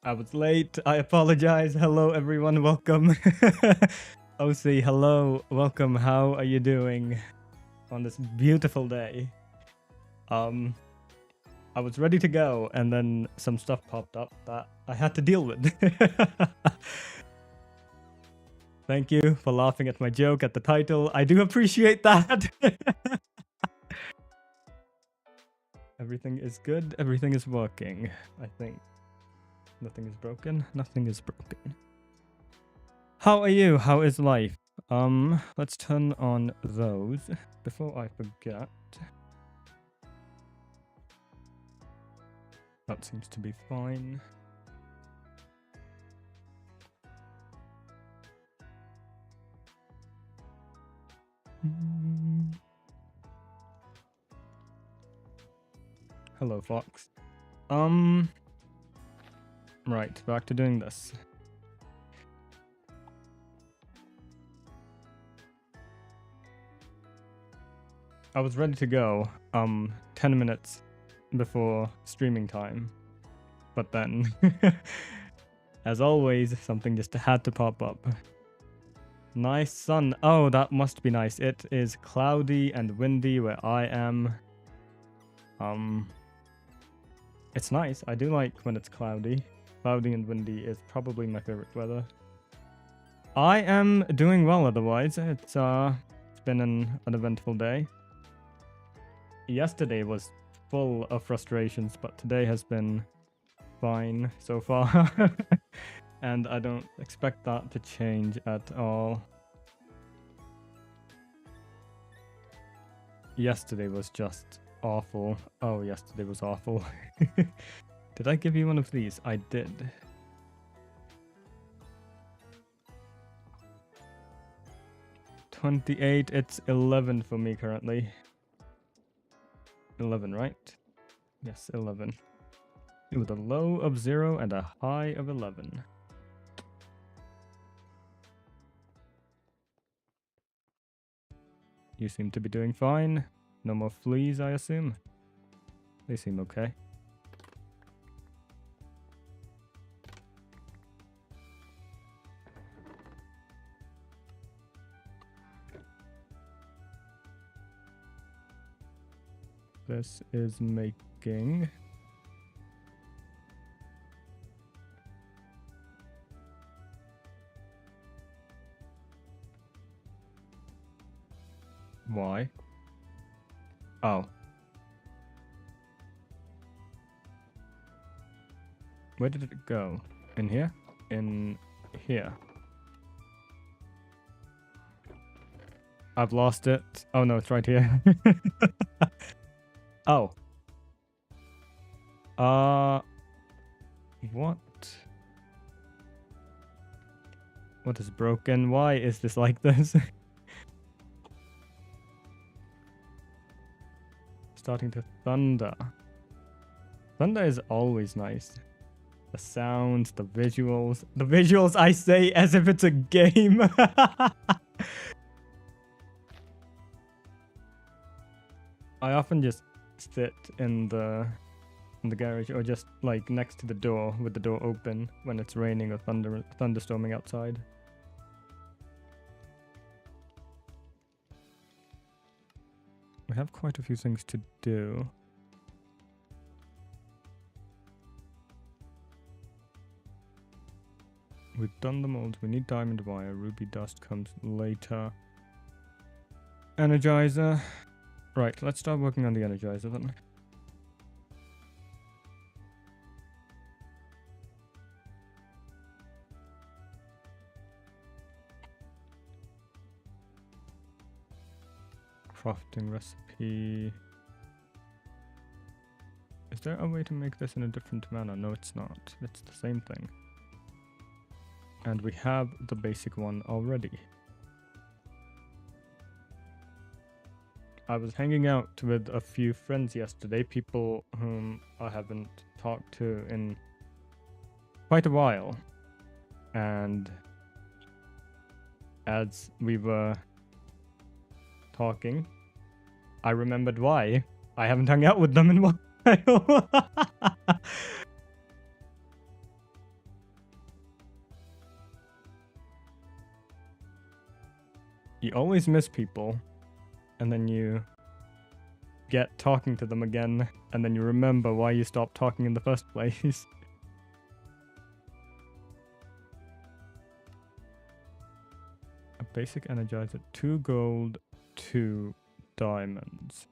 I was late. I apologize. Hello, everyone. Welcome. OC, hello. Welcome. How are you doing on this beautiful day? I was ready to go, and then some stuff popped up that I had to deal with. Thank you for laughing at my joke at the title. I do appreciate that. Everything is good. Everything is working, I think. Nothing is broken. Nothing is broken. How are you? How is life? Let's turn on those before I forget. That seems to be fine. Hello, Fox. Right, back to doing this. I was ready to go 10 minutes before streaming time, but then as always something just had to pop up. Nice sun. Oh, that must be nice. It is cloudy and windy where I am. It's nice. I do like when it's cloudy. Cloudy and windy is probably my favorite weather. I am doing well otherwise. It's been an uneventful day. Yesterday was full of frustrations, but today has been fine so far. And I don't expect that to change at all. Yesterday was just awful. Oh, yesterday was awful. Did I give you one of these? I did. $28. It's 11 for me currently. 11, right? Yes, 11. With a low of 0 and a high of 11. You seem to be doing fine. No more fleas, I assume. They seem okay. This is making... Why? Oh. Where did it go? In here? In here. I've lost it. Oh no, it's right here. Oh. What? What is broken? Why is this like this? Starting to thunder. Thunder is always nice. The sounds, the visuals. The visuals I say as if it's a game. I often just sit in the garage or just like next to the door with the door open when it's raining or thunderstorming outside. We have quite a few things to do. We've done the molds. We need diamond wire. Ruby dust comes later. Energizer. Right, let's start working on the energizer then. Crafting recipe. Is there a way to make this in a different manner? No, it's not. It's the same thing. And we have the basic one already. I was hanging out with a few friends yesterday, people whom I haven't talked to in quite a while. And as we were talking, I remembered why I haven't hung out with them in a while. You always miss people, and then you get talking to them again, and then you remember why you stopped talking in the first place. A basic energizer, 2 gold, 2 diamonds.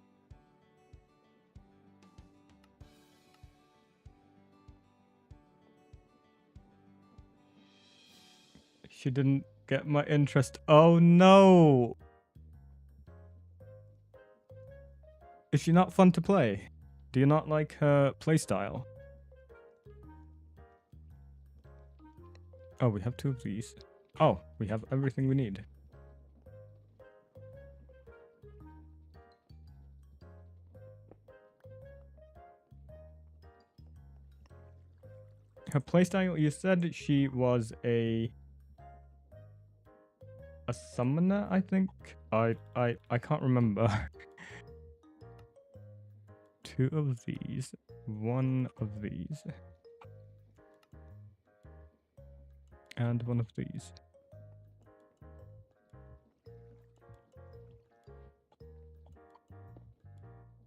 She didn't get my interest. Oh no! Is she not fun to play? Do you not like her playstyle? Oh, we have 2 of these. Oh, we have everything we need. Her playstyle, you said she was a summoner, I think? I can't remember. 2 of these, 1 of these, and 1 of these.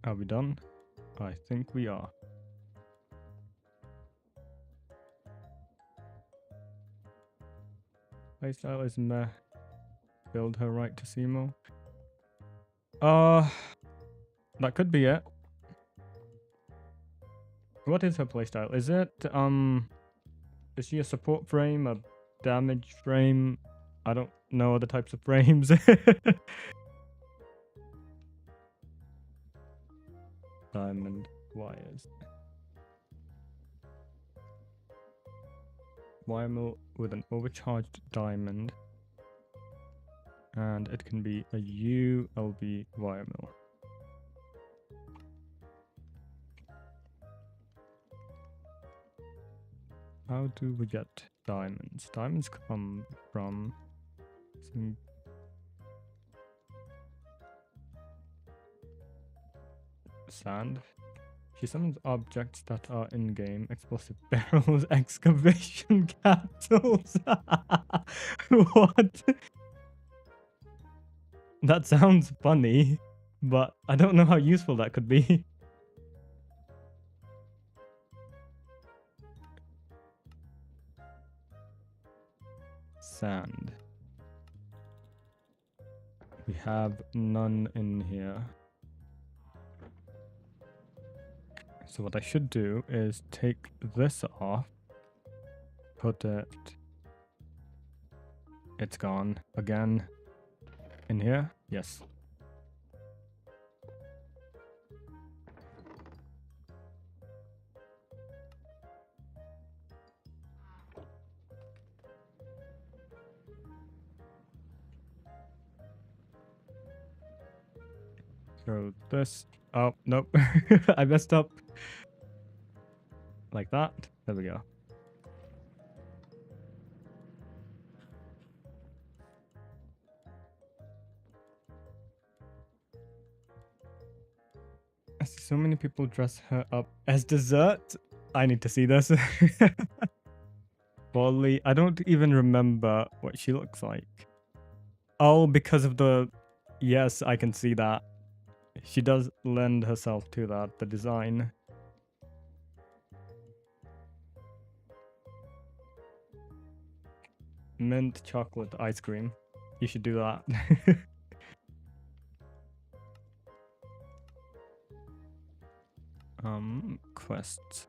Are we done? I think we are. Playstyle is meh. Build her right to Simo. That could be it. What is her playstyle? Is it, is she a support frame, a damage frame? I don't know the types of frames. Diamond wires. Wire mill with an overcharged diamond. And it can be a ULB wire mill. How do we get diamonds? Diamonds come from some sand. She summons objects that are in-game. Explosive barrels, excavation capsules. What? That sounds funny, but I don't know how useful that could be. Sand. We have none in here. So what I should do is take this off, put it, it's gone again, in here, yes. So this, oh, nope, I messed up. Like that, there we go. I see so many people dress her up as dessert. I need to see this. Bolly, I don't even remember what she looks like. Oh, because of the, yes, I can see that. She does lend herself to that, the design. Mint chocolate ice cream. You should do that. Quests.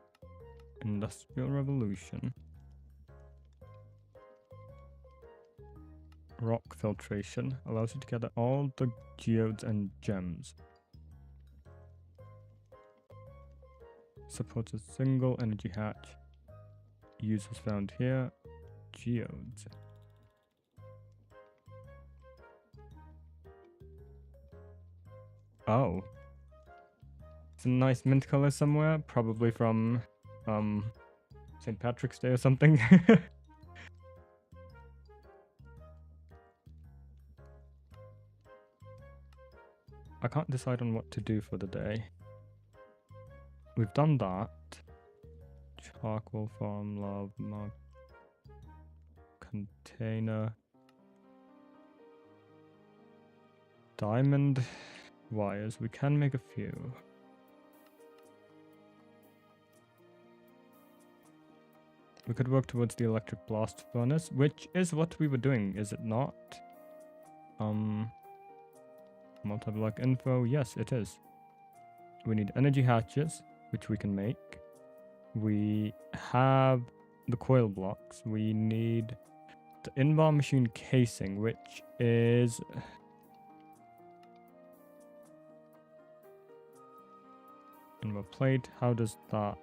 Industrial Revolution. Rock filtration. Allows you to gather all the geodes and gems. Supports a single energy hatch. Users found here. Geodes. Oh. It's a nice mint color somewhere. Probably from St. Patrick's Day or something. I can't decide on what to do for the day. We've done that. Charcoal farm, love, mark, container. Diamond wires. We can make a few. We could work towards the electric blast furnace, which is what we were doing, is it not? Multi-block info. Yes, it is. We need energy hatches, which we can make. We have the coil blocks. We need the in-bar machine casing, which is... in-bar plate. How does that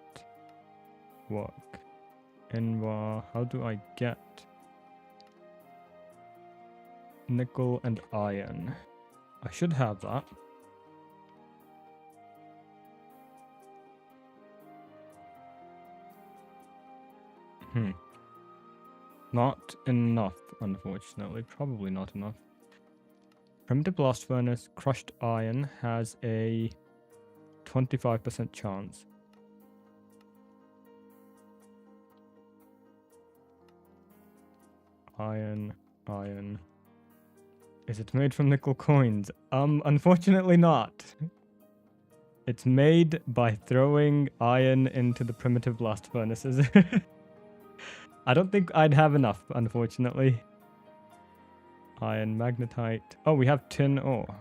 work? In-bar, how do I get nickel and iron? I should have that. Not enough, unfortunately. Probably not enough. Primitive blast furnace, crushed iron has a 25% chance. Iron. Is it made from nickel coins? Unfortunately not. It's made by throwing iron into the primitive blast furnaces. I don't think I'd have enough, unfortunately. Iron, magnetite. Oh, we have tin ore.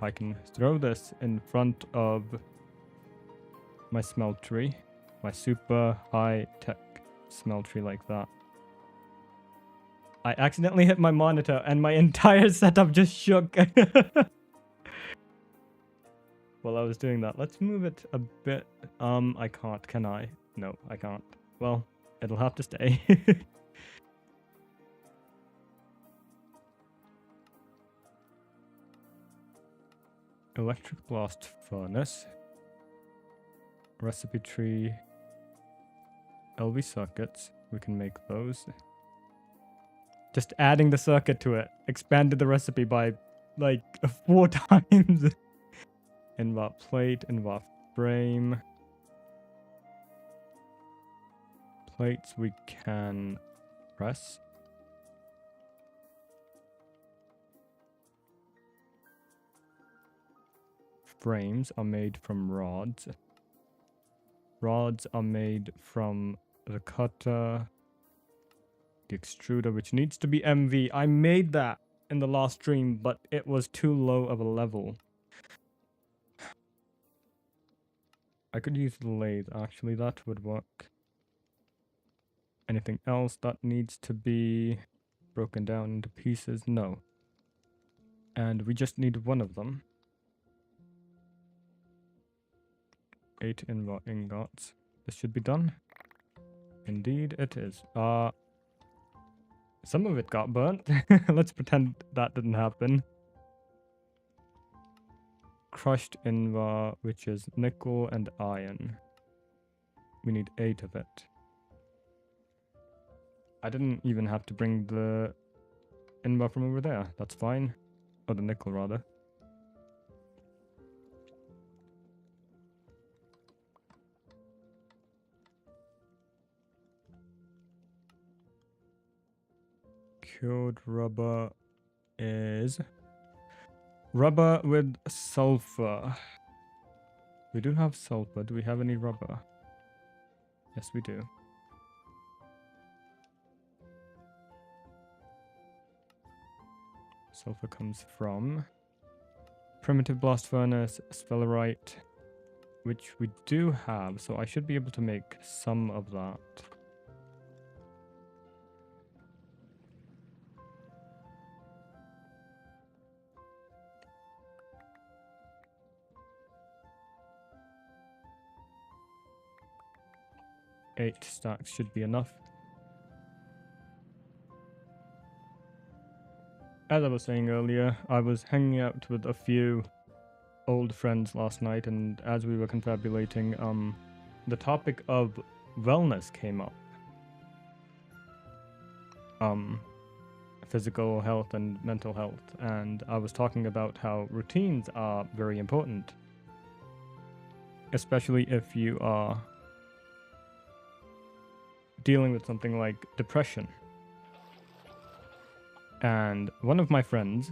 I can throw this in front of my smeltery. My super high-tech smeltery like that. I accidentally hit my monitor and my entire setup just shook. While I was doing that. Let's move it a bit. I can't, can I? No, I can't. Well, it'll have to stay. Electric blast furnace. Recipe tree. LV circuits. We can make those. Just adding the circuit to it expanded the recipe by like 4 times. In-bar plate, in-bar frame. Plates we can press. Frames are made from rods. Rods are made from the cutter, the extruder, which needs to be MV. I made that in the last stream, but it was too low of a level. I could use the lathe, actually, that would work. Anything else that needs to be broken down into pieces? No. And we just need one of them. 8 in-bar ingots. This should be done. Indeed, it is. Some of it got burnt. Let's pretend that didn't happen. Crushed in-bar, which is nickel and iron. We need 8 of it. I didn't even have to bring the in-bar from over there. That's fine. Or the nickel, rather. Cured rubber is rubber with sulfur. We do have sulfur. Do we have any rubber? Yes, we do. Sulfur comes from primitive blast furnace, sphelerite, which we do have, so I should be able to make some of that. Eight stacks should be enough. As I was saying earlier, I was hanging out with a few old friends last night, and as we were confabulating, the topic of wellness came up. Physical health and mental health, and I was talking about how routines are very important, especially if you are dealing with something like depression. And one of my friends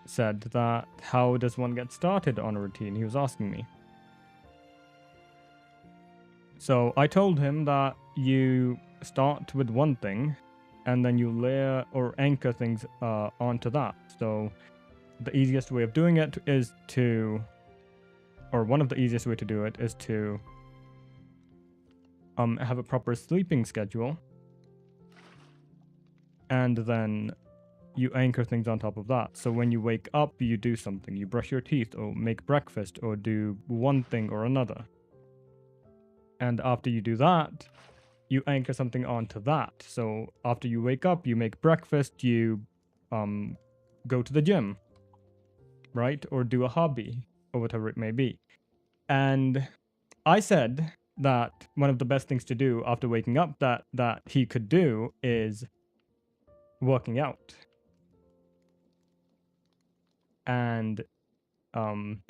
said that, how does one get started on a routine? He was asking me. So I told him that you start with one thing and then you layer or anchor things onto that. So the easiest way of doing it is to, or one of the easiest way to do it is to have a proper sleeping schedule, and then you anchor things on top of that. So when you wake up, you do something. You brush your teeth or make breakfast or do one thing or another. And after you do that, you anchor something onto that. So after you wake up, you make breakfast, you go to the gym, right? Or do a hobby or whatever it may be. And I said that one of the best things to do after waking up that he could do is working out. And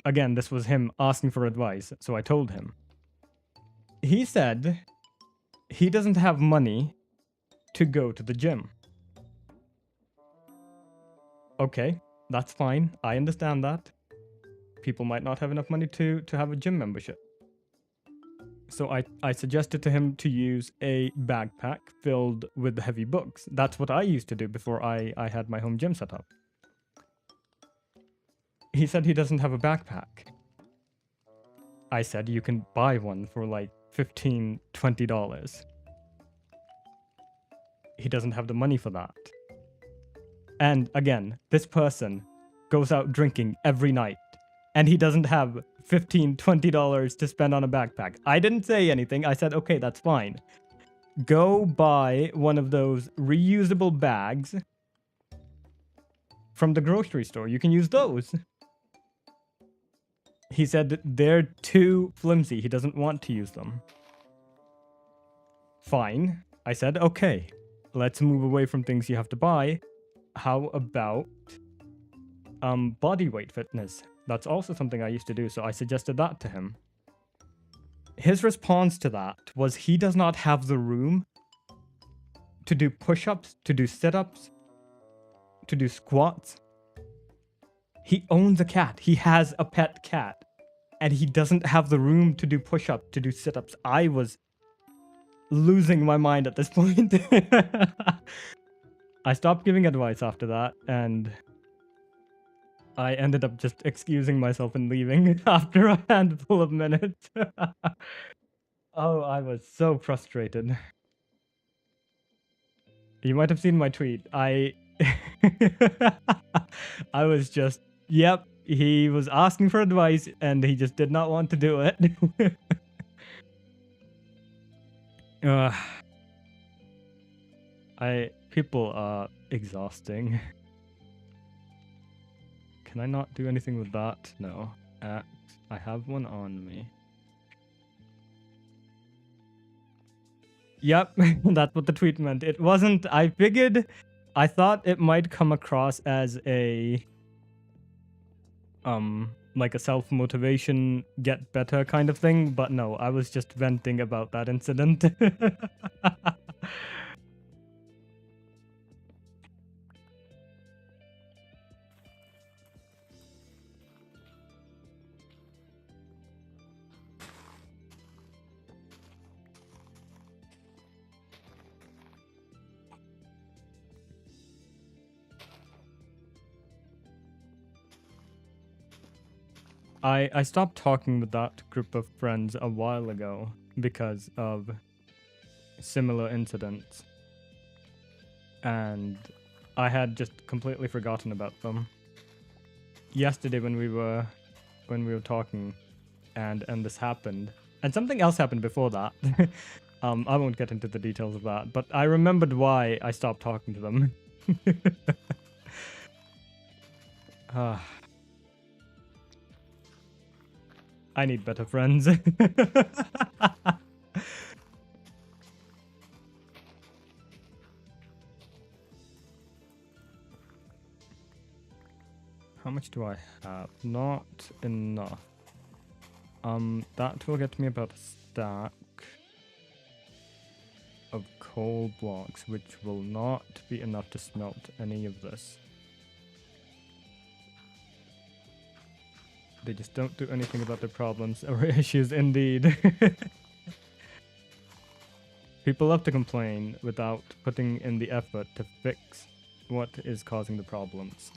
again, this was him asking for advice, so I told him. He said he doesn't have money to go to the gym. Okay, that's fine. I understand that. People might not have enough money to have a gym membership. So I suggested to him to use a backpack filled with heavy books. That's what I used to do before I had my home gym set up. He said he doesn't have a backpack. I said you can buy one for like $15, $20. He doesn't have the money for that. And again, this person goes out drinking every night, and he doesn't have $15, $20 to spend on a backpack. I didn't say anything. I said, okay, that's fine. Go buy one of those reusable bags from the grocery store. You can use those. He said they're too flimsy. He doesn't want to use them. Fine. I said, okay, let's move away from things you have to buy. How about body weight fitness? That's also something I used to do, so I suggested that to him. His response to that was he does not have the room to do push-ups, to do sit-ups, to do squats. He owns a cat. He has a pet cat. And he doesn't have the room to do push-ups, to do sit-ups. I was losing my mind at this point. I stopped giving advice after that, and I ended up just excusing myself and leaving after a handful of minutes. Oh, I was so frustrated. You might have seen my tweet. I was just, yep, he was asking for advice and he just did not want to do it. People are exhausting. Can I not do anything with that? No. I have one on me. Yep, that's what the tweet meant. It wasn't, I thought it might come across as a, like a self-motivation, get better kind of thing, but no, I was just venting about that incident. I stopped talking with that group of friends a while ago because of similar incidents. And I had just completely forgotten about them. Yesterday when we were talking and this happened. And something else happened before that. I won't get into the details of that, but I remembered why I stopped talking to them. I need better friends. How much do I have? Not enough. That will get me about a stack. of coal blocks, which will not be enough to smelt any of this. They just don't do anything about their problems or issues, indeed. People love to complain without putting in the effort to fix what is causing the problems.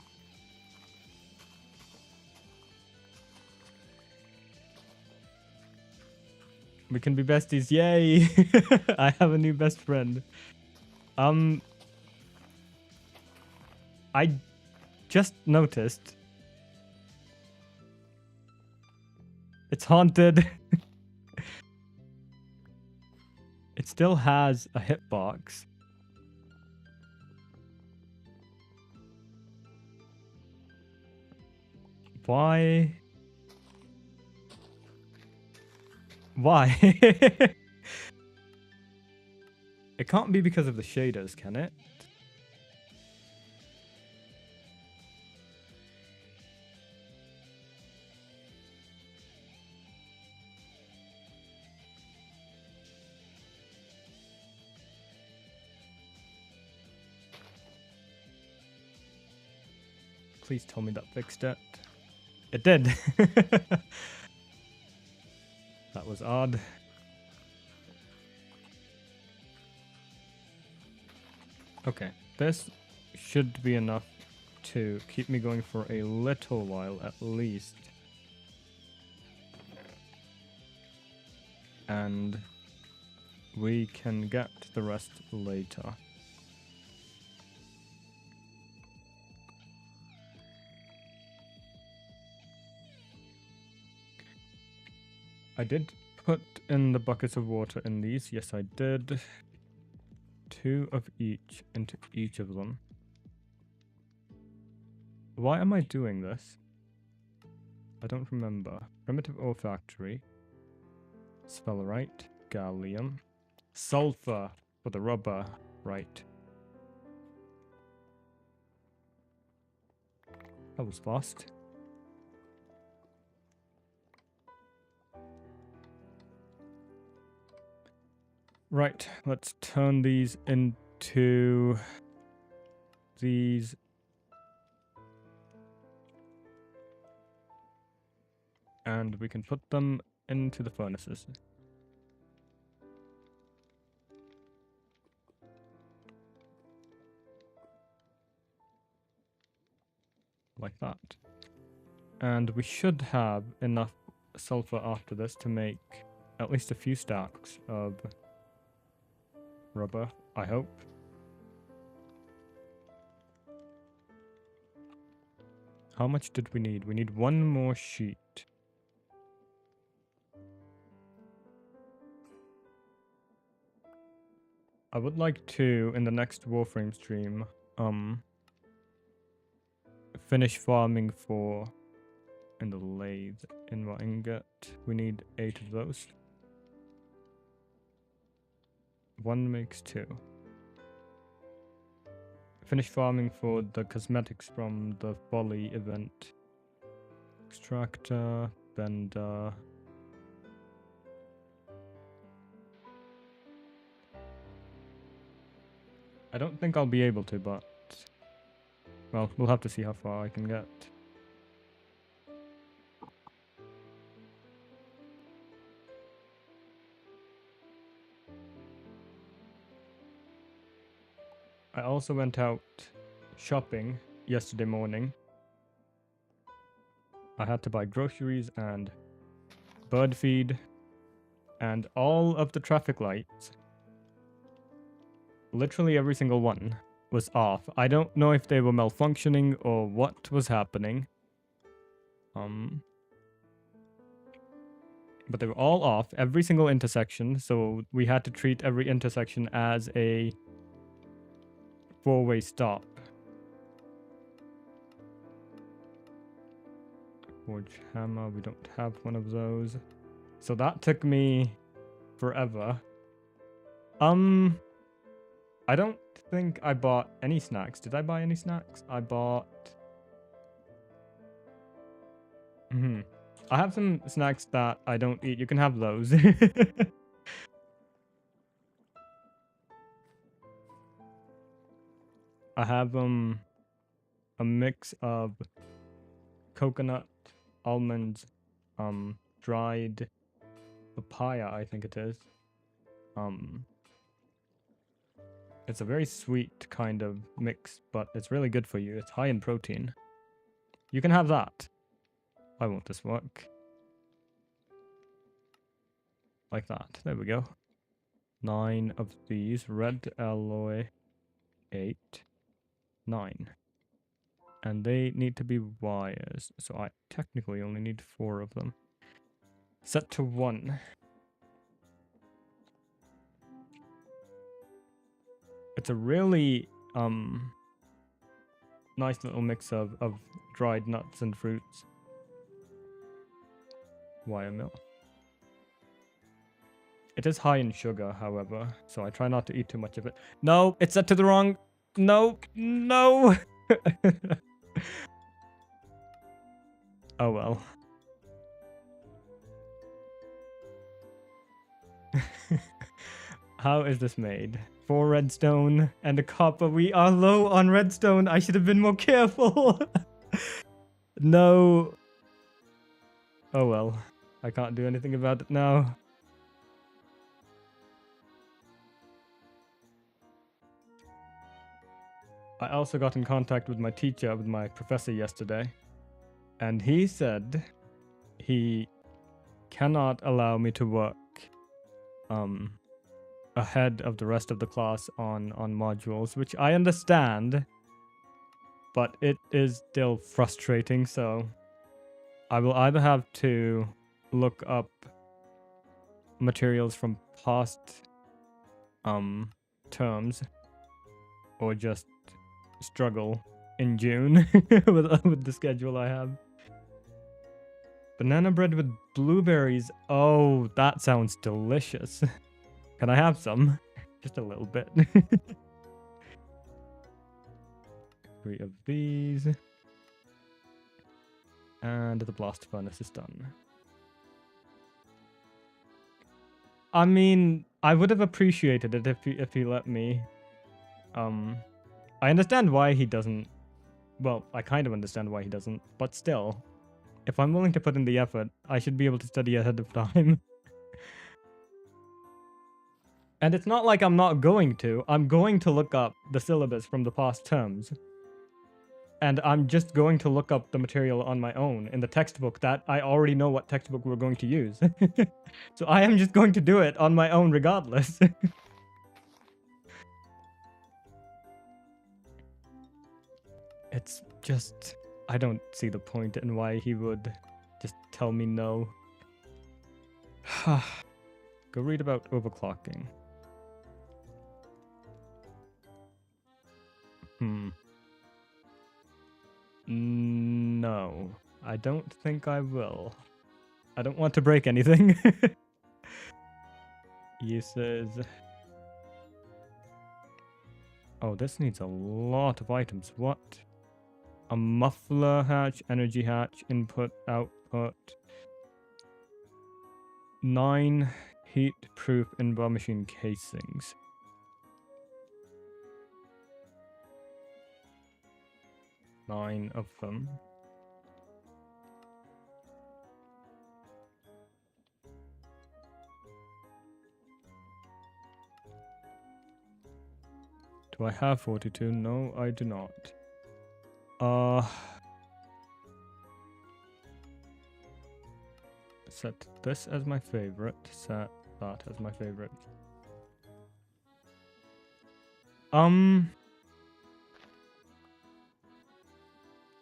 We can be besties, yay! I have a new best friend. I just noticed it's haunted. It still has a hitbox. Why? Why? It can't be because of the shaders, can it? Please tell me that fixed it. It did. That was odd. Okay, this should be enough to keep me going for a little while at least. And we can get the rest later. I did put in the buckets of water in these. Yes, I did. 2 of each into each of them. Why am I doing this? I don't remember. Primitive ore factory. Sphalerite. Gallium. Sulfur for the rubber. Right. That was fast. Right, let's turn these into these. And we can put them into the furnaces. Like that. And we should have enough sulfur after this to make at least a few stacks of rubber, I hope. How much did we need? We need 1 more sheet. I would like to, in the next Warframe stream, finish farming for in the lathe in my ingot. We need 8 of those. 1 makes 2. Finish farming for the cosmetics from the Folly event. Extractor, bender. I don't think I'll be able to, but well, we'll have to see how far I can get. I also went out shopping yesterday morning. I had to buy groceries and bird feed, and all of the traffic lights, literally every single one, was off. I don't know if they were malfunctioning or what was happening. But they were all off, every single intersection, so we had to treat every intersection as a 4-way stop. Forge hammer, we don't have one of those. So that took me forever. I don't think I bought any snacks. Did I buy any snacks? I bought... I have some snacks that I don't eat. You can have those. I have a mix of coconut, almonds, dried papaya, I think it is. It's a very sweet kind of mix, but it's really good for you. It's high in protein. You can have that. Why won't this work? Like that. There we go. 9 of these. Red alloy. 8. 9. And they need to be wires. So I technically only need 4 of them. Set to 1. It's a really nice little mix of dried nuts and fruits. Wire mill. It is high in sugar, however, so I try not to eat too much of it. No, it's set to the wrong... No, no! Oh well. How is this made? 4 redstone and a copper. We are low on redstone. I should have been more careful. No. Oh well. I can't do anything about it now. I also got in contact with my teacher, with my professor yesterday. And he said he cannot allow me to work ahead of the rest of the class on modules, which I understand, but it is still frustrating. So I will either have to look up materials from past terms or just struggle in June with the schedule I have. Banana bread with blueberries. Oh, that sounds delicious. Can I have some? Just a little bit. 3 of these. And the blast furnace is done. I mean, I would have appreciated it if he let me. I understand why he doesn't. Well, I kind of understand why he doesn't, but still. If I'm willing to put in the effort, I should be able to study ahead of time. And it's not like I'm not going to. I'm going to look up the syllabus from the past terms. And I'm just going to look up the material on my own in the textbook that I already know what textbook we're going to use. So I am just going to do it on my own regardless. It's just... I don't see the point in why he would just tell me no. Go read about overclocking. No, I don't think I will. I don't want to break anything. Uses... Oh, this needs a lot of items. What? A muffler hatch, energy hatch, input, output. 9 heat-proof in-bar machine casings. Nine of them. Do I have 42? No, I do not. Set this as my favorite. Set that as my favorite.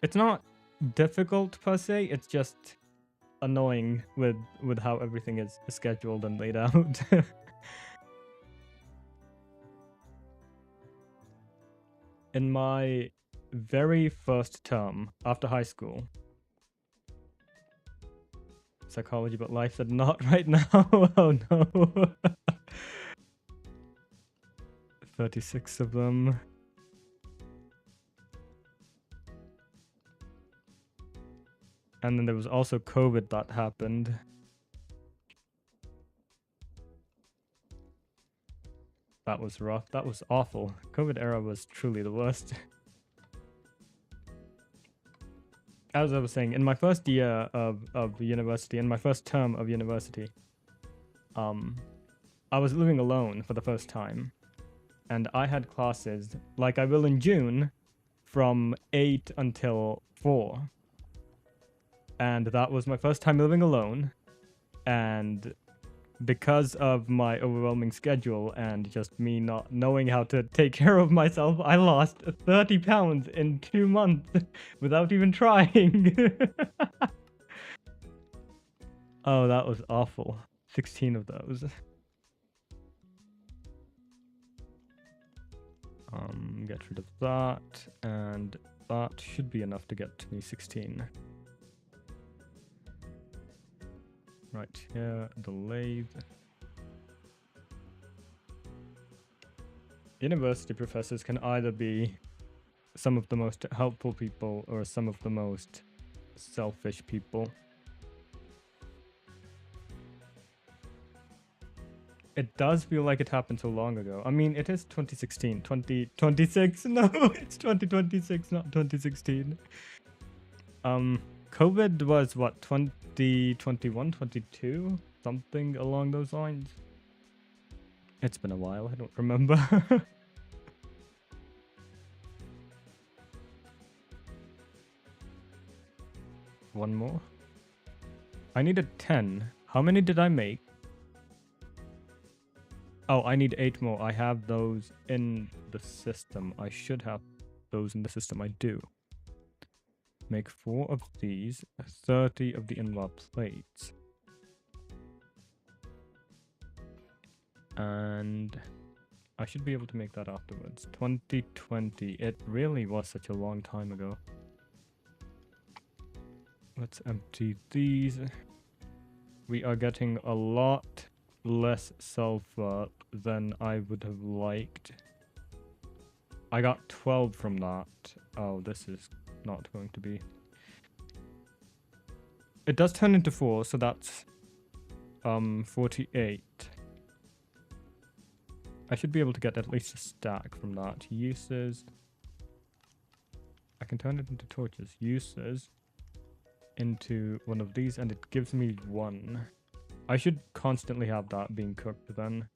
It's not difficult per se. It's just annoying with how everything is scheduled and laid out. In my very first term after high school, psychology, but life said not right now. Oh no. 36 of them. And then there was also COVID that happened. That was rough. That was awful. COVID era was truly the worst. As I was saying, in my first year of university, in my first term of university, I was living alone for the first time. And I had classes, like I will in June, from 8 until 4. And that was my first time living alone. And because of my overwhelming schedule and just me not knowing how to take care of myself, I lost 30 pounds in 2 months without even trying. Oh, that was awful. 16 of those. Get rid of that, and that should be enough to get me 16. Right here, the lathe. University professors can either be some of the most helpful people or some of the most selfish people. It does feel like it happened so long ago. I mean, it is 2016, 2026. No, it's 2026, not 2016. COVID was what, 2021, 22? Something along those lines. It's been a while, I don't remember. One more. I needed 10. How many did I make? Oh, I need 8 more. I have those in the system. I should have those in the system. I do. Make 4 of these, 30 of the Invar plates. And I should be able to make that afterwards. 2020. It really was such a long time ago. Let's empty these. We are getting a lot less sulfur than I would have liked. I got 12 from that. Oh, this is not going to be. It does turn into 4, so that's 48. I should be able to get at least a stack from that. Uses. I can turn it into torches. Uses into one of these, and it gives me 1. I should constantly have that being cooked then.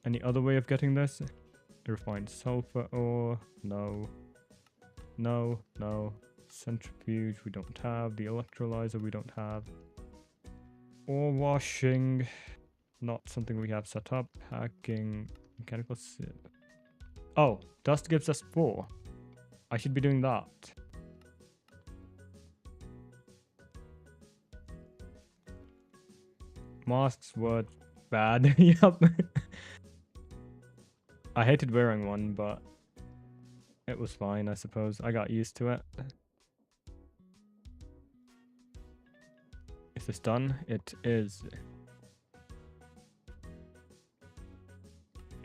Any other way of getting this? Refined sulfur ore. No. No, no. Centrifuge we don't have. The electrolyzer we don't have. Ore washing. Not something we have set up. Hacking. Mechanical sieve. Oh, dust gives us 4. I should be doing that. Masks were bad. Yep. I hated wearing one, but it was fine, I suppose. I got used to it. Is this done? It is.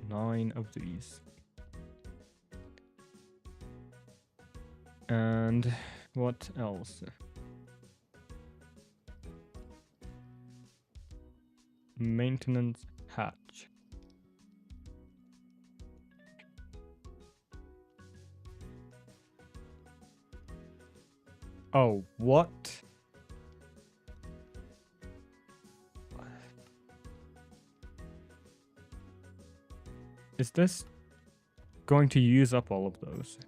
9 of these. And what else? Maintenance hatch. Oh, what? Is this going to use up all of those?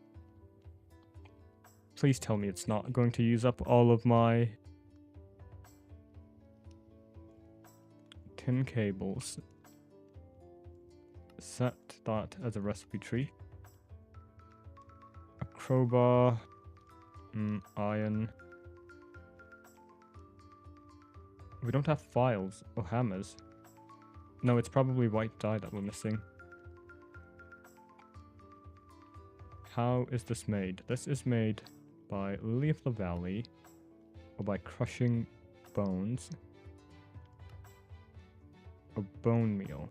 Please tell me it's not going to use up all of my tin cables. Set that as a recipe tree. A crowbar. Iron. We don't have files or hammers. No, it's probably white dye that we're missing. How is this made? This is made by Lily of the Valley, or by crushing bones. A bone meal.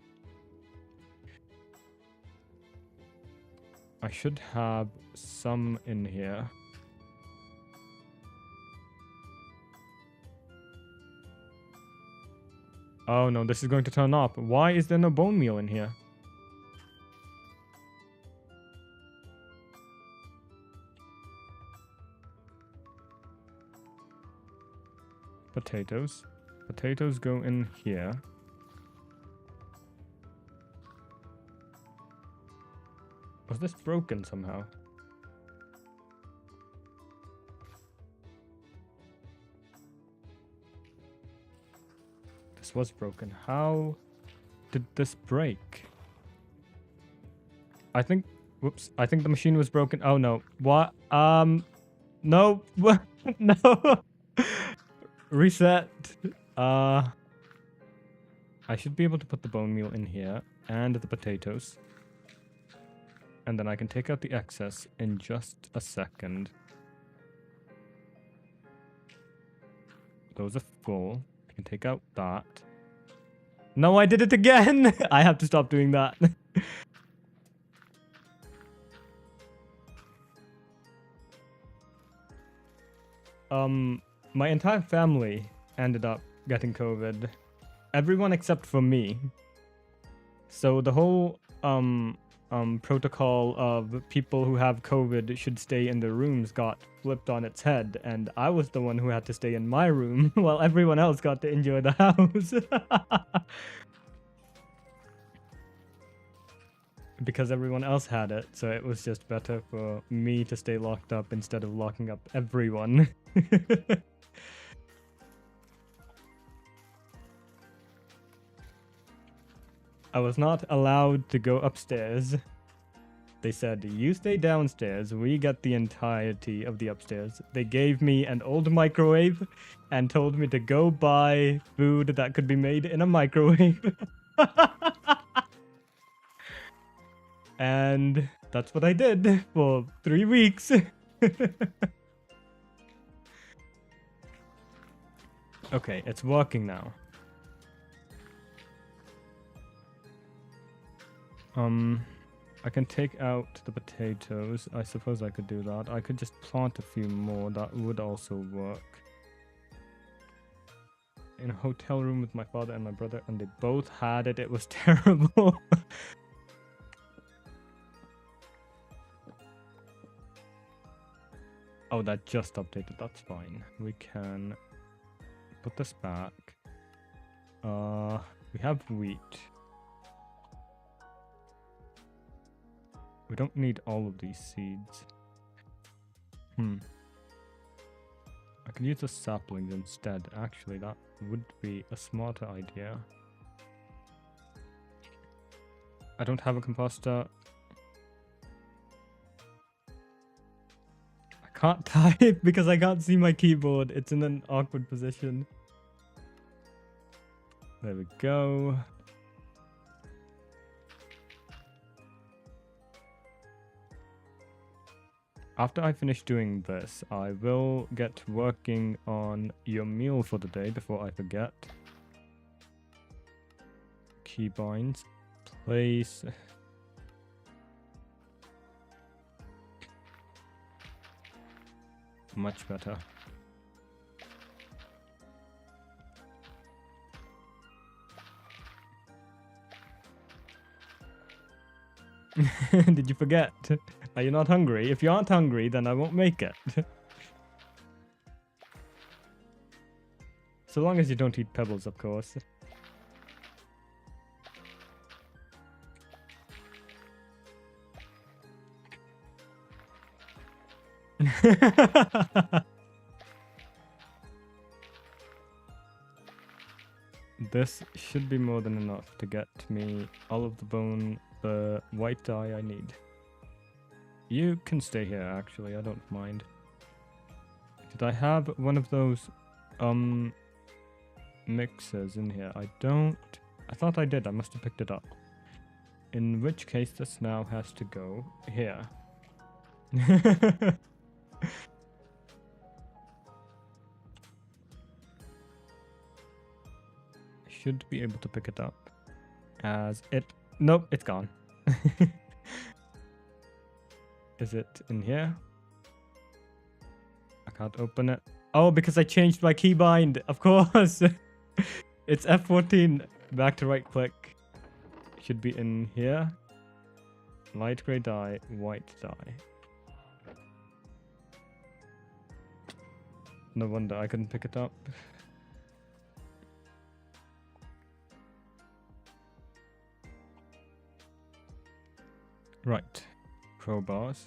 I should have some in here. Oh no, this is going to turn up. Why is there no bone meal in here? potatoes. Potatoes go in here. Was this broken somehow? This was broken. How did this break? I think... Whoops. I think the machine was broken. Oh, no. What? No. No. Reset. I should be able to put the bone meal in here and the potatoes. And then I can take out the excess in just a second. Those are full. I can take out that. No, I did it again! I have to stop doing that. My entire family ended up getting COVID. Everyone except for me. So the whole protocol of people who have COVID should stay in their rooms got flipped on its head, and I was the one who had to stay in my room while everyone else got to enjoy the house. Because everyone else had it, so it was just better for me to stay locked up instead of locking up everyone. I was not allowed to go upstairs. They said, you stay downstairs, we get the entirety of the upstairs. They gave me an old microwave and told me to go buy food that could be made in a microwave. And that's what I did for 3 weeks. Okay, it's working now. I can take out the potatoes. I suppose I could do that. I could just plant a few more. That would also work. In a hotel room with my father and my brother, and they both had it. It was terrible. Oh, that just updated. That's fine. We can put this back. We have wheat. We don't need all of these seeds. I can use the saplings instead. Actually, that would be a smarter idea. I don't have a composter. I can't type because I can't see my keyboard. It's in an awkward position. There we go. After I finish doing this, I will get working on your meal for the day before I forget. Keybinds. Place. Much better. Did you forget? Are you not hungry? If you aren't hungry, then I won't make it. So long as you don't eat pebbles, of course. This should be more than enough to get me all of the white dye I need. You can stay here, actually, I don't mind. Did I have one of those mixers in here? I don't. I thought I did. I must have picked it up. In which case, this now has to go here. Should be able to pick it up as it... Nope, it's gone. Is it in here? I can't open it. Oh, because I changed my keybind. Of course. It's F14. Back to right click. Should be in here. Light gray dye, white dye. No wonder I couldn't pick it up. Right. Crowbars.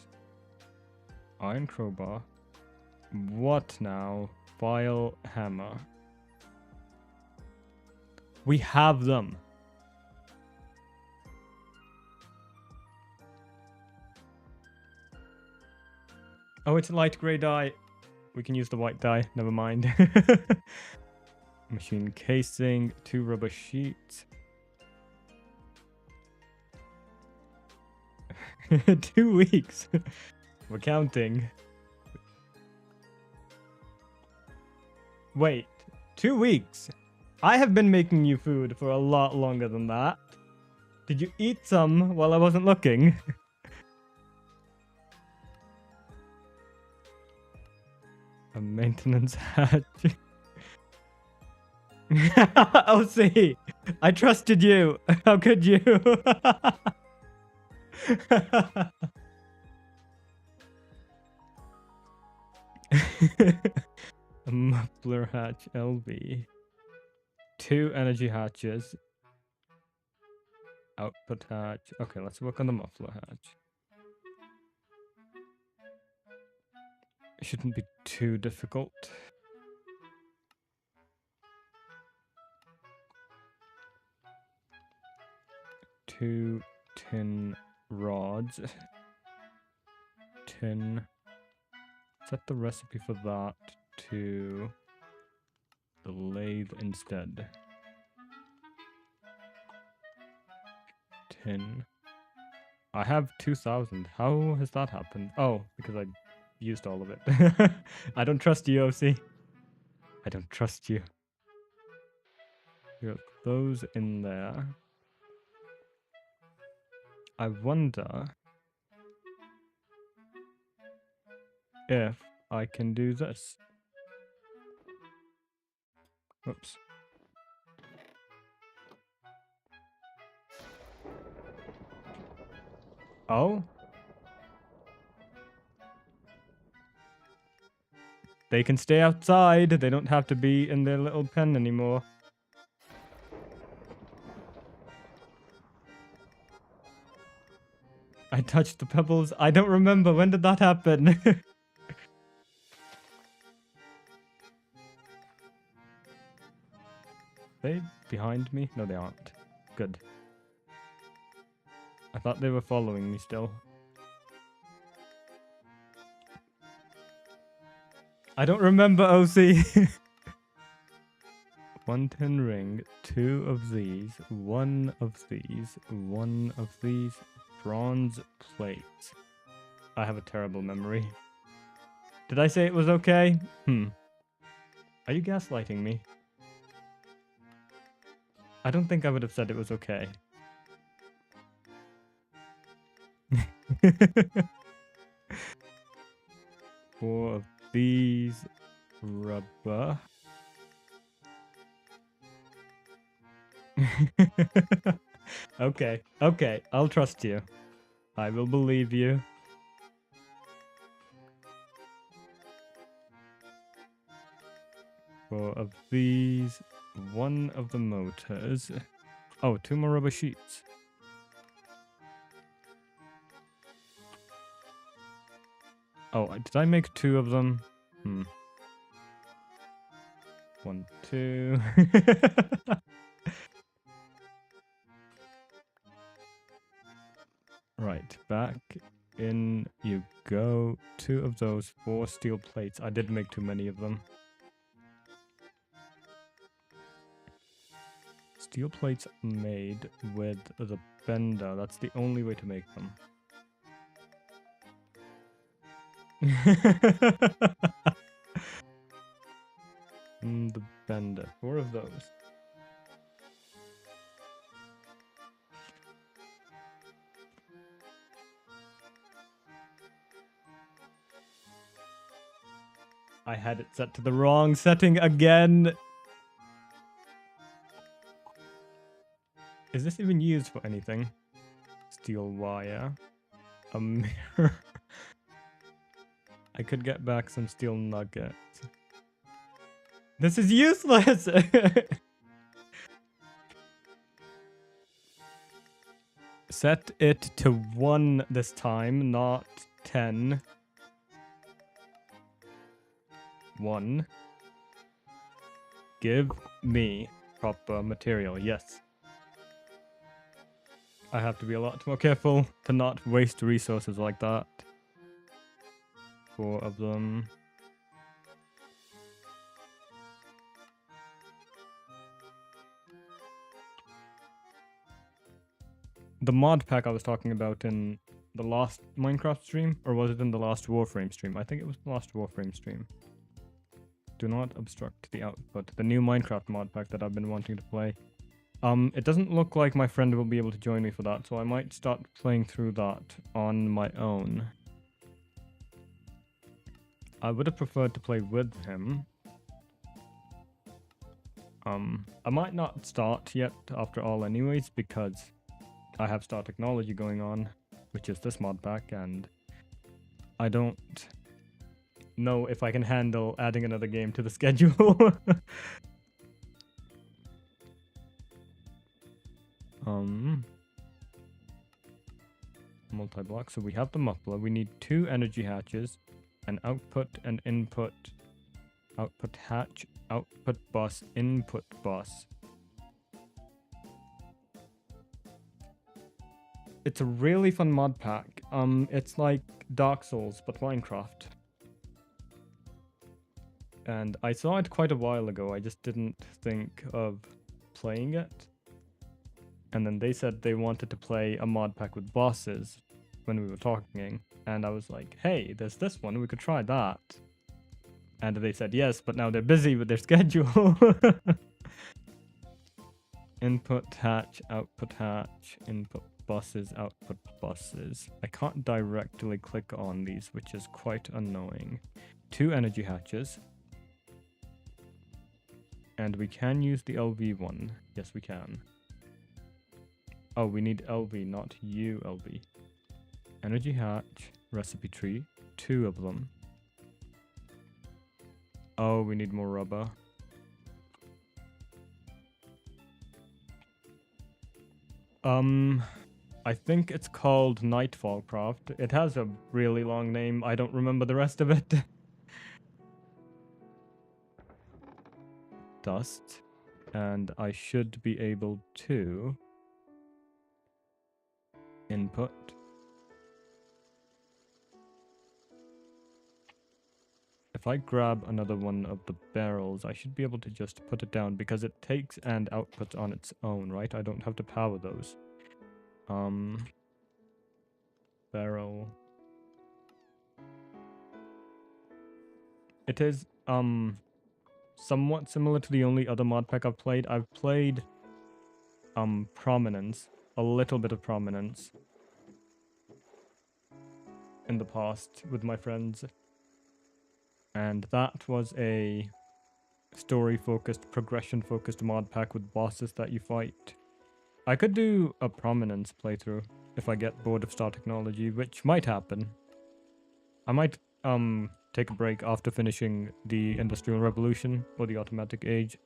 Iron crowbar. What now? File hammer. We have them. Oh, it's a light grey dye. We can use the white dye. Never mind. Machine casing. 2 rubber sheets. 2 weeks. We're counting. Wait. 2 weeks? I have been making you food for a lot longer than that. Did you eat some while I wasn't looking? A maintenance hatch. Oh, see. I trusted you. How could you? A muffler hatch LV. 2 energy hatches. Output hatch. Okay, let's work on the muffler hatch. It shouldn't be too difficult. Two tin rods. Tin. Set the recipe for that to the lathe instead. Tin. I have 2,000. How has that happened? Oh, because I used all of it. I don't trust you, OC. I don't trust you. We got those in there. I wonder if I can do this. Oops. Oh? They can stay outside. They don't have to be in their little pen anymore. I touched the pebbles. I don't remember. When did that happen? They behind me? No, they aren't. Good. I thought they were following me still. I don't remember, OC. 1 tin ring, 2 of these, 1 of these, 1 of these, bronze plates. I have a terrible memory. Did I say it was okay? Are you gaslighting me? I don't think I would have said it was okay. 4 of these, rubber. Okay, okay, I'll trust you. I will believe you. Four of these, 1 of the motors. Oh, 2 more rubber sheets. Oh, did I make 2 of them? 1, 2. Right, back in you go. 2 of those, 4 steel plates. I did make too many of them. Steel plates made with the bender. That's the only way to make them. The bender. 4 of those. I had it set to the wrong setting again. Is this even used for anything? Steel wire. A mirror. I could get back some steel nuggets. This is useless! Set it to 1 this time, not 10. 1. Give me proper material. Yes. I have to be a lot more careful to not waste resources like that. 4 of them. The mod pack I was talking about in the last Minecraft stream, or was it in the last Warframe stream? I think it was the last Warframe stream. Do not obstruct the output. The new Minecraft mod pack that I've been wanting to play. It doesn't look like my friend will be able to join me for that, so I might start playing through that on my own. I would have preferred to play with him. I might not start yet after all anyways, because I have Star Technology going on, which is this mod pack, and I don't know if I can handle adding another game to the schedule. Multi-block. So we have the muffler. We need 2 energy hatches, an output and input. Output hatch, output bus, input bus. It's a really fun mod pack. It's like Dark Souls, but Minecraft. And I saw it quite a while ago. I just didn't think of playing it. And then they said they wanted to play a mod pack with bosses when we were talking. And I was like, hey, there's this one. We could try that. And they said yes, but now they're busy with their schedule. Input hatch, input buses, output buses. I can't directly click on these, which is quite annoying. 2 energy hatches. And we can use the LV one. Yes, we can. Oh, we need LV, not ULV. Energy hatch, recipe tree, 2 of them. Oh, we need more rubber. I think it's called Nightfall Craft. It has a really long name. I don't remember the rest of it. Dust. And I should be able to input. If I grab another one of the barrels, I should be able to just put it down because it takes and outputs on its own, right? I don't have to power those. Barrel. It is, somewhat similar to the only other mod pack I've played. I've played, Prominence. A little bit of Prominence. In the past with my friends. And that was a story-focused, progression-focused mod pack with bosses that you fight. I could do a Prominence playthrough if I get bored of Star Technology, which might happen. I might take a break after finishing the Industrial Revolution or the Automatic Age.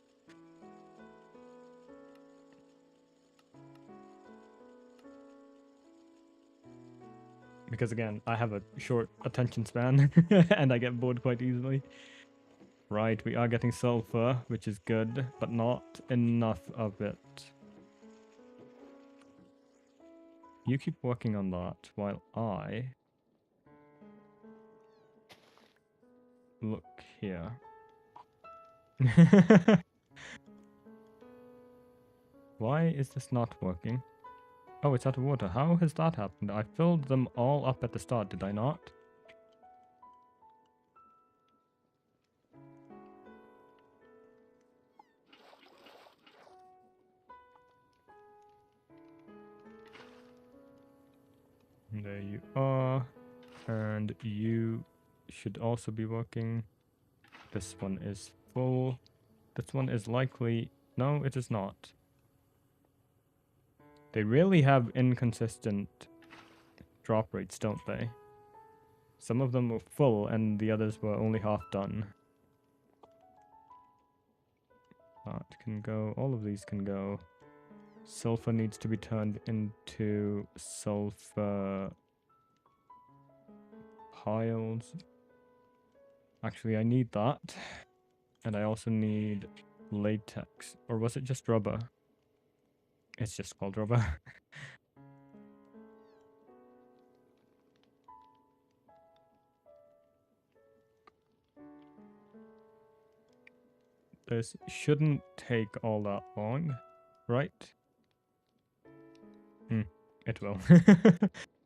Because again, I have a short attention span and I get bored quite easily. Right, we are getting sulfur, which is good, but not enough of it. You keep working on that while I look here. Why is this not working? Oh, it's out of water. How has that happened? I filled them all up at the start, did I not? There you are. And you should also be working. This one is full. This one is likely... No, it is not. They really have inconsistent drop rates, don't they? Some of them were full and the others were only half done. That can go. All of these can go. Sulfur needs to be turned into sulfur piles. Actually, I need that. And I also need latex. Or was it just rubber? It's just called rubber. This shouldn't take all that long, right? It will.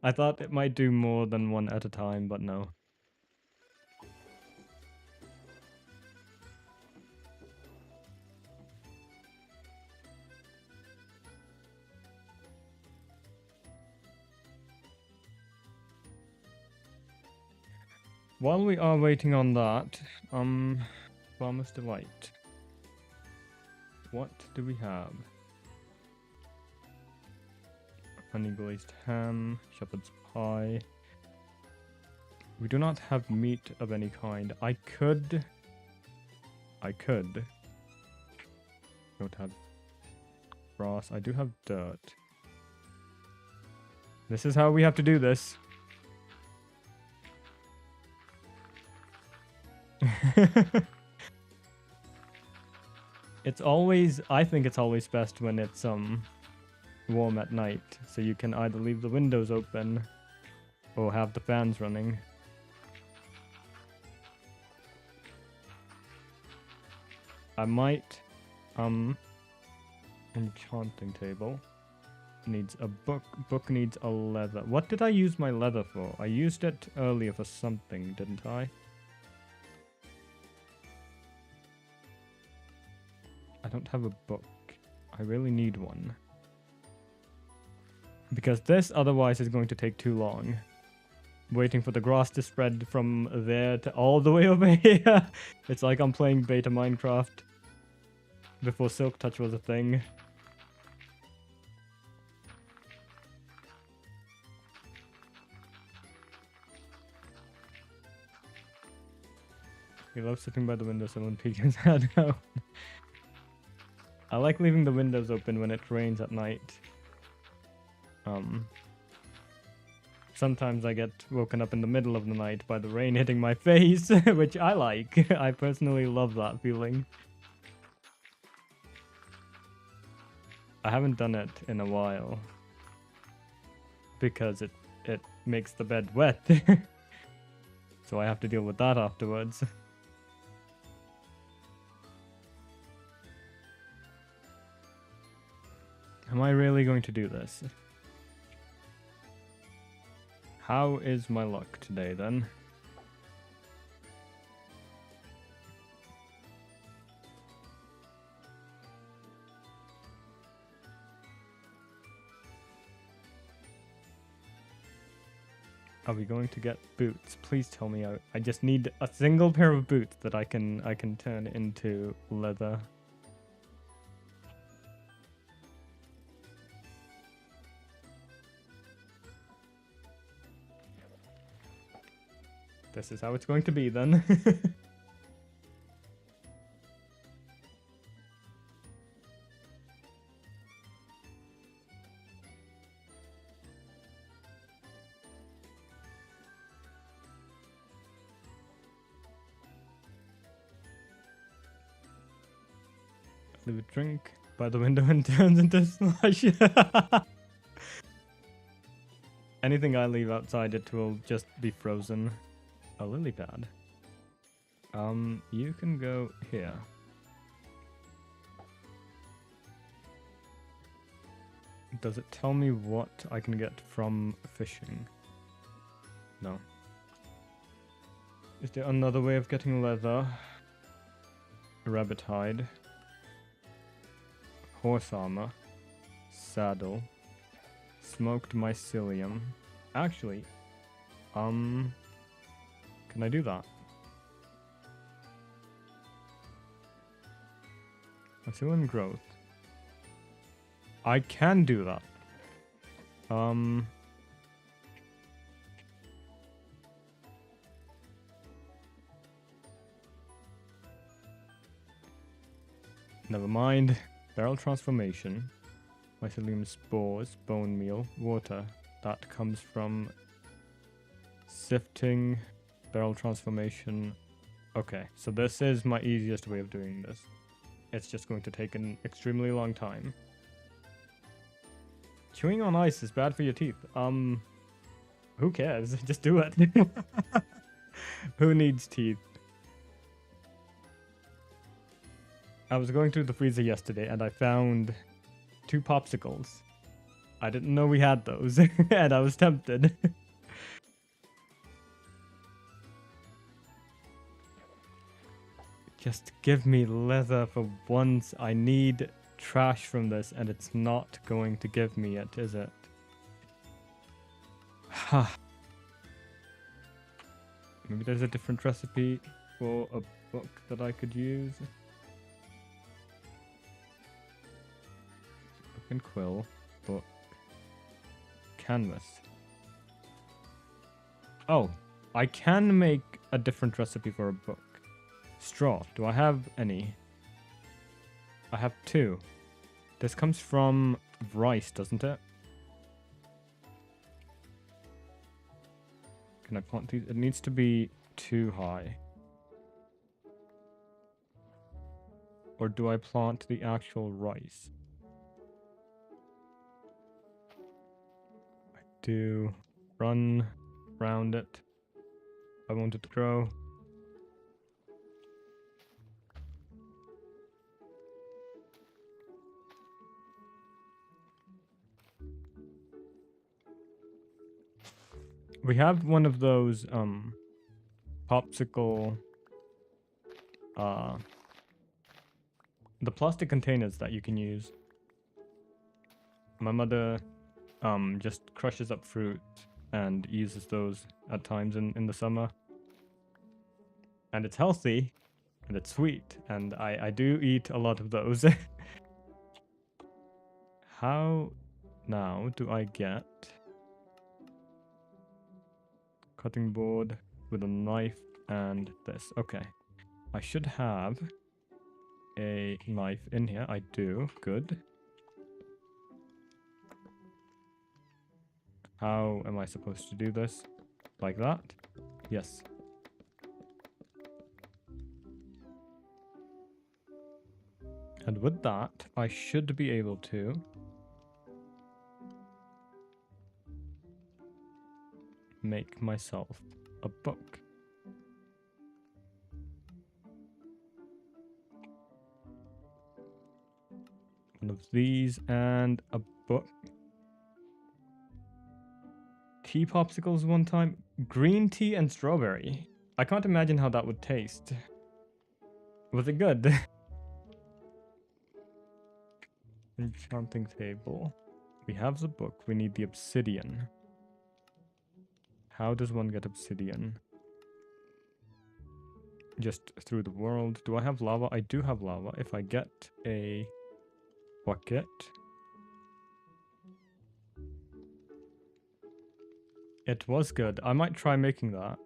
I thought it might do more than one at a time, but no. While we are waiting on that, Farmer's Delight. What do we have? Honey glazed ham, shepherd's pie. We do not have meat of any kind. I could. Don't have grass. I do have dirt. This is how we have to do this. It's always, I think it's always best when it's warm at night, so you can either leave the windows open or have the fans running. I might enchanting table needs a book. Book needs a leather. What did I use my leather for? I used it earlier for something, didn't I? I don't have a book. I really need one. Because this otherwise is going to take too long. Waiting for the grass to spread from there to all the way over here. It's like I'm playing beta Minecraft before Silk Touch was a thing. He loves sitting by the window so when peek his head out. I like leaving the windows open when it rains at night. Sometimes I get woken up in the middle of the night by the rain hitting my face, which I like. I personally love that feeling. I haven't done it in a while because it makes the bed wet. So I have to deal with that afterwards. Am I really going to do this? How is my luck today then? Are we going to get boots? Please tell me I just need a single pair of boots that I can turn into leather. This is how it's going to be then. Leave a drink by the window and turns into slush. Anything I leave outside, it will just be frozen. A lily pad. You can go here. Does it tell me what I can get from fishing? No. Is there another way of getting leather? Rabbit hide. Horse armor. Saddle. Smoked mycelium. Actually, can I do that? Mycelium growth. I can do that. Never mind. Barrel transformation. mycelium spores, bone meal, water. That comes from sifting, barrel transformation. Okay, so this is my easiest way of doing this. It's just going to take an extremely long time. Chewing on ice is bad for your teeth. Who cares? Just do it. Who needs teeth? I was going through the freezer yesterday and I found 2 popsicles. I didn't know we had those, and I was tempted. Just give me leather for once. I need trash from this, and it's not going to give me it, is it? Maybe there's a different recipe for a book that I could use. Book and quill. Book. Canvas. Oh, I can make a different recipe for a book. Straw. Do I have any? I have 2. This comes from rice, doesn't it? Can I plant these? It needs to be too high. Or do I plant the actual rice? I do. Run around it. I want it to grow. We have one of those popsicle the plastic containers that you can use. My mother just crushes up fruit and uses those at times in the summer. And it's healthy and it's sweet, and I do eat a lot of those. How now do I get cutting board with a knife and this? Okay. I should have a knife in here. I do. Good. How am I supposed to do this? Like that? Yes. And with that, I should be able to make myself a book. One of these and a book. Tea popsicles one time. Green tea and strawberry. I can't imagine how that would taste. Was it good? Enchanting table. We have the book. We need the obsidian. How does one get obsidian? Just through the world. Do I have lava? I do have lava. If I get a bucket. It was good. I might try making that.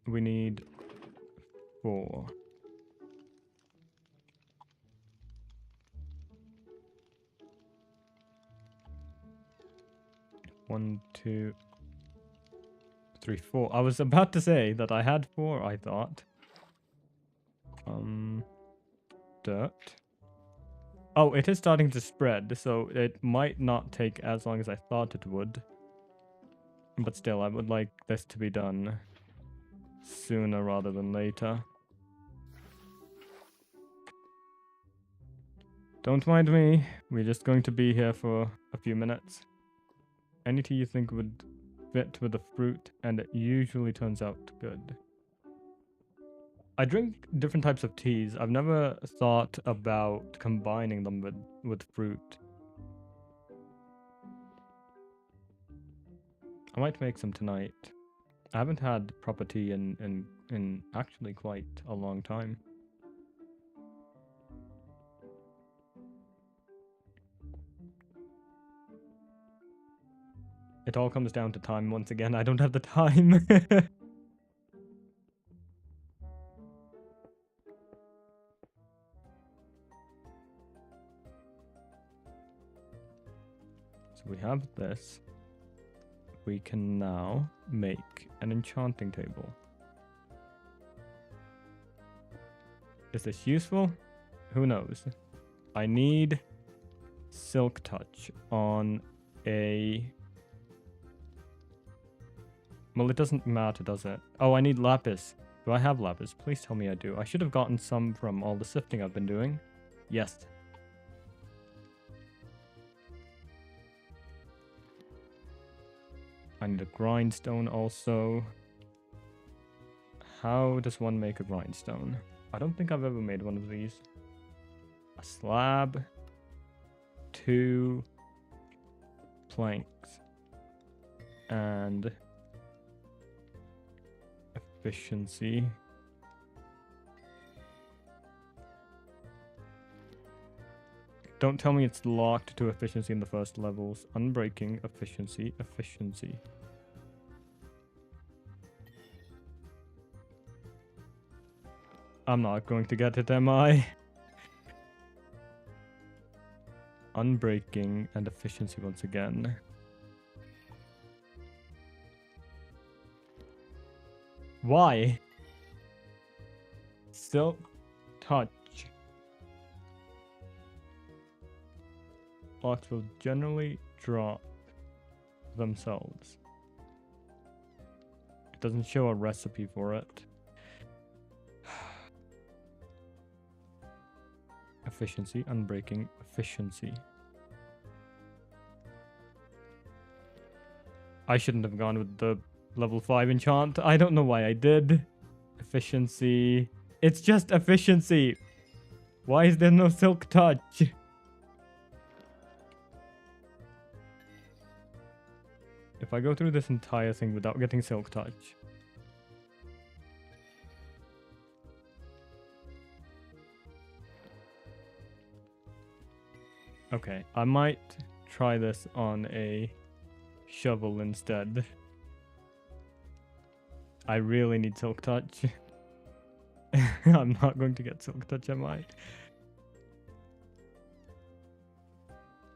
We need 4. One, 2, 3, 4. I was about to say that I had 4, I thought. Dirt. Oh, it is starting to spread, so it might not take as long as I thought it would. But still, I would like this to be done sooner rather than later. Don't mind me. We're just going to be here for a few minutes. Any tea you think would fit with the fruit, and it usually turns out good. I drink different types of teas. I've never thought about combining them with fruit. I might make some tonight. I haven't had proper tea in actually quite a long time. It all comes down to time once again. I don't have the time. So we have this. We can now make an enchanting table. Is this useful? Who knows? I need Silk Touch on a... Well, it doesn't matter, does it? Oh, I need Lapis. Do I have Lapis? Please tell me I do. I should have gotten some from all the sifting I've been doing. Yes. I need a grindstone also. How does one make a grindstone? I don't think I've ever made one of these. A slab. 2 planks. And efficiency. Don't tell me it's locked to efficiency in the first levels. Unbreaking, efficiency, efficiency. I'm not going to get it, am I? Unbreaking and efficiency once again. Why? Silk Touch. Blocks will generally drop themselves. It doesn't show a recipe for it. Efficiency, unbreaking, efficiency. I shouldn't have gone with the level 5 enchant. I don't know why I did. Efficiency. It's just efficiency. Why is there no Silk Touch? If I go through this entire thing without getting Silk Touch. Okay, I might try this on a shovel instead. I really need Silk Touch. I'm not going to get Silk Touch, am I?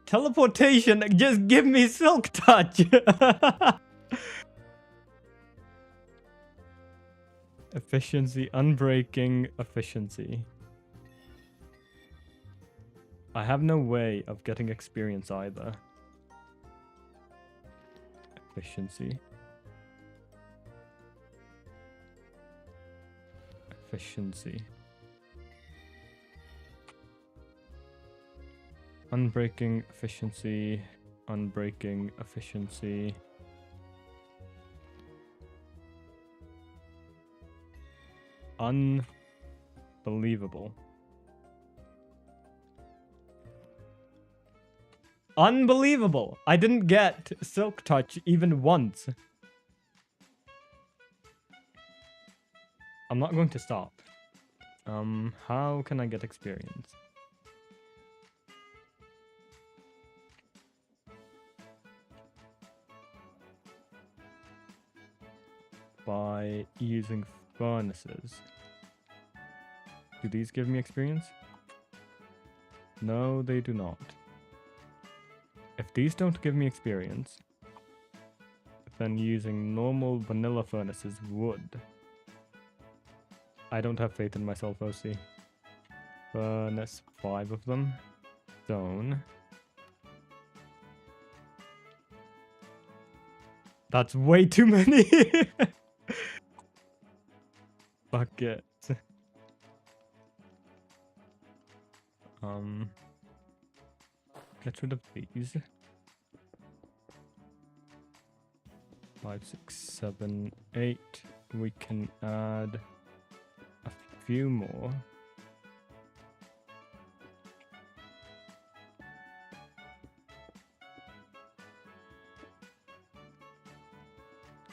Teleportation, just give me Silk Touch! Efficiency, unbreaking, efficiency. I have no way of getting experience either. Efficiency. Efficiency. Unbreaking, efficiency. Unbreaking, efficiency. Unbelievable. Unbelievable! I didn't get Silk Touch even once. I'm not going to stop. How can I get experience? By using furnaces. Do these give me experience? No, they do not. If these don't give me experience, then using normal vanilla furnaces would. I don't have faith in myself, OC. Furnace, 5 of them. Stone. That's way too many! Bucket. Get rid of these. 5, 6, 7, 8. We can add a few more.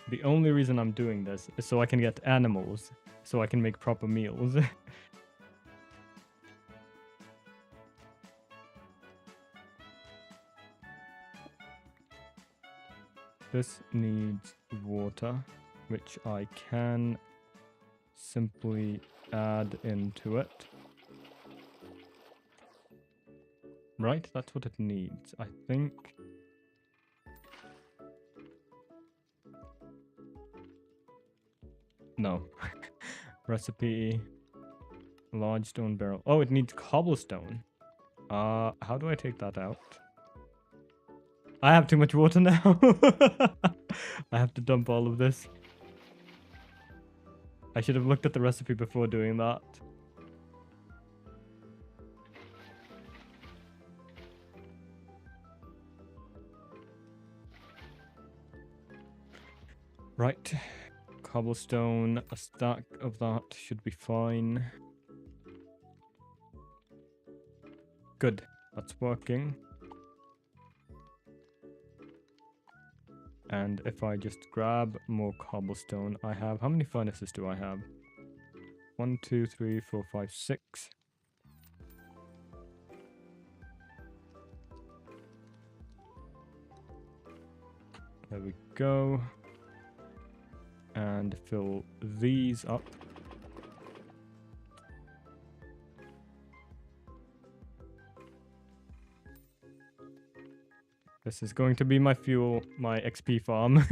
The only reason I'm doing this is so I can get animals, so I can make proper meals. This needs water, which I can simply add into it. Right, that's what it needs. I think No. Recipe. Large stone barrel. Oh, it needs cobblestone. How do I take that out? I have too much water now. I have to dump all of this. I should have looked at the recipe before doing that. Right. Cobblestone. A stack of that should be fine. Good. That's working. And if I just grab more cobblestone, I have... How many furnaces do I have? 1, 2, 3, 4, 5, 6. There we go. And fill these up. This is going to be my fuel, my XP farm.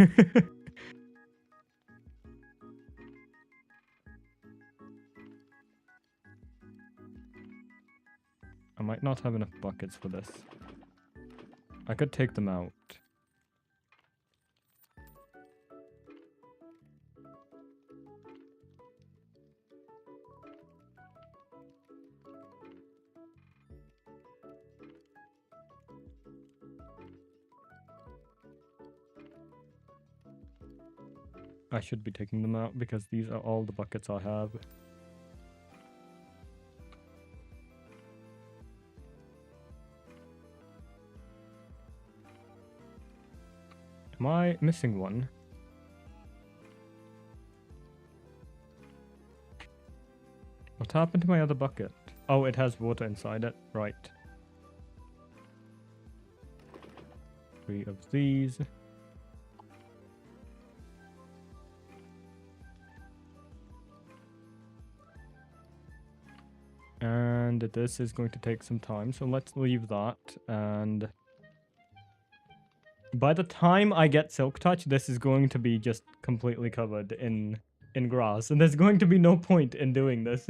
I might not have enough buckets for this. I could take them out. I should be taking them out because these are all the buckets I have. Am I missing one? What happened to my other bucket? Oh, it has water inside it. Right. 3 of these. And this is going to take some time, so let's leave that. And by the time I get Silk Touch, this is going to be just completely covered in grass, and there's going to be no point in doing this.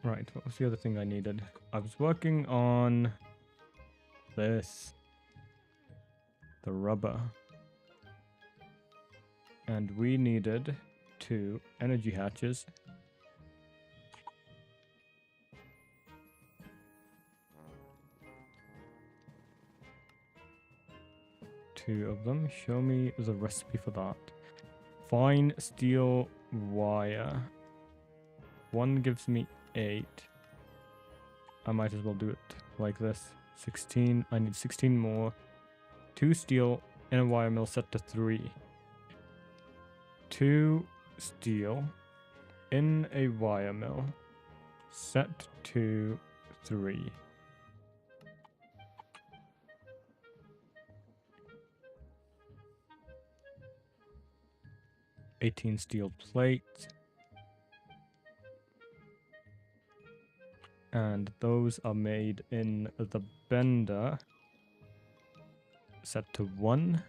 Right, what was the other thing I needed? I was working on this. The rubber. And we needed 2 energy hatches. Two of them. Show me the recipe for that. Fine steel wire. 1 gives me 8. I might as well do it like this. 16. I need 16 more. 2 steel in a wire mill set to 3. 2 steel in a wire mill set to 3. $18 steel plates. And those are made in the bender. Set to 1.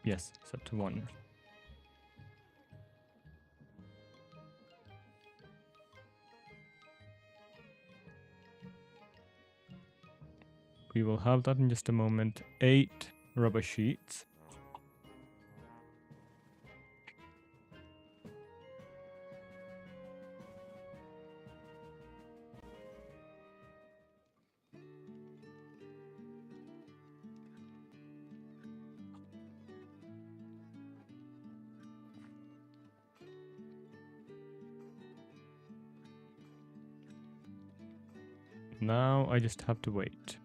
Yes, set to 1. We will have that in just a moment. 8 rubber sheets. Now I just have to wait.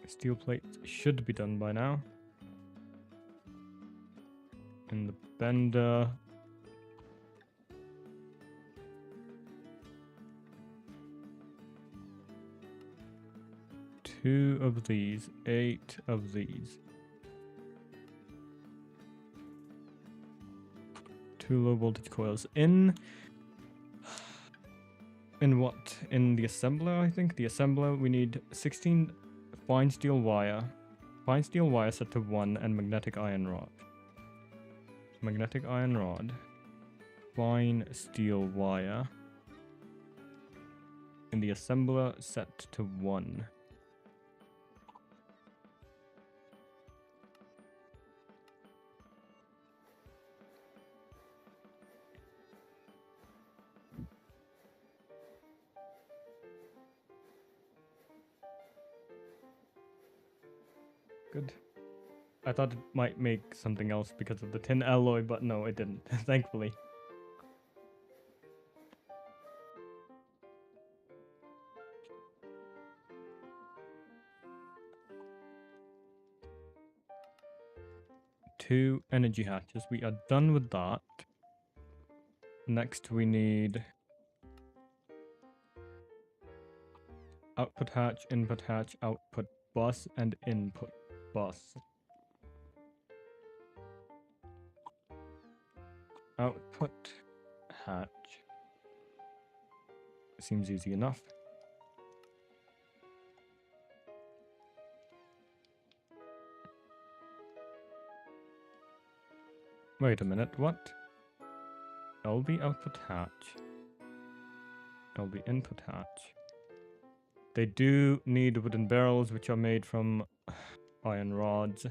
Steel plate should be done by now. In the bender. Two of these, 8 of these. 2 low voltage coils. In what? In the assembler, I think? The assembler, we need 16 fine steel wire. Fine steel wire set to 1 and magnetic iron rod. Magnetic iron rod. Fine steel wire. In the assembler, set to 1. Good. I thought it might make something else because of the tin alloy, but no, it didn't, thankfully. Two energy hatches. We are done with that. Next, we need output hatch, output bus, and input bus. Output hatch. Seems easy enough. Wait a minute, what? LV output hatch. LV input hatch. They do need wooden barrels, which are made from iron rods,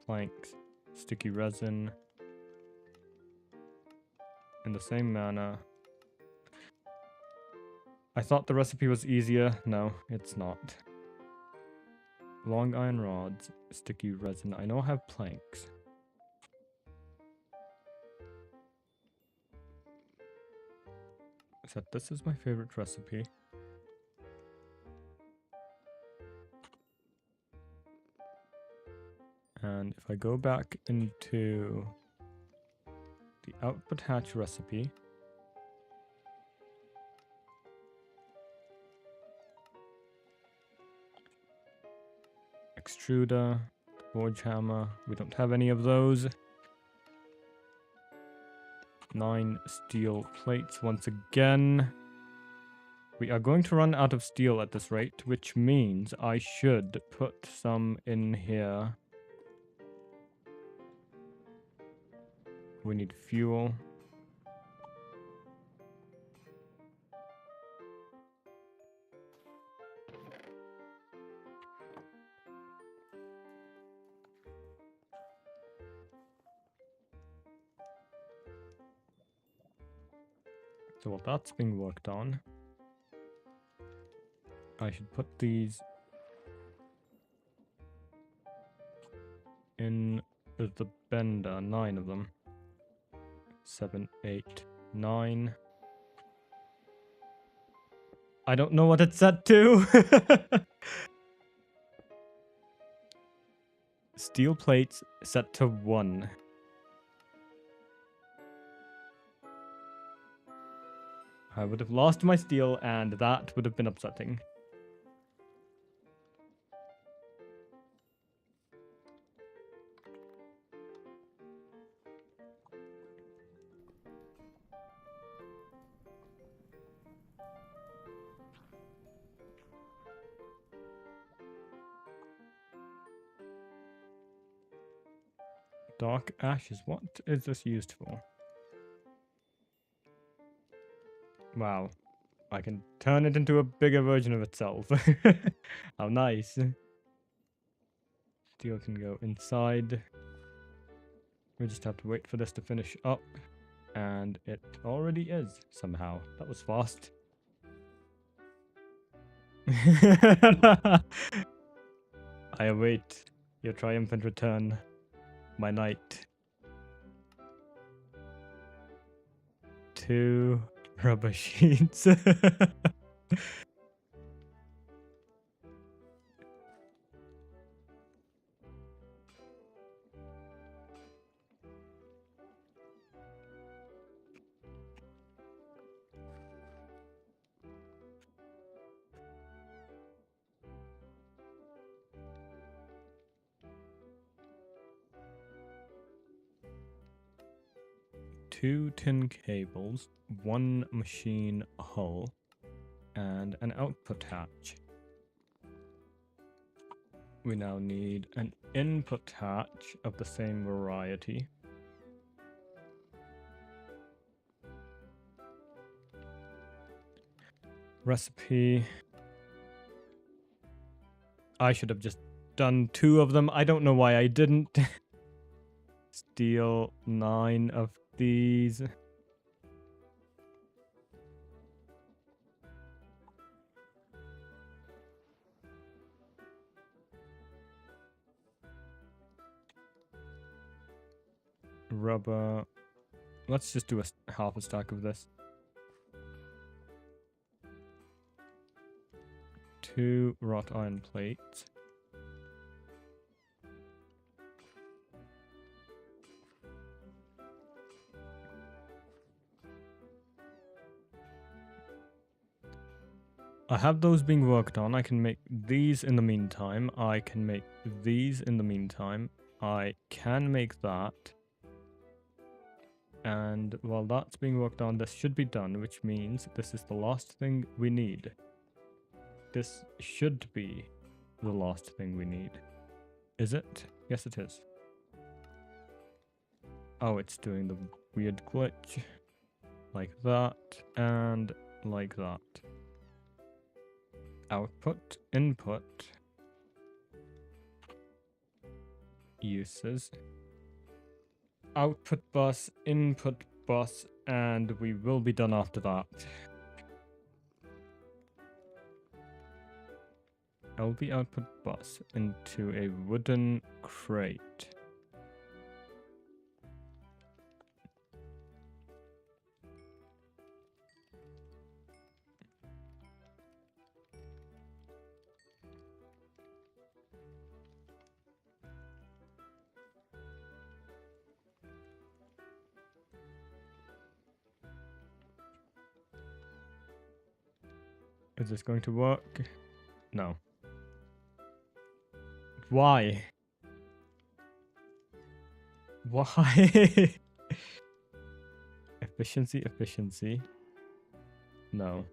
planks, sticky resin. In the same manner. I thought the recipe was easier. No, it's not. Long iron rods, sticky resin. I know I have planks. So this is my favorite recipe. And if I go back into the output hatch recipe, extruder, forge hammer, we don't have any of those. 9 steel plates once again. We are going to run out of steel at this rate, which means I should put some in here. We need fuel. So while that's being worked on, I should put these in the bender, 9 of them. 7, 8, 9. I don't know what it's set to. Steel plates set to 1. I would have lost my steel, and that would have been upsetting. Dark ashes. What is this used for? Wow. I can turn it into a bigger version of itself. How nice. Steel can go inside. We just have to wait for this to finish up. And it already is, somehow. That was fast. I await your triumphant return, my knight. 2 rubber sheets. 2 tin cables, 1 machine hull, and an output hatch. We now need an input hatch of the same variety. Recipe. I should have just done 2 of them. I don't know why I didn't. Steal 9 of these. Rubber. Let's just do half a stack of this. 2 wrought iron plates. I have those being worked on. I can make these in the meantime. I can make these in the meantime. I can make that. And while that's being worked on, this should be done, which means this is the last thing we need. This should be the last thing we need. Is it? Yes, it is. Oh, it's doing the weird glitch. Like that, and like that. Output, input, uses, output bus, input bus, and we will be done after that. LV output bus into a wooden crate. Is this going to work? No. Why? Why? Efficiency, efficiency. No.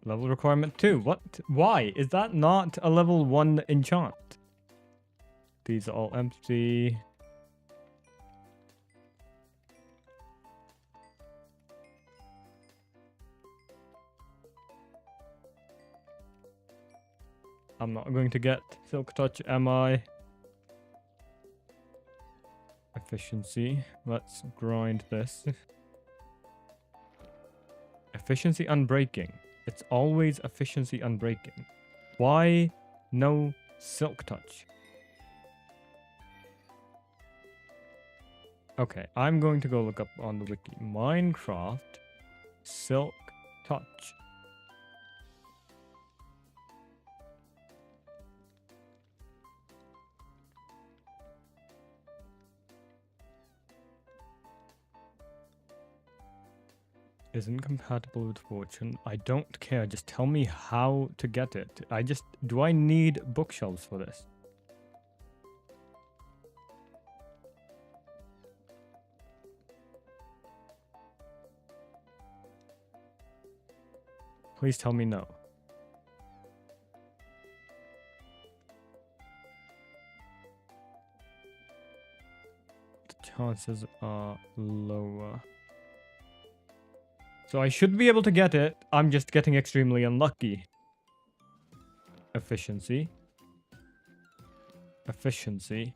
Level requirement 2. What? Why? Is that not a level 1 enchant? These are all empty. I'm not going to get Silk Touch, am I? Efficiency. Let's grind this. Efficiency unbreaking. It's always efficiency unbreaking. Why no Silk Touch? Okay, I'm going to go look up on the wiki. Minecraft Silk Touch. Isn't compatible with Fortune. I don't care. Just tell me how to get it. Do I need bookshelves for this? Please tell me no. The chances are lower. So I should be able to get it. I'm just getting extremely unlucky. Efficiency. Efficiency.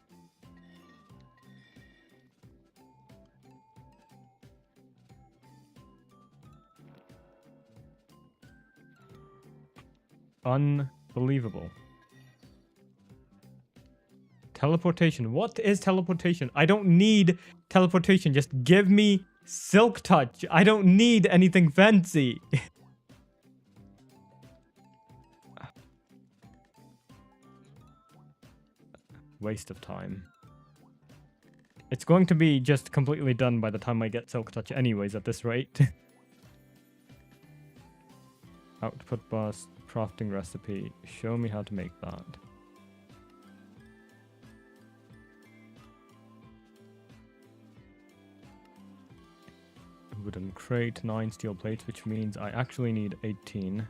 Unbelievable. Teleportation. What is teleportation? I don't need teleportation. Just give me Silk Touch. I don't need anything fancy. Waste of time. It's going to be just completely done by the time I get Silk Touch anyways at this rate. Output bus, crafting recipe. Show me how to make that. Wooden crate, 9 steel plates, which means I actually need 18.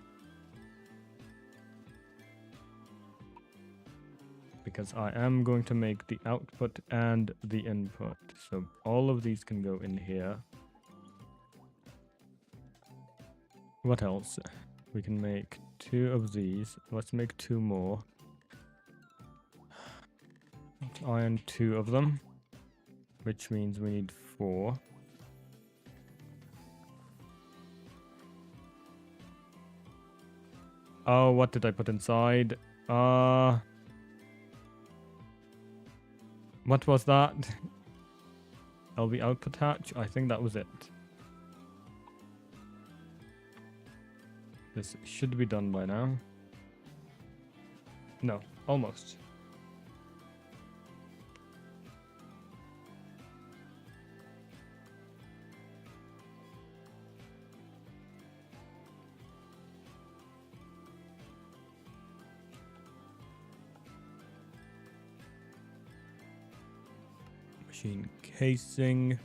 Because I am going to make the output and the input. So all of these can go in here. What else? We can make 2 of these. Let's make 2 more. Let's iron 2 of them. Which means we need 4. Oh, what did I put inside? What was that? LV output hatch? I think that was it. This should be done by now. No, almost. Machine casing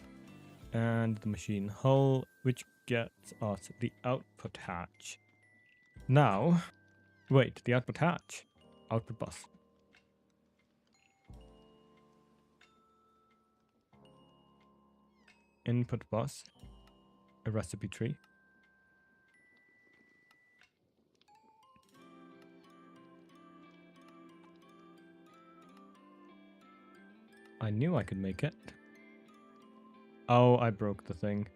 and the machine hull, which gets us the output hatch. Now, wait, the output hatch, output bus. Input bus, a recipe tree. I knew I could make it. Oh, I broke the thing.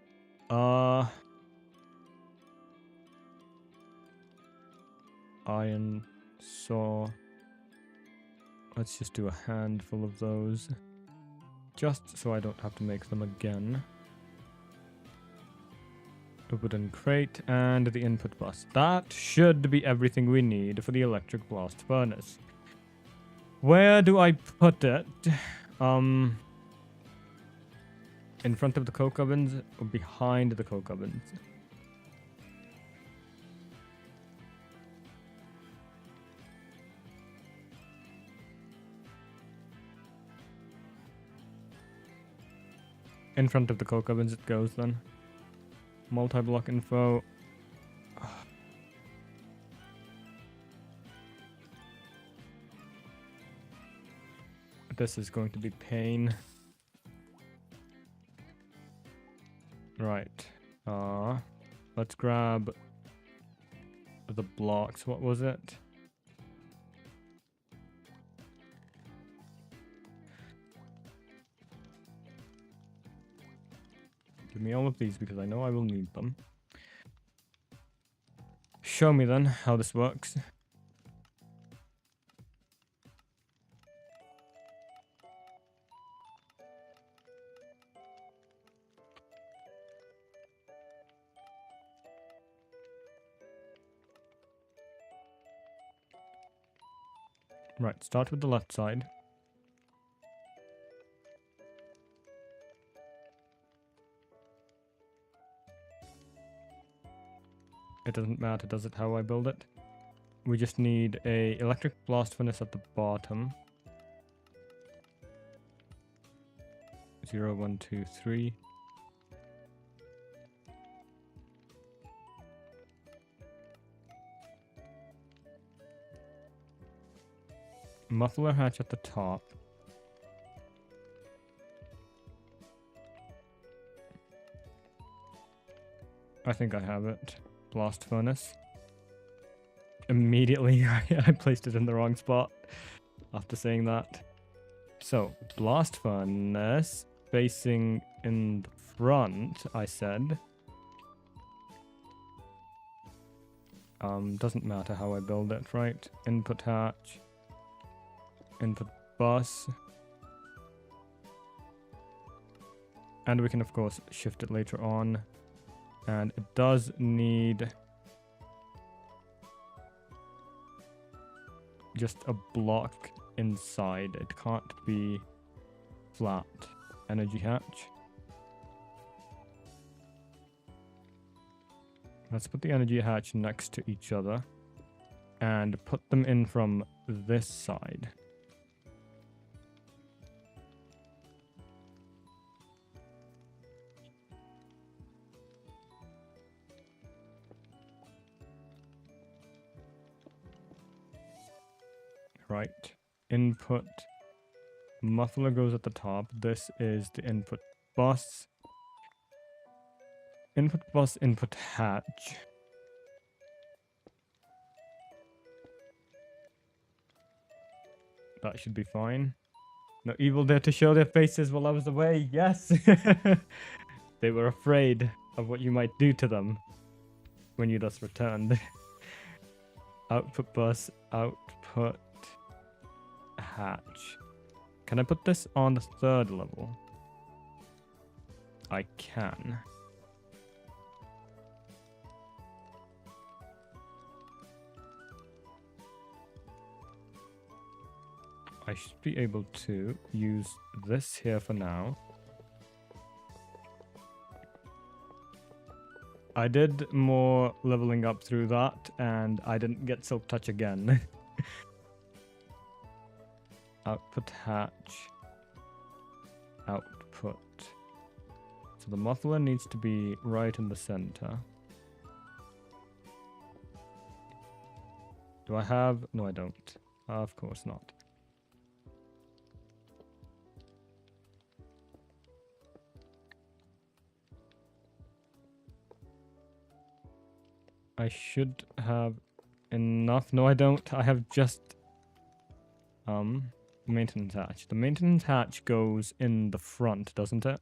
Iron saw. Let's just do a handful of those. Just so I don't have to make them again. A wooden crate and the input bus. That should be everything we need for the electric blast furnace. Where do I put it? In front of the coke ovens or behind the coke ovens? In front of the coke ovens it goes then. Multi-block info. This is going to be pain. Right. Let's grab the blocks. What was it? Give me all of these because I know I will need them. Show me then how this works. Right, start with the left side. It doesn't matter, does it, how I build it? We just need a electric blast furnace at the bottom. 0, 1, 2, 3. Muffler hatch at the top. I think I have it. Blast furnace. Immediately I placed it in the wrong spot after saying that. So, blast furnace facing in the front, I said. Doesn't matter how I build it, right? Input hatch. Input bus. And we can of course shift it later on. And it does need just a block inside. It can't be flat. Energy hatch. Let's put the energy hatch next to each other. and put them in from this side. Right. Input muffler goes at the top. This is the input bus. Input bus, input hatch. That should be fine. No evil there to show their faces while I was away. Yes! They were afraid of what you might do to them when you thus returned. Output bus, output hatch. Can I put this on the 3rd level? I can. I should be able to use this here for now. I did more leveling up through that, and I didn't get Silk Touch again. Output hatch. Output. So the muffler needs to be right in the center. Do I have... No, I don't. Of course not. I should have enough. No, I don't. I have just maintenance hatch. The maintenance hatch goes in the front, doesn't it?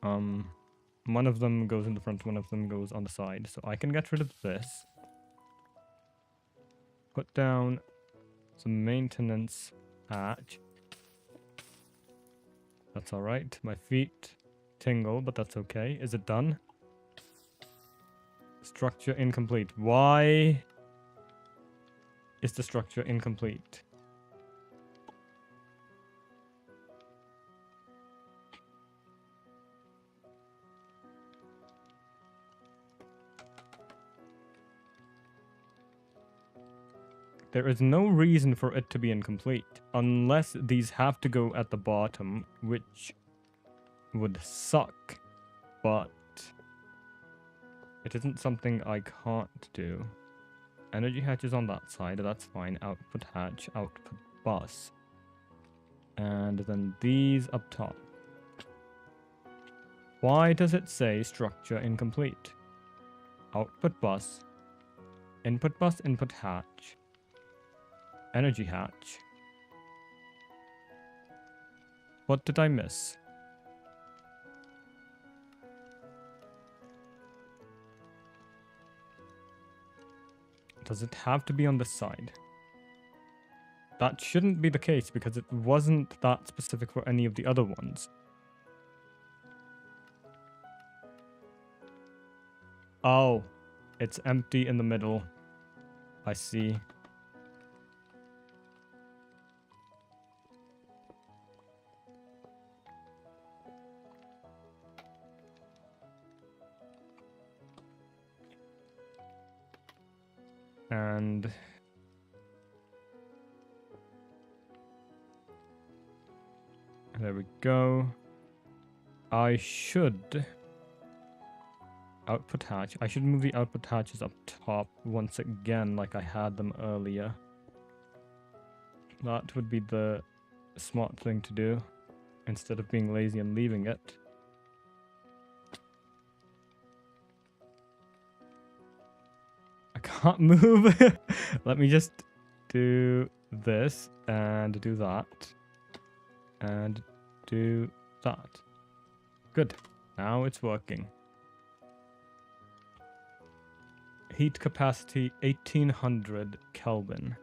One of them goes in the front, one of them goes on the side. So I can get rid of this. Put down some maintenance hatch. That's alright. My feet tingle, but that's okay. Is it done? Structure incomplete. Why is the structure incomplete? There is no reason for it to be incomplete, unless these have to go at the bottom, which would suck, but it isn't something I can't do. Energy hatch is on that side, that's fine. Output hatch, output bus. And then these up top. Why does it say structure incomplete? Output bus, input hatch, energy hatch. What did I miss? Does it have to be on this side? That shouldn't be the case because it wasn't that specific for any of the other ones. Oh, it's empty in the middle. I see. And there we go. I should output hatch. I should move the output hatches up top once again like I had them earlier. That would be the smart thing to do instead of being lazy and leaving it. Can't move. Let me just do this and do that and do that. Good. Now it's working. Heat capacity 1800 Kelvin.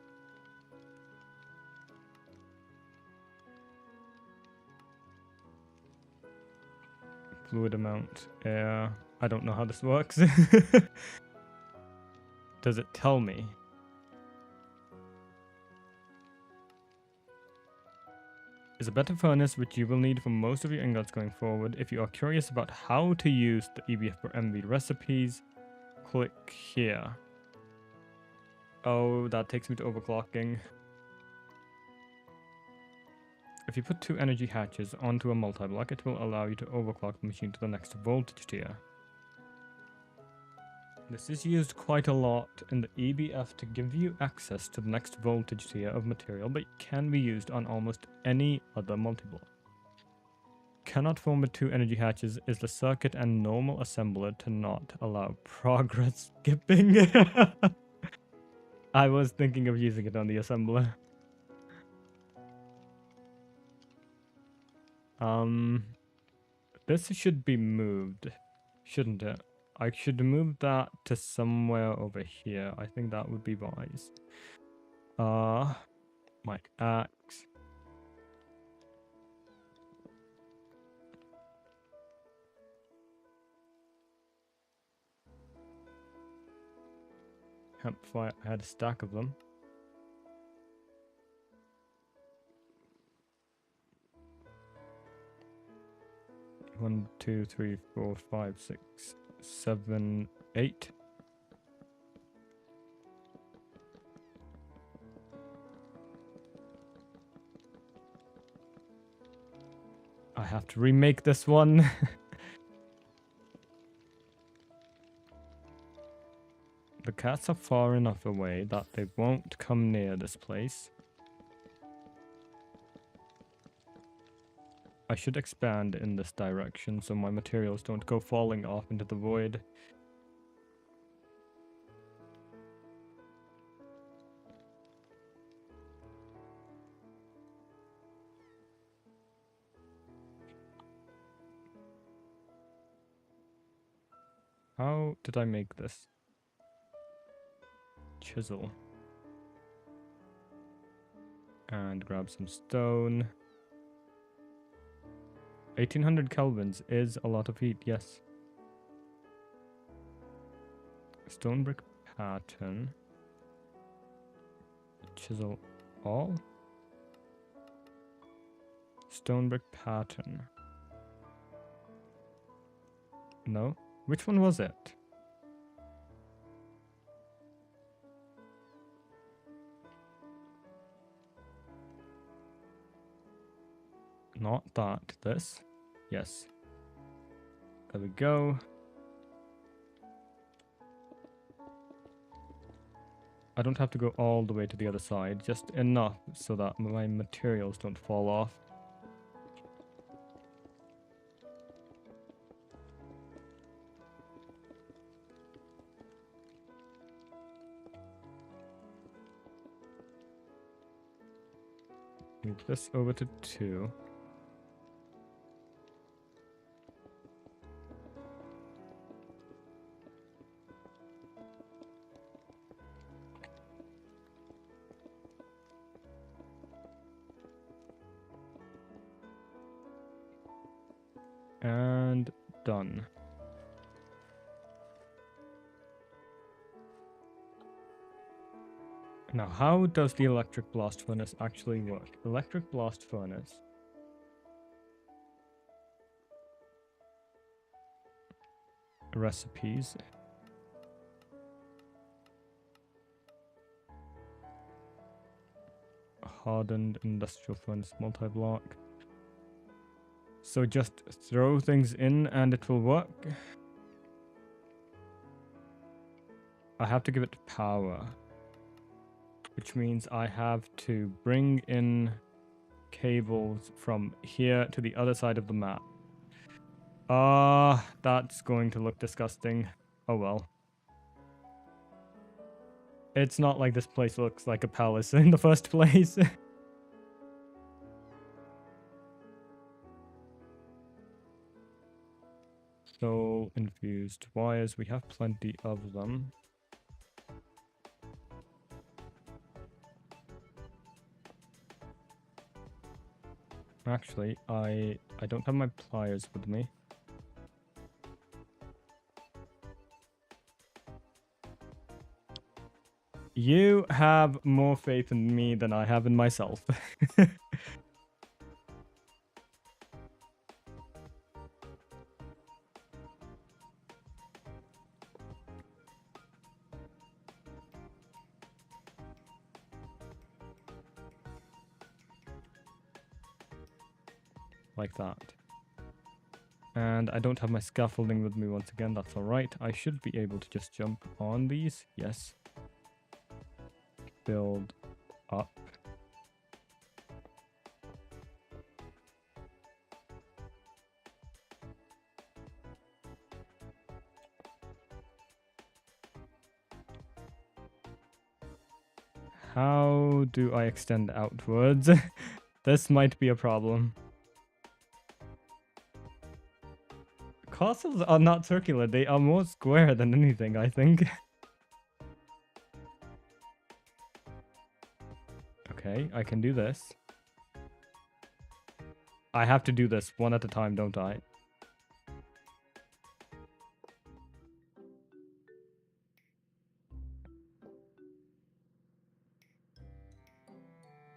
Fluid amount, air. I don't know how this works. Does it tell me? Is a better furnace which you will need for most of your ingots going forward. If you are curious about how to use the EBF per MV recipes, click here. Oh, that takes me to overclocking. If you put 2 energy hatches onto a multi-block, it will allow you to overclock the machine to the next voltage tier. This is used quite a lot in the EBF to give you access to the next voltage tier of material, but can be used on almost any other multi-block. Cannot form with 2 energy hatches is the circuit and normal assembler to not allow progress skipping. I was thinking of using it on the assembler. This should be moved, shouldn't it? I should move that to somewhere over here. I think that would be wise. My axe. Campfire, I had a stack of them. One, two, three, four, five, six, 7, 8. I have to remake this one. The cats are far enough away that they won't come near this place. I should expand in this direction so my materials don't go falling off into the void. How did I make this? Chisel. And grab some stone. 1800 kelvins is a lot of heat, yes. Stone brick pattern. Chisel all. Stone brick pattern. No? Which one was it? Not that. This? Yes. There we go. I don't have to go all the way to the other side, just enough so that my materials don't fall off. Move this over to 2. And done. Now, how does the electric blast furnace actually work? Electric blast furnace. Recipes. Hardened industrial furnace multi-block. So just throw things in and it will work. I have to give it power, which means I have to bring in cables from here to the other side of the map. That's going to look disgusting. Oh well. It's not like this place looks like a palace in the first place. So, infused wires, we have plenty of them. Actually, I don't have my pliers with me. You have more faith in me than I have in myself. like that. And I don't have my scaffolding with me once again. That's alright. I should be able to just jump on these. Yes. Build up. How do I extend outwards? This might be a problem. Castles are not circular. They are more square than anything, I think. Okay, I can do this. I have to do this one at a time, don't I?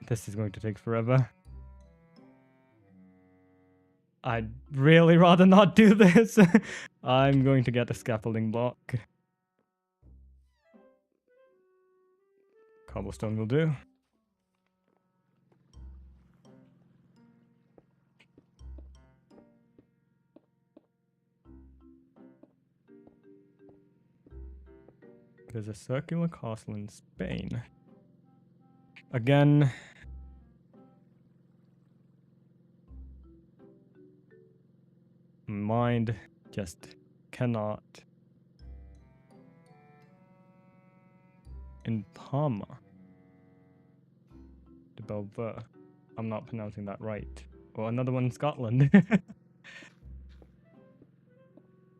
This is going to take forever. I'd really rather not do this. I'm going to get a scaffolding block. Cobblestone will do. There's a circular castle in Spain. Again. Mind just cannot. In Parma. De Belver. I'm not pronouncing that right. Or another one in Scotland.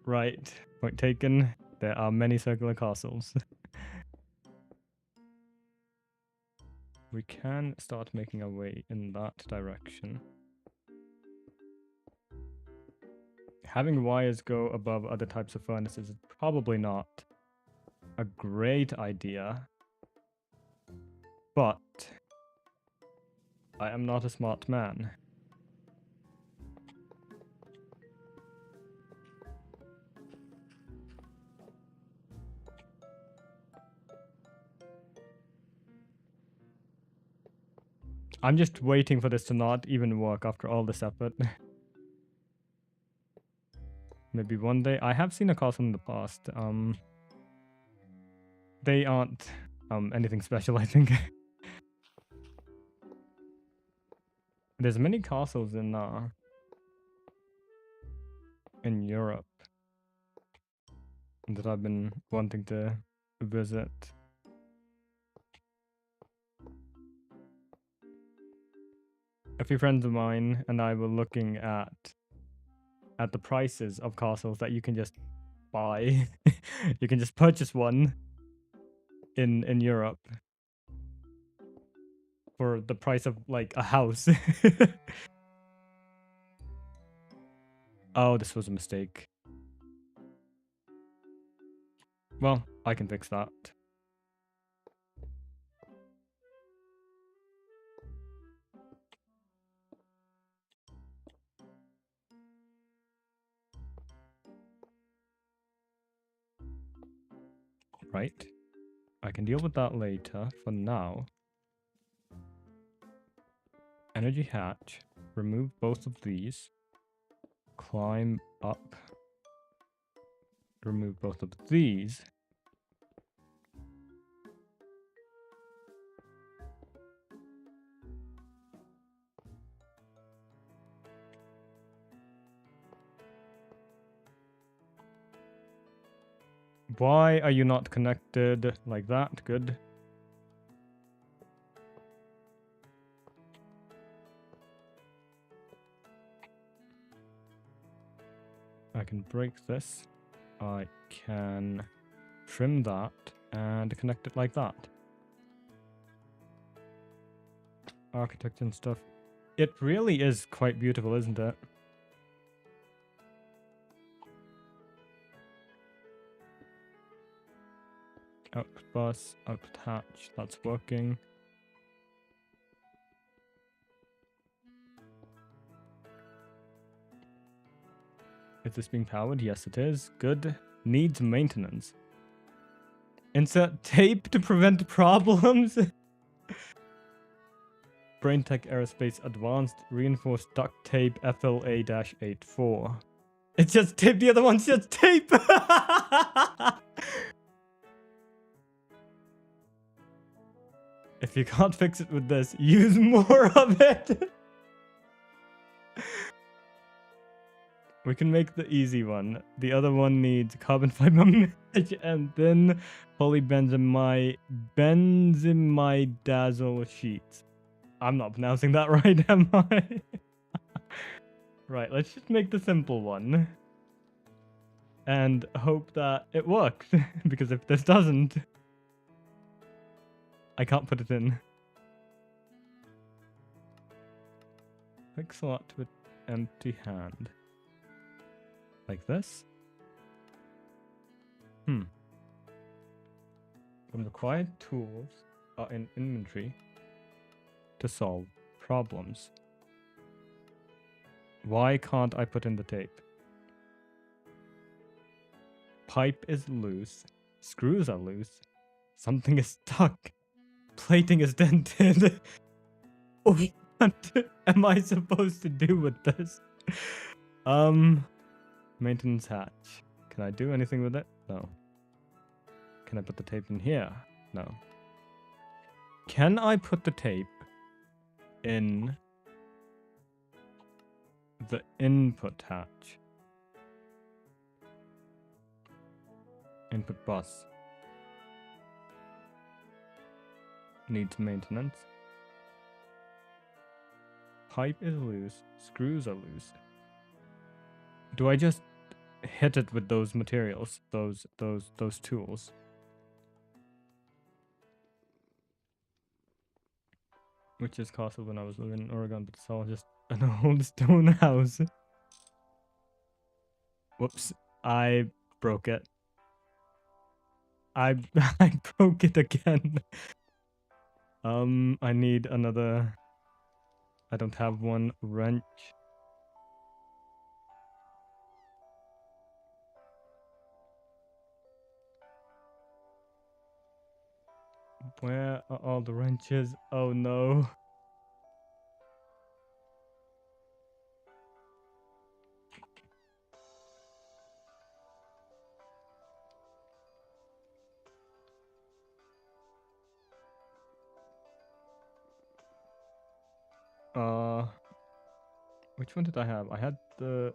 Right. Point taken. There are many circular castles. We can start making our way in that direction. Having wires go above other types of furnaces is probably not a great idea. But I am not a smart man. I'm just waiting for this to not even work after all this effort. Maybe one day. I have seen a castle in the past. They aren't anything special, I think. There's many castles in Europe that I've been wanting to visit. A few friends of mine and I were looking at the prices of castles that you can just buy. You can just purchase one in Europe for the price of like a house. Oh, this was a mistake. Well, I can fix that. Right. I can deal with that later. For now. Energy hatch. Remove both of these. Climb up. Remove both of these. Why are you not connected like that? Good. I can break this. I can trim that and connect it like that. Architect and stuff. It really is quite beautiful, isn't it? Output bus, output hatch, that's working. Is this being powered? Yes, it is. Good. Needs maintenance. Insert tape to prevent problems. BrainTech Aerospace Advanced Reinforced Duct Tape FLA-84. It's just tape, the other one's just tape! If you can't fix it with this, use more of it! We can make the easy one. The other one needs carbon fiber mesh and then polybenzimidazole sheets. I'm not pronouncing that right, am I? Right, let's just make the simple one. And hope that it works. Because if this doesn't, I can't put it in. Quick slot with empty hand. Like this? When required tools are in inventory to solve problems. Why can't I put in the tape? Pipe is loose. Screws are loose. Something is stuck. Plating is dented. What am I supposed to do with this? Maintenance hatch. Can I do anything with it? No. Can I put the tape in here? No. Can I put the tape in the input hatch? Input bus. Needs maintenance. Pipe is loose. Screws are loose. Do I just hit it with those materials? Those tools? Which is castle when I was living in Oregon, but it's all just an old stone house. Whoops. I broke it. I broke it again. I need another... I don't have one wrench. Where are all the wrenches? Oh no. Which one did I have? I had the...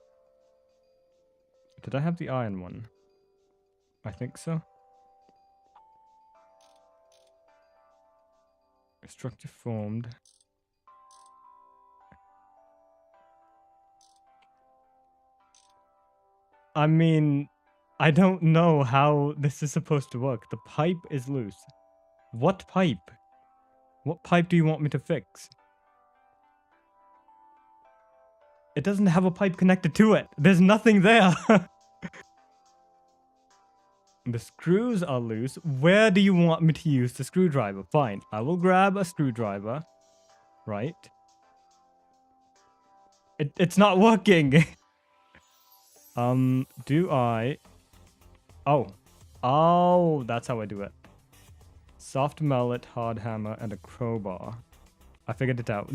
Did I have the iron one? I think so. Structure formed. I mean, I don't know how this is supposed to work. The pipe is loose. What pipe? What pipe do you want me to fix? It doesn't have a pipe connected to it. There's nothing there. The screws are loose. Where do you want me to use the screwdriver? Fine. I will grab a screwdriver. Right. It's not working. Do I... Oh, that's how I do it. Soft mallet, hard hammer, and a crowbar. I figured it out.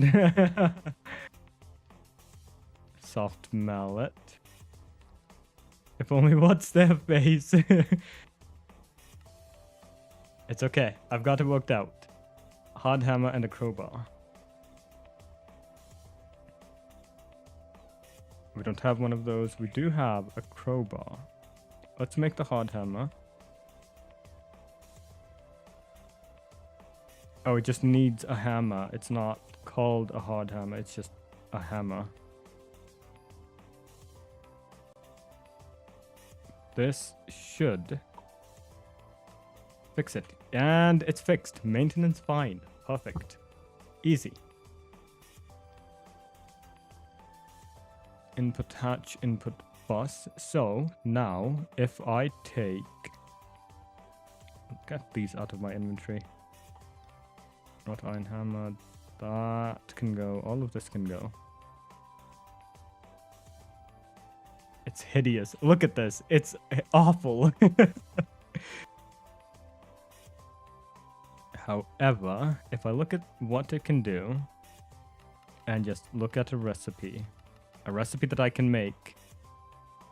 Soft mallet. If only what's their face. It's okay. I've got it worked out. Hard hammer and a crowbar. We don't have one of those. We do have a crowbar. Let's make the hard hammer. Oh, it just needs a hammer. It's not called a hard hammer. It's just a hammer. This should fix it. And it's fixed. Maintenance fine. Perfect. Easy. Input hatch, input bus. So now if I take... Get these out of my inventory. Not iron hammer. That can go. All of this can go. It's hideous. Look at this. It's awful. However, if I look at what it can do, and just look at a recipe. A recipe that I can make.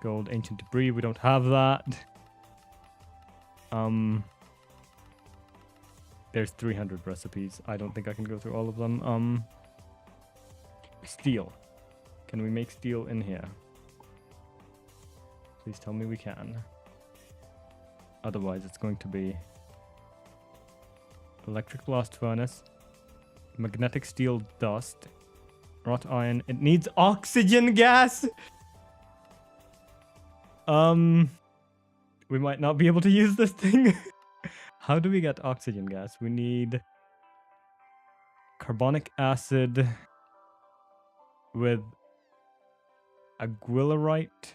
Gold, ancient debris, we don't have that. There's 300 recipes. I don't think I can go through all of them. Steel. Can we make steel in here? Please tell me we can. Otherwise, it's going to be electric blast furnace, magnetic steel dust, wrought iron. It needs oxygen gas. We might not be able to use this thing. How do we get oxygen gas? We need carbonic acid with aguilarite.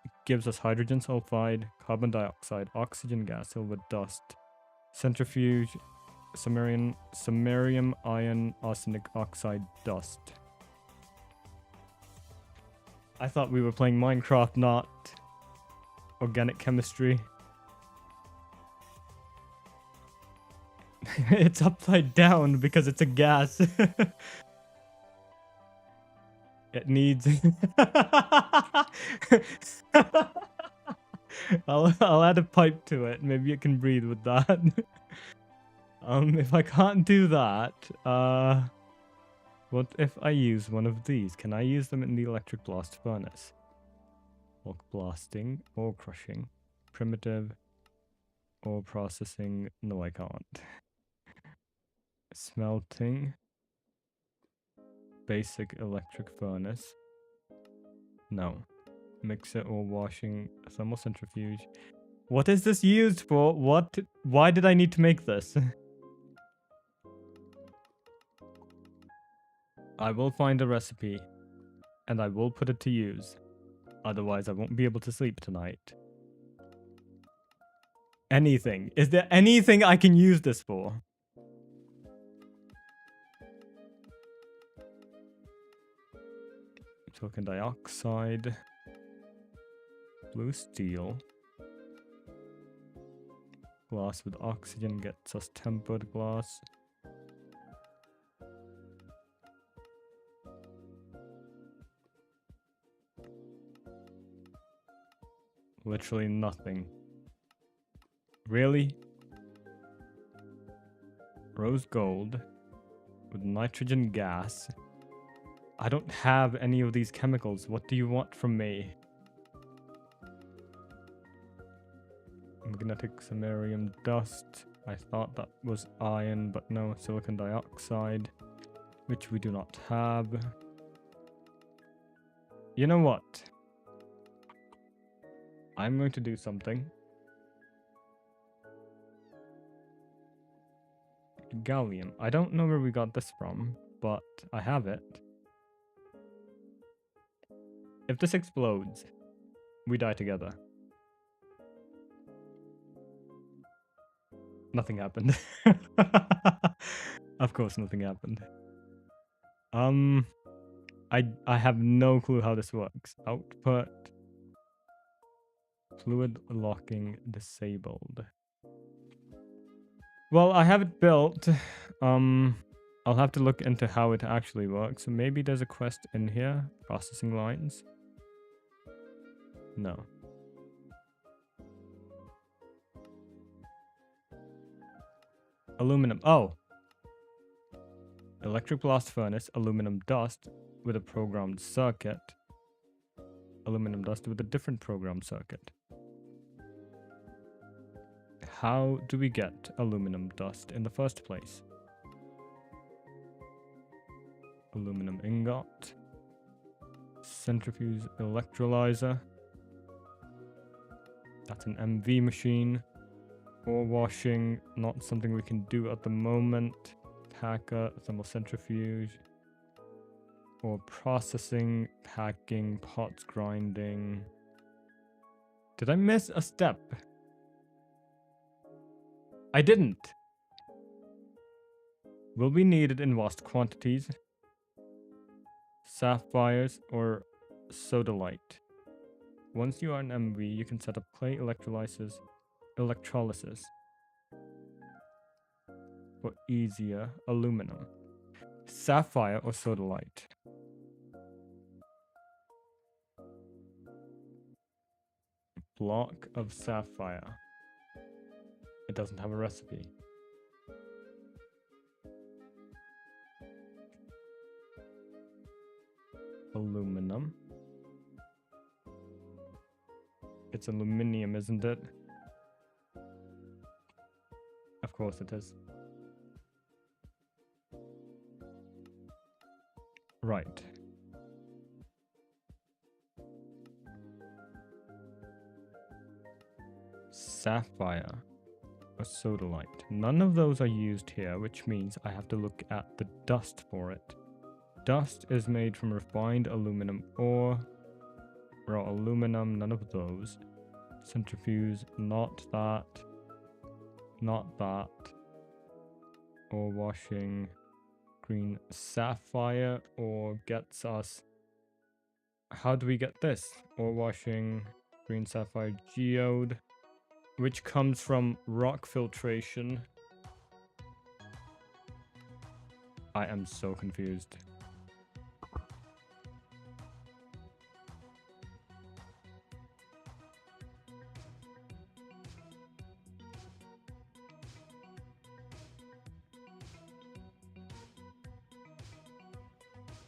It gives us hydrogen sulfide, carbon dioxide, oxygen gas, silver dust, centrifuge, samarium iron, arsenic oxide dust. I thought we were playing Minecraft, not organic chemistry. It's upside down because it's a gas. It needs... I'll add a pipe to it. Maybe it can breathe with that. If I can't do that, what if I use one of these? Can I use them in the electric blast furnace? Bulk blasting, ore crushing, primitive, ore processing. No, I can't. Smelting, basic electric furnace. No. Mixer or washing, thermal centrifuge. What is this used for? What? Why did I need to make this? I will find a recipe and I will put it to use. Otherwise, I won't be able to sleep tonight. Anything. Is there anything I can use this for? Silicon dioxide. Blue steel. Glass with oxygen gets us tempered glass. Literally nothing. Really? Rose gold with nitrogen gas. I don't have any of these chemicals. What do you want from me? Magnetic samarium dust. I thought that was iron, but no. Silicon dioxide, which we do not have. You know what? I'm going to do something. Gallium. I don't know where we got this from, but I have it. If this explodes, we die together. Nothing happened. Of course nothing happened. I have no clue how this works. Output. Fluid locking disabled. Well, I have it built. I'll have to look into how it actually works. So maybe there's a quest in here. Processing lines. No. Aluminum. Oh. Electric blast furnace. Aluminum dust with a programmed circuit. Aluminum dust with a different programmed circuit. How do we get aluminum dust in the first place? Aluminum ingot. Centrifuge electrolyzer. That's an MV machine. Ore washing, not something we can do at the moment. Hacker, thermal centrifuge. Ore processing, packing, pots grinding. Did I miss a step? I didn't. Will be needed in vast quantities. Sapphires or sodalite. Once you are an MV, you can set up clay electrolysis for easier aluminum. Sapphire or sodalite? Block of sapphire. It doesn't have a recipe. Aluminum. It's aluminium, isn't it? Of course it is. Right. Sapphire or sodalite. None of those are used here, which means I have to look at the dust for it. Dust is made from refined aluminum ore. Raw aluminum, none of those. Centrifuge, not that. Not that. Ore washing. Green sapphire or gets us... How do we get this? Ore washing, green sapphire geode, which comes from rock filtration. I am so confused.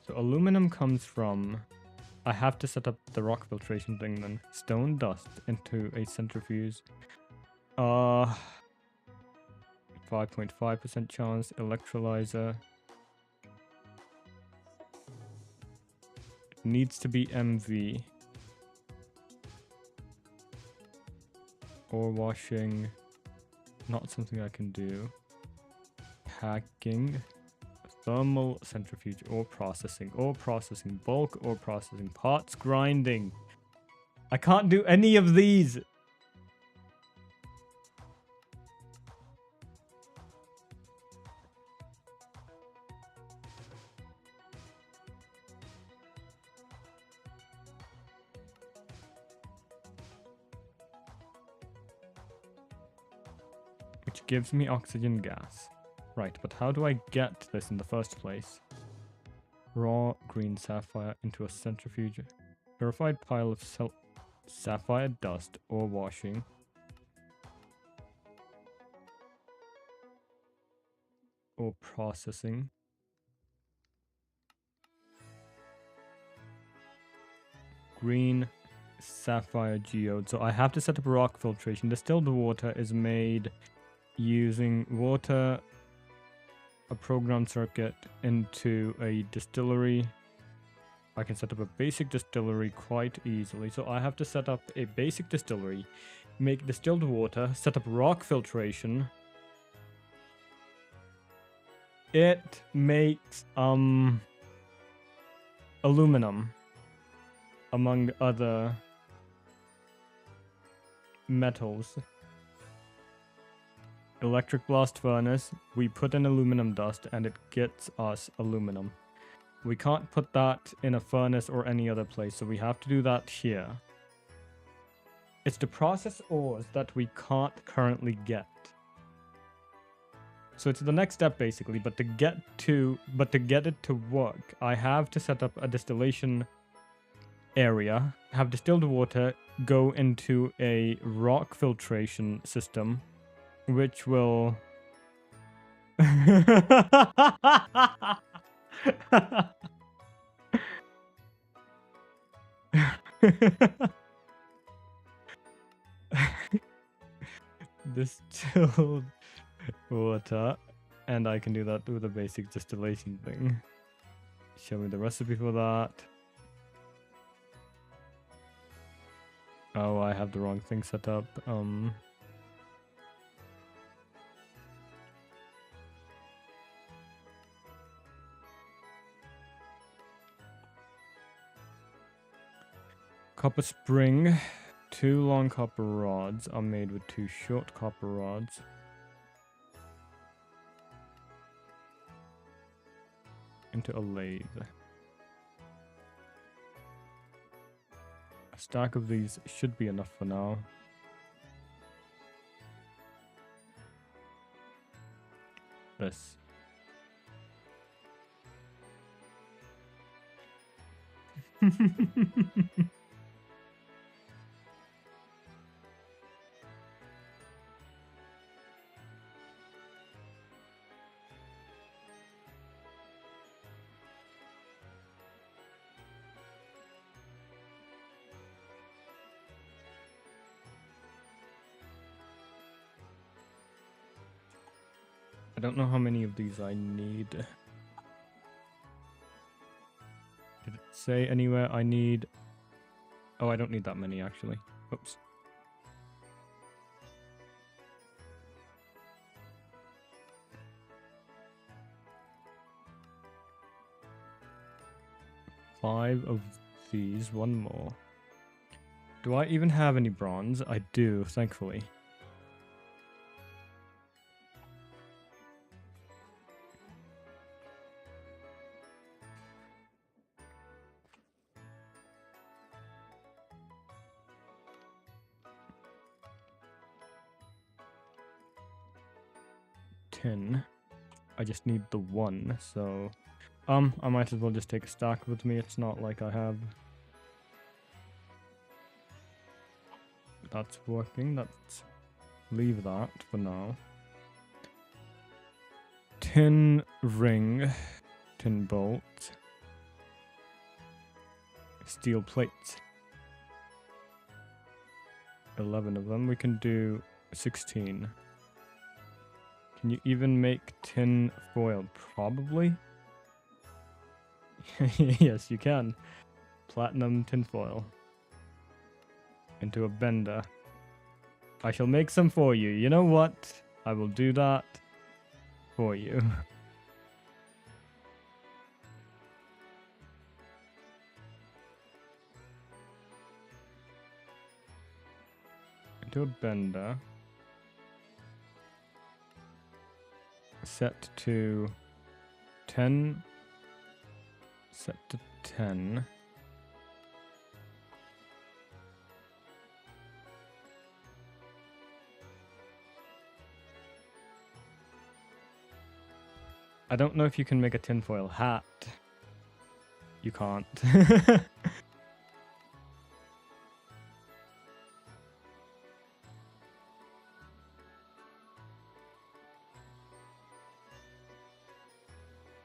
So aluminum comes from... I have to set up the rock filtration thing then. Stone dust into a centrifuge. 5.5% chance. Electrolyzer. It needs to be MV. Ore washing. Not something I can do. Hacking. Thermal centrifuge, ore processing, bulk ore processing, parts grinding. I can't do any of these. Which gives me oxygen gas. Right, but how do I get this in the first place? Raw green sapphire into a centrifuge. Purified pile of sapphire dust or washing. Or processing. Green sapphire geode. So I have to set up rock filtration. Distilled water is made using water, a program circuit into a distillery. I can set up a basic distillery quite easily. So I have to set up a basic distillery, make distilled water, set up rock filtration. It makes aluminum, among other metals. Electric blast furnace, we put in aluminum dust and it gets us aluminum. We can't put that in a furnace or any other place, so we have to do that here. It's to process ores that we can't currently get. So it's the next step basically, but to get it to work, I have to set up a distillation area, have distilled water go into a rock filtration system, which will... Distilled water, and I can do that with a basic distillation thing. Show me the recipe for that. Oh, I have the wrong thing set up. Copper spring. 2 long copper rods are made with 2 short copper rods. Into a lathe. A stack of these should be enough for now. This. I don't know how many of these I need. Did it say anywhere I need? Oh, I don't need that many actually. Oops. Five of these, one more. Do I even have any bronze? I do, thankfully. I just need the one, so I might as well just take a stack with me. It's not like I have. That's working. Let's leave that for now. Tin ring, tin bolt, steel plate. 11 of them. We can do 16. Can you even make tin foil? Probably. Yes, you can. Platinum tin foil. Into a bender. I shall make some for you. You know what? I will do that for you. Into a bender. Set to 10. Set to 10. I don't know if you can make a tinfoil hat. You can't.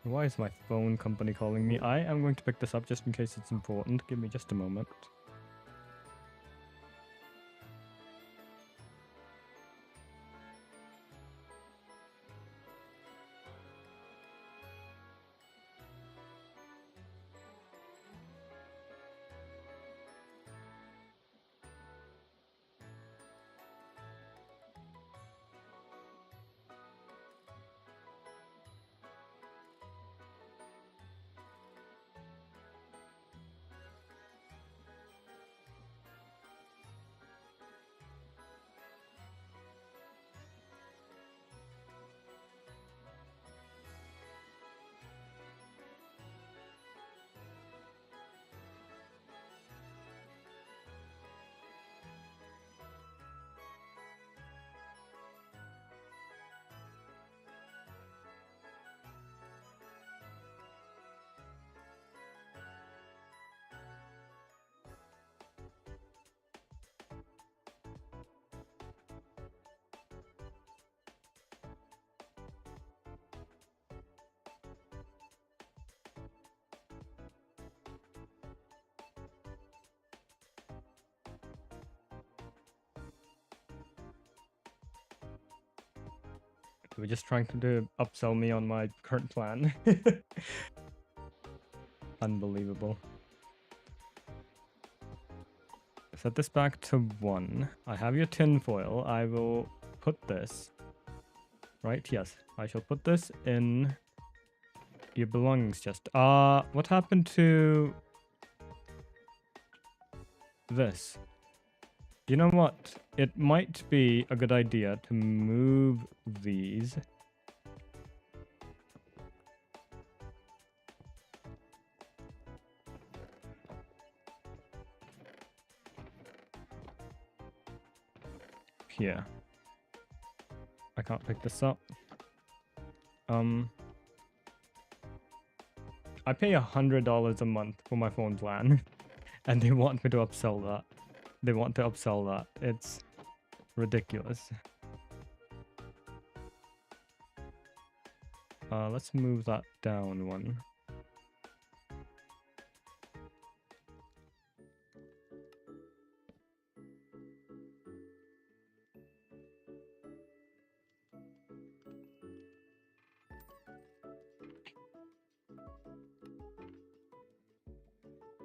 Why is my phone company calling me? I am going to pick this up just in case it's important. Give me just a moment. We're just trying to upsell me on my current plan. Unbelievable. Set this back to 1. I have your tin foil. I will put this. Right? Yes. I shall put this in your belongings chest. What happened to this? You know what? It might be a good idea to move these. Here. I can't pick this up. I pay $100 a month for my phone plan, and they want me to upsell that. They want to upsell that. It's ridiculous. Let's move that down one.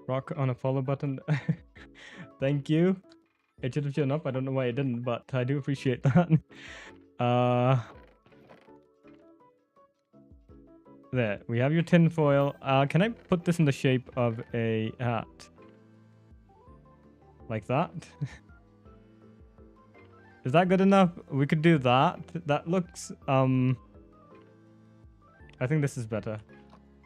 Rock on a follow button. Thank you. It should have shown up. I don't know why it didn't, but I do appreciate that. There, we have your tin foil. Can I put this in the shape of a hat? Like that? Is that good enough? We could do that. That looks, I think this is better.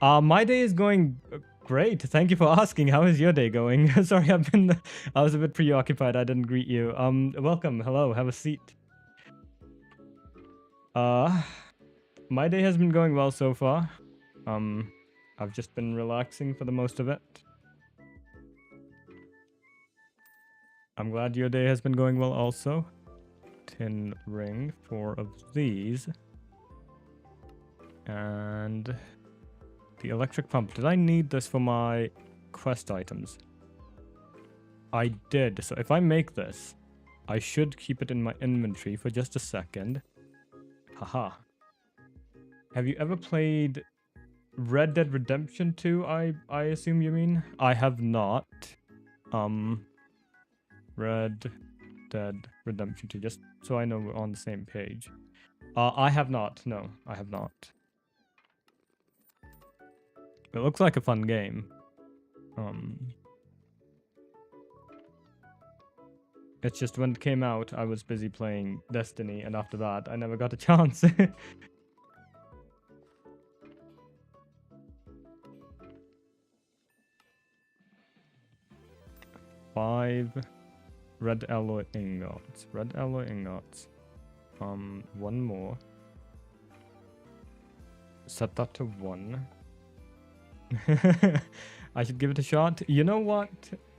My day is going great. Thank you for asking. How is your day going? Sorry, I was a bit preoccupied. I didn't greet you. Welcome. Hello. Have a seat. My day has been going well so far. I've just been relaxing for the most of it. I'm glad your day has been going well also. Tin ring, 4 of these. And the electric pump. Did I need this for my quest items? I did. So if I make this, I should keep it in my inventory for just a second. Haha. Have you ever played Red Dead Redemption 2, I assume you mean? I have not. Red Dead Redemption 2, just so I know we're on the same page. I have not. No, I have not. It looks like a fun game. It's just when it came out, I was busy playing Destiny, and after that, I never got a chance. 5 red alloy ingots. Red alloy ingots. One more. Set that to 1. I should give it a shot. You know what?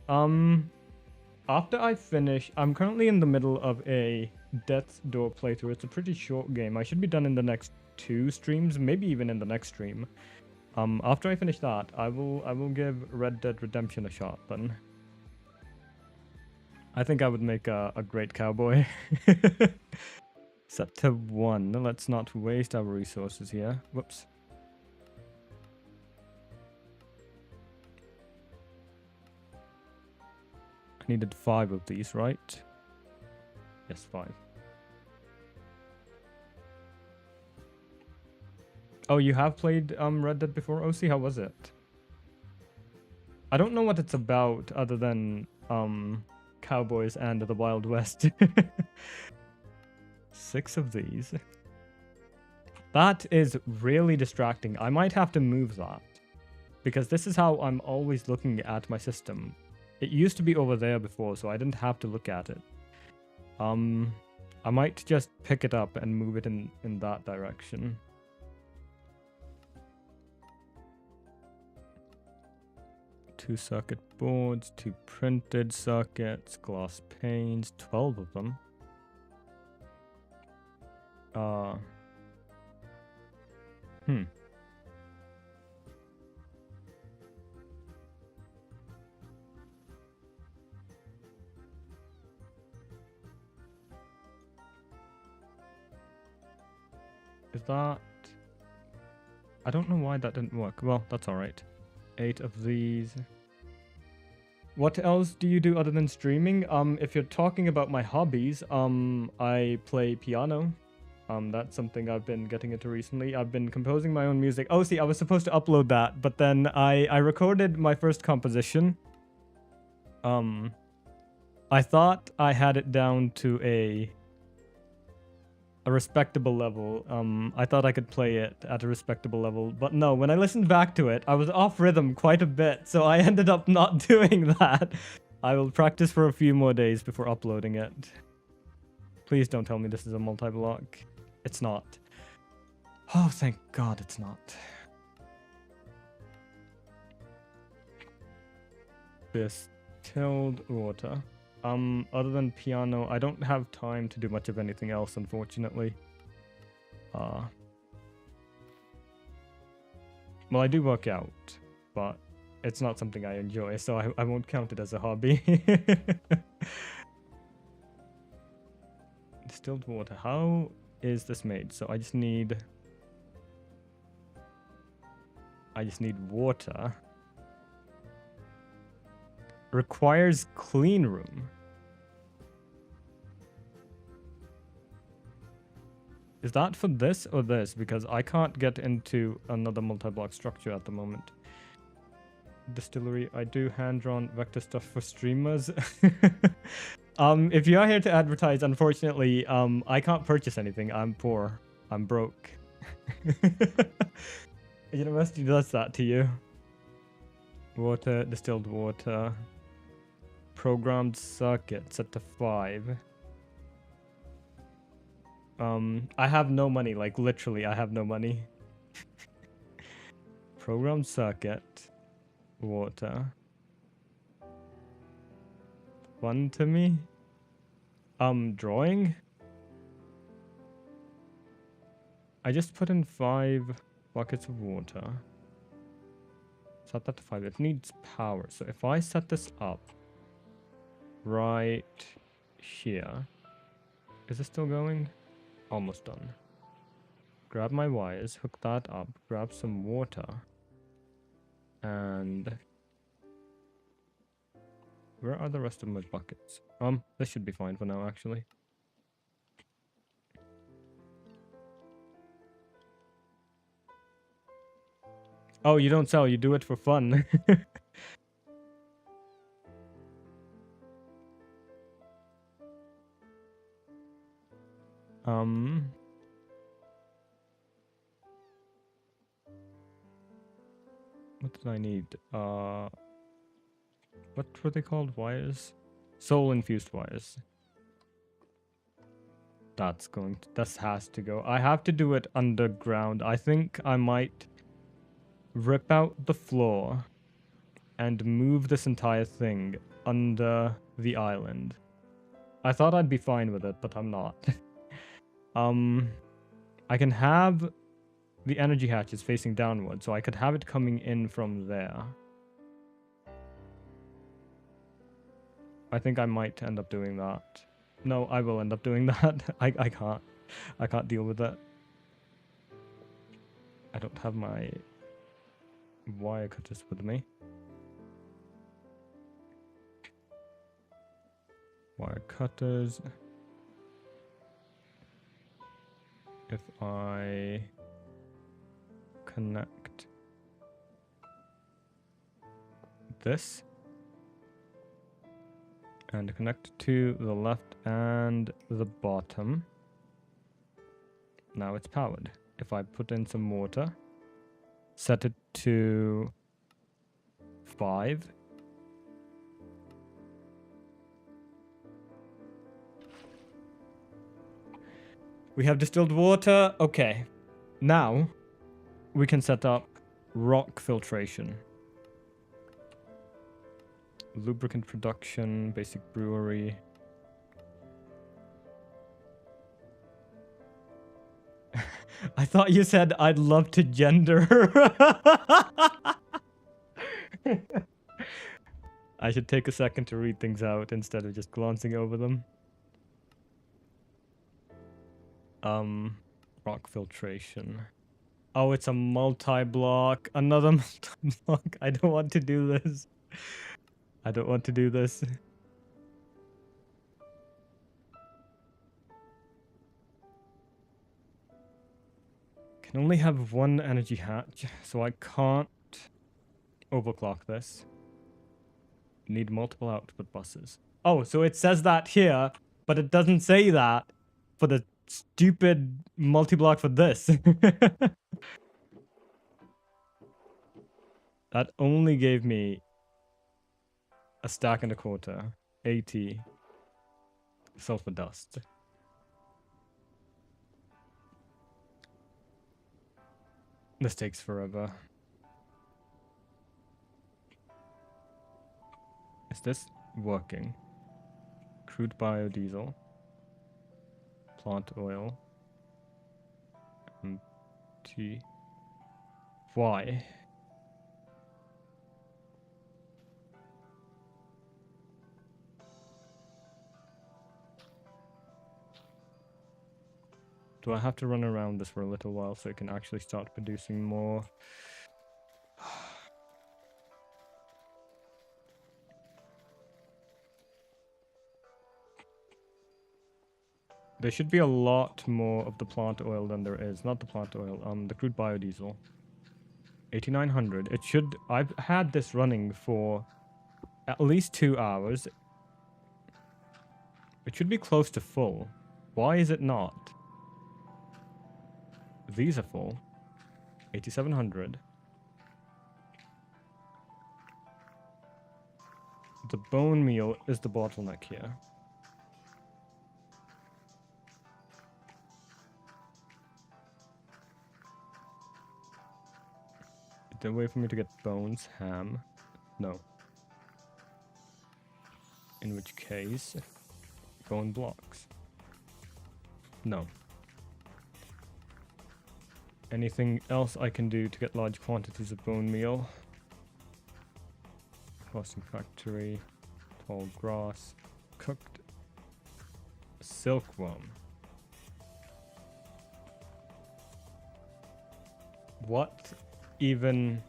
After I finish, I'm currently in the middle of a Death's Door playthrough. It's a pretty short game. I should be done in the next 2 streams, maybe even in the next stream. After I finish that, I will give Red Dead Redemption a shot then. I think I would make a great cowboy. Set to 1. Let's not waste our resources here. Whoops. I needed 5 of these, right? Yes, 5. Oh, you have played Red Dead before, OC? How was it? I don't know what it's about other than cowboys and the Wild West. 6 of these. That is really distracting. I might have to move that, because this is how I'm always looking at my system. It used to be over there before, so I didn't have to look at it. I might just pick it up and move it in that direction. Two circuit boards, 2 printed circuits, glass panes, 12 of them. Is that... I don't know why that didn't work. Well, that's alright. 8 of these. What else do you do other than streaming? If you're talking about my hobbies, I play piano. That's something I've been getting into recently. I've been composing my own music. Oh, see, I was supposed to upload that, but then I recorded my first composition. I thought I had it down to a respectable level. I thought I could play it at a respectable level, but no, when I listened back to it, I was off rhythm quite a bit, so I ended up not doing that. I will practice for a few more days before uploading it. Please don't tell me this is a multi-block. It's not. Oh, thank God it's not. Distilled water. Other than piano, I don't have time to do much of anything else, unfortunately. Well, I do work out, but it's not something I enjoy, so I won't count it as a hobby. Distilled water. How is this made? So I just need water. Requires clean room. Is that for this or this? Because I can't get into another multi-block structure at the moment. Distillery. I do hand-drawn vector stuff for streamers. If you are here to advertise, unfortunately, I can't purchase anything. I'm poor. I'm broke. University does that to you. Water, distilled water. Programmed circuit set to 5. I have no money, like literally I have no money. Programmed circuit. Water. Fun to me. Drawing. I just put in 5 buckets of water. Set that to 5. It needs power. So if I set this up right here. Is it still going? Almost done. Grab my wires, hook that up, grab some water. And where are the rest of my buckets? This should be fine for now, actually. Oh, you don't sell, you do it for fun. What did I need? What were they called? Wires? Soul infused wires. This has to go. I have to do it underground. I think I might rip out the floor and move this entire thing under the island. I thought I'd be fine with it, but I'm not. I can have the energy hatches facing downward, so I could have it coming in from there. I think I might end up doing that. No, I will end up doing that. I can't deal with that. I don't have my wire cutters with me. Wire cutters. If I connect this and connect to the left and the bottom. Now it's powered. If I put in some water, set it to 5. We have distilled water. Okay. Now we can set up rock filtration. Lubricant production, basic brewery. I thought you said I'd love to gender. I should take a second to read things out instead of just glancing over them. Rock filtration. Oh, it's a multi-block. Another multi-block. I don't want to do this. I don't want to do this. Can only have one energy hatch, so I can't overclock this. Need multiple output buses. Oh, so it says that here, but it doesn't say that for the stupid multi-block for this. That only gave me a stack and a quarter. 80 sulfur dust. This takes forever. Is this working? Crude biodiesel. Plant oil. T. Why? Do I have to run around this for a little while so it can actually start producing more? There should be a lot more of the plant oil than there is. Not the plant oil, the crude biodiesel. 8900. It should... I've had this running for at least 2 hours. It should be close to full. Why is it not? These are full. 8700. The bone meal is the bottleneck here. Is there a way for me to get bones, ham? No. In which case, bone blocks. No. Anything else I can do to get large quantities of bone meal? Crossing factory, tall grass, cooked silkworm. What even...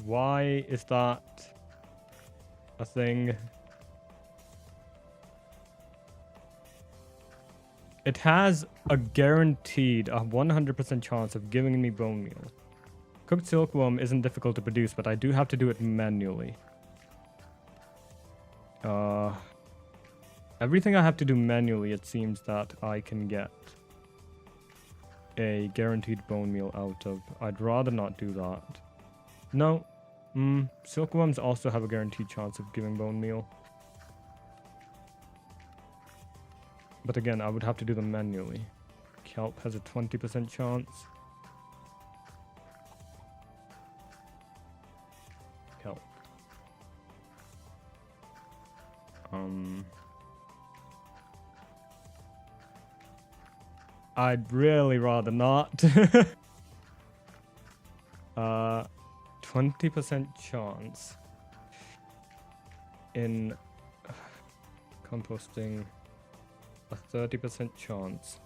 Why is that a thing? It has a guaranteed 100% chance of giving me bone meal. Cooked silkworm isn't difficult to produce, but I do have to do it manually. Everything I have to do manually, it seems that I can get a guaranteed bone meal out of. I'd rather not do that. No. Silkworms also have a guaranteed chance of giving bone meal. But again, I would have to do them manually. Kelp has a 20% chance. Kelp. I'd really rather not. 20% chance in composting, a 30% chance,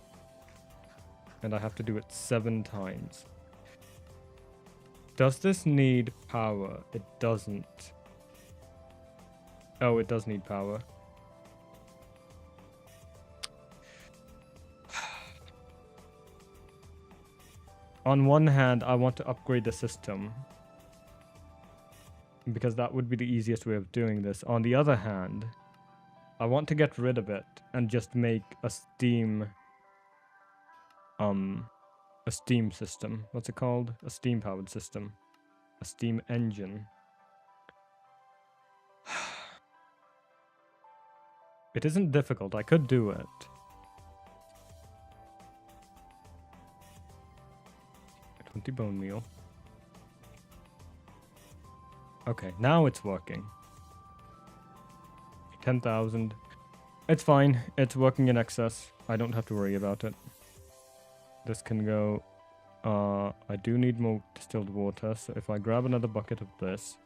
and I have to do it 7 times. Does this need power? It doesn't. Oh, it does need power. On one hand, I want to upgrade the system, because that would be the easiest way of doing this. On the other hand, I want to get rid of it and just make a steam system. What's it called? A steam powered system. A steam engine. It isn't difficult. I could do it. Bone meal. Okay, now it's working. 10,000. It's fine. It's working in excess. I don't have to worry about it. This can go... I do need more distilled water, so if I grab another bucket of this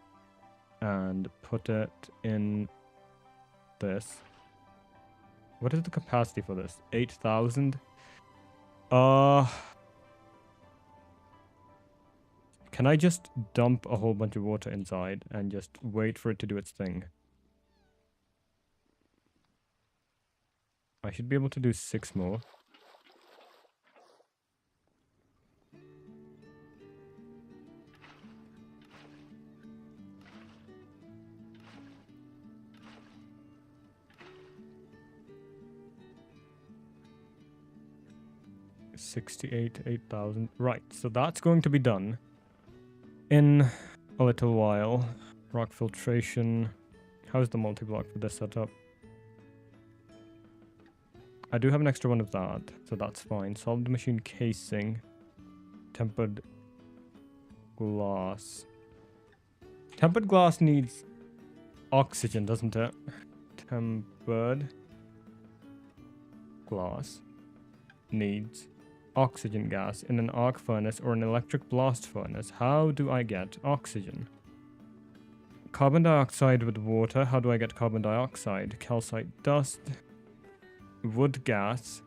and put it in this... What is the capacity for this? 8,000? Can I just dump a whole bunch of water inside and just wait for it to do its thing? I should be able to do 6 more. $68,000, 8,000. Right, so that's going to be done in a little while. Rock filtration. How's the multi-block for this setup? I do have an extra one of that, so that's fine. Solid machine casing. Tempered glass. Tempered glass needs oxygen, doesn't it? Tempered glass needs oxygen gas in an arc furnace or an electric blast furnace. How do I get oxygen? Carbon dioxide with water. How do I get carbon dioxide? Calcite dust. Wood gas.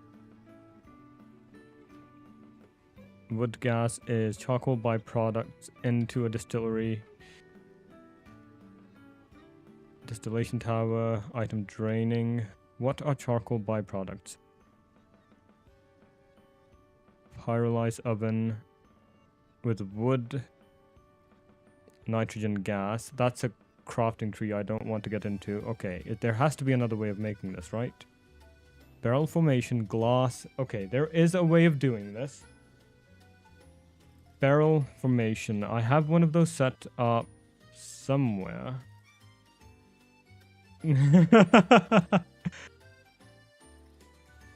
Wood gas is charcoal byproducts into a distillery. Distillation tower. Item draining. What are charcoal byproducts? Pyrolyzed oven with wood. Nitrogen gas. That's a crafting tree I don't want to get into. Okay, there has to be another way of making this, right? Barrel formation, glass. Okay, there is a way of doing this. Barrel formation. I have one of those set up somewhere.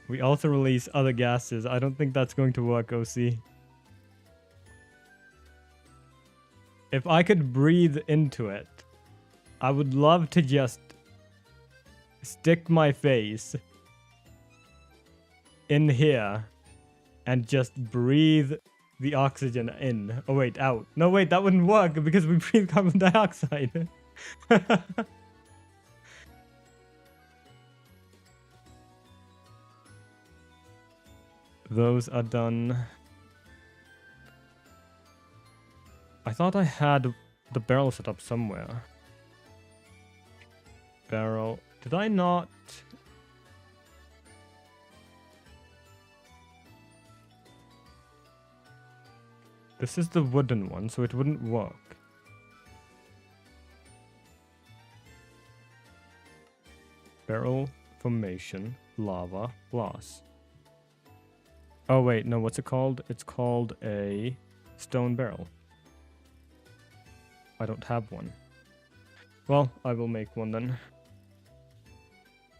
We also release other gases. I don't think that's going to work, OC. If I could breathe into it, I would love to just stick my face in here and just breathe the oxygen in. Oh, wait, out. No, wait, that wouldn't work because we breathe carbon dioxide. Those are done. I thought I had the barrel set up somewhere. Barrel. Did I not? This is the wooden one, so it wouldn't work. Barrel formation, lava, glass. Oh wait, no, what's it called? It's called a stone barrel. I don't have one. Well, I will make one then.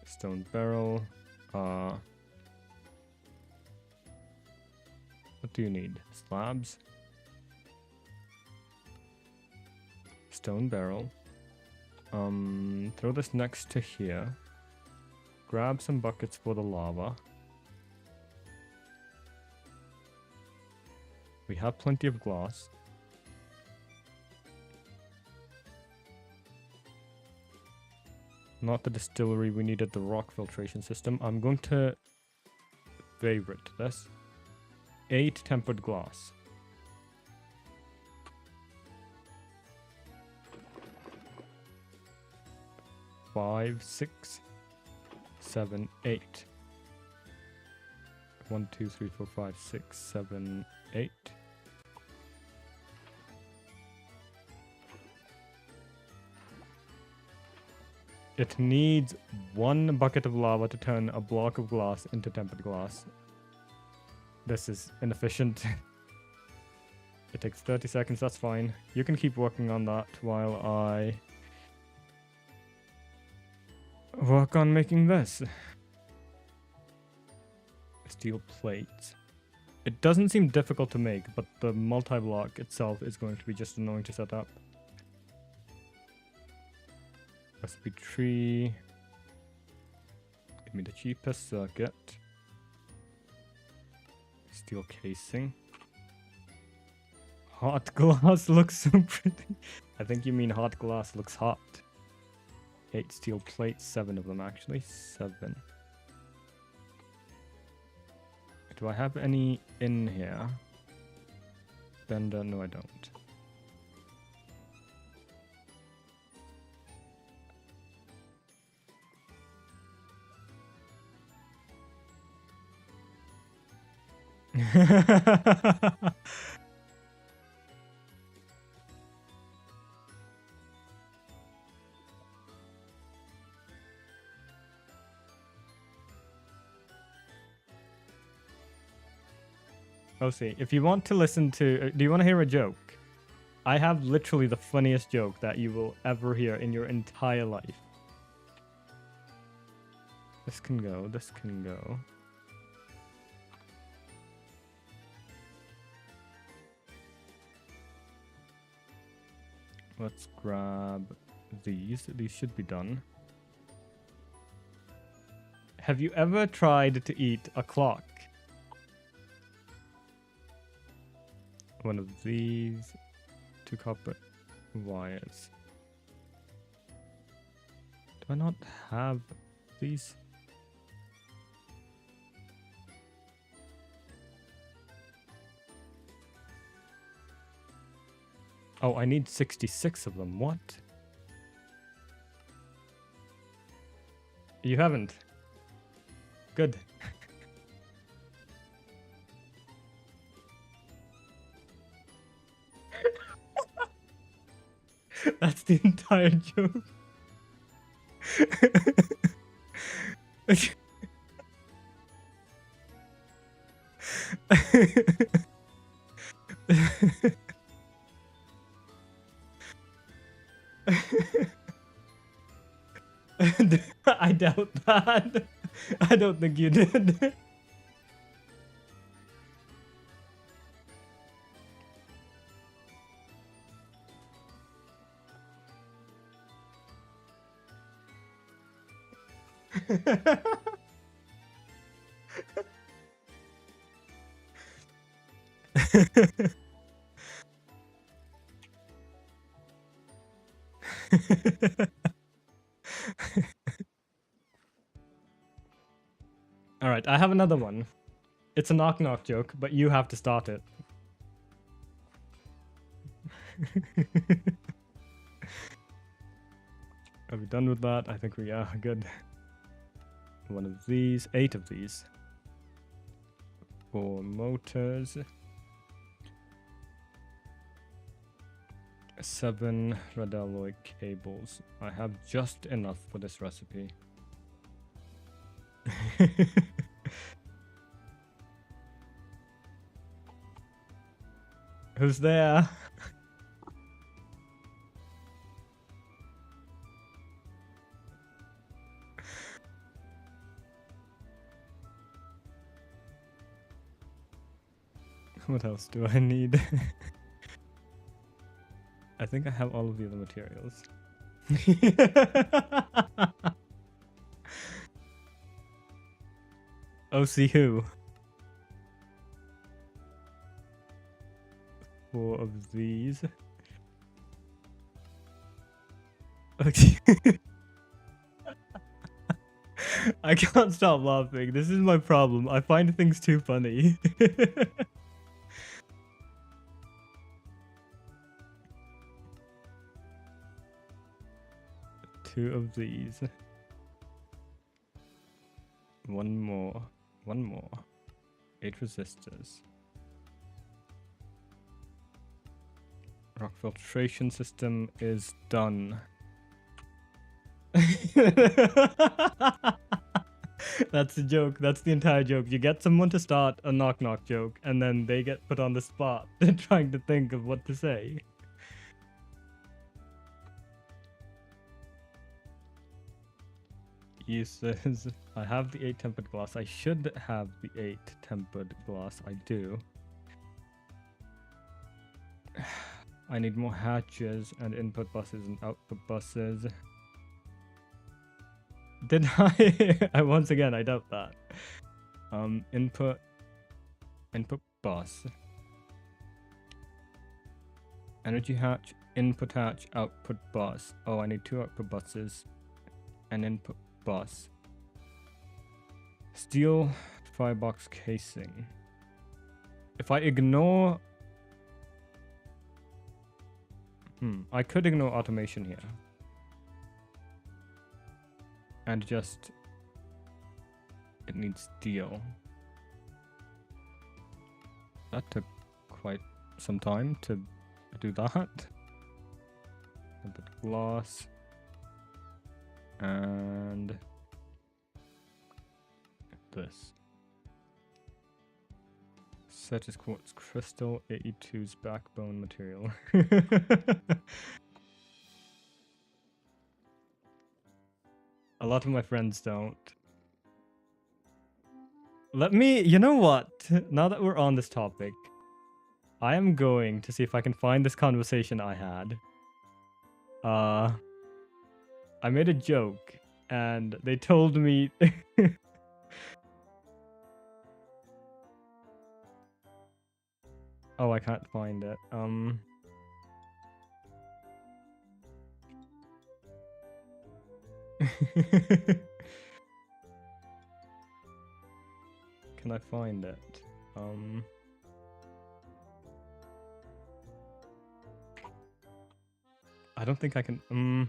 Stone barrel. What do you need? Slabs. Stone barrel. Throw this next to here. Grab some buckets for the lava. We have plenty of glass. Not the distillery, we needed the rock filtration system. I'm going to favorite this. 8 tempered glass. 5, 6, 7, 8. 1, 2, 3, 4, 5, 6, 7, 8. It needs 1 bucket of lava to turn a block of glass into tempered glass. This is inefficient. It takes 30 seconds, that's fine. You can keep working on that while I work on making this. Steel plates. It doesn't seem difficult to make, but the multi-block itself is going to be just annoying to set up. Recipe tree. Give me the cheapest circuit. Steel casing. Hot glass looks so pretty. I think you mean hot glass looks hot. 8 steel plates, 7 of them actually. 7. Do I have any in here? Bender? No, I don't. Oh, see, if you want to listen to... do you want to hear a joke? I have literally the funniest joke that you will ever hear in your entire life. This can go, this can go. Let's grab these. These should be done. Have you ever tried to eat a clock? One of these. 2 copper wires. Do I not have these? Oh, I need 66 of them. What? You haven't? Good. That's the entire joke. I doubt that. I don't think you did. All right, I have another one. It's a knock-knock joke, but you have to start it. Are we done with that? I think we are. Good. One of these. 8 of these. 4 motors. 7 red alloy cables. I have just enough for this recipe. Who's there? What else do I need? I think I have all of the other materials. OC who? 4 of these. Okay. I can't stop laughing. This is my problem. I find things too funny. 2 of these. 1 more. 1 more. 8 resistors. Rock filtration system is done. That's the joke. That's the entire joke. You get someone to start a knock-knock joke, and then they get put on the spot trying to think of what to say. He says, I have the 8 tempered glass. I should have the 8 tempered glass. I do. I need more hatches and input buses and output buses. Did I? Once again, I doubt that. Input bus. Energy hatch, input hatch, output bus. Oh, I need 2 output buses. An input bus. Steel firebox casing. If I ignore... I could ignore automation here. And just... It needs steel. That took quite some time to do that. Input glass. And... this. Such as quartz crystal, 82's backbone material. A lot of my friends don't. Let me, you know what? Now that we're on this topic, I am going to see if I can find this conversation I had I made a joke and they told me oh, I can't find it. Can I find it? I don't think I can.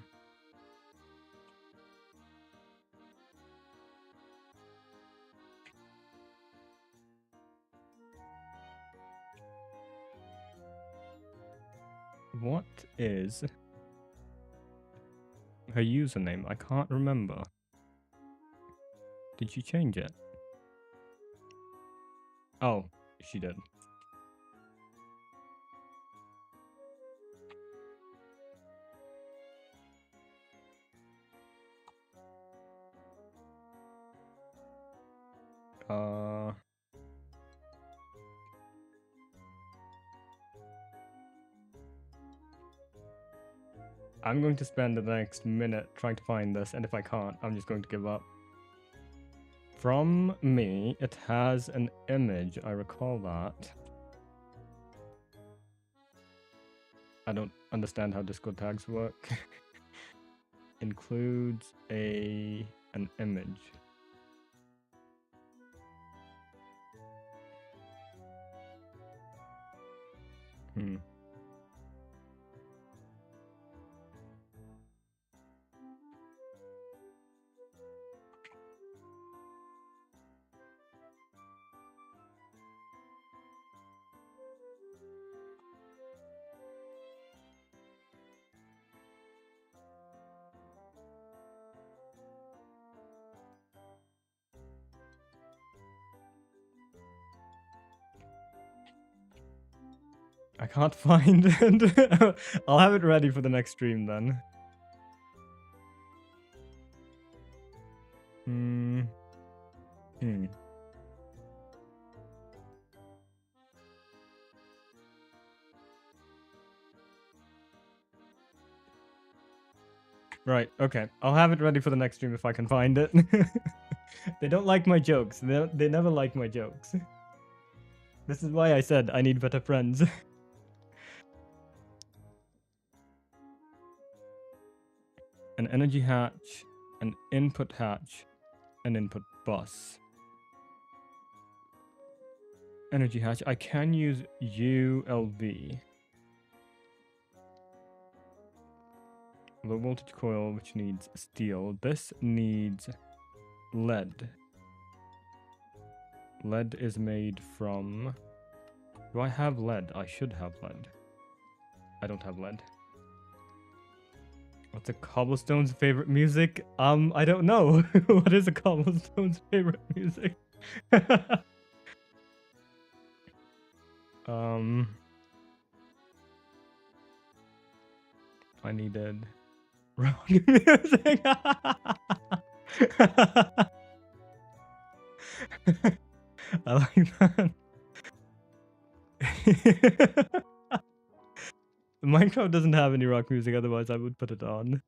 What is her username? I can't remember. Did she change it? Oh, she did. I'm going to spend the next minute trying to find this, and if I can't, I'm just going to give up. From me, it has an image, I recall that. I don't understand how Discord tags work. Includes an image. I can't find it. I'll have it ready for the next stream then. Right, okay. I'll have it ready for the next stream if I can find it. They don't like my jokes. They never like my jokes. This is why I said I need better friends. An energy hatch, an input hatch, an input bus. Energy hatch. I can use ULV. Low voltage coil, which needs steel. This needs lead. Lead is made from... Do I have lead? I should have lead. I don't have lead. What's a cobblestone's favorite music? I don't know. What is a cobblestone's favorite music? I needed rock music. I like that. Minecraft doesn't have any rock music, otherwise I would put it on.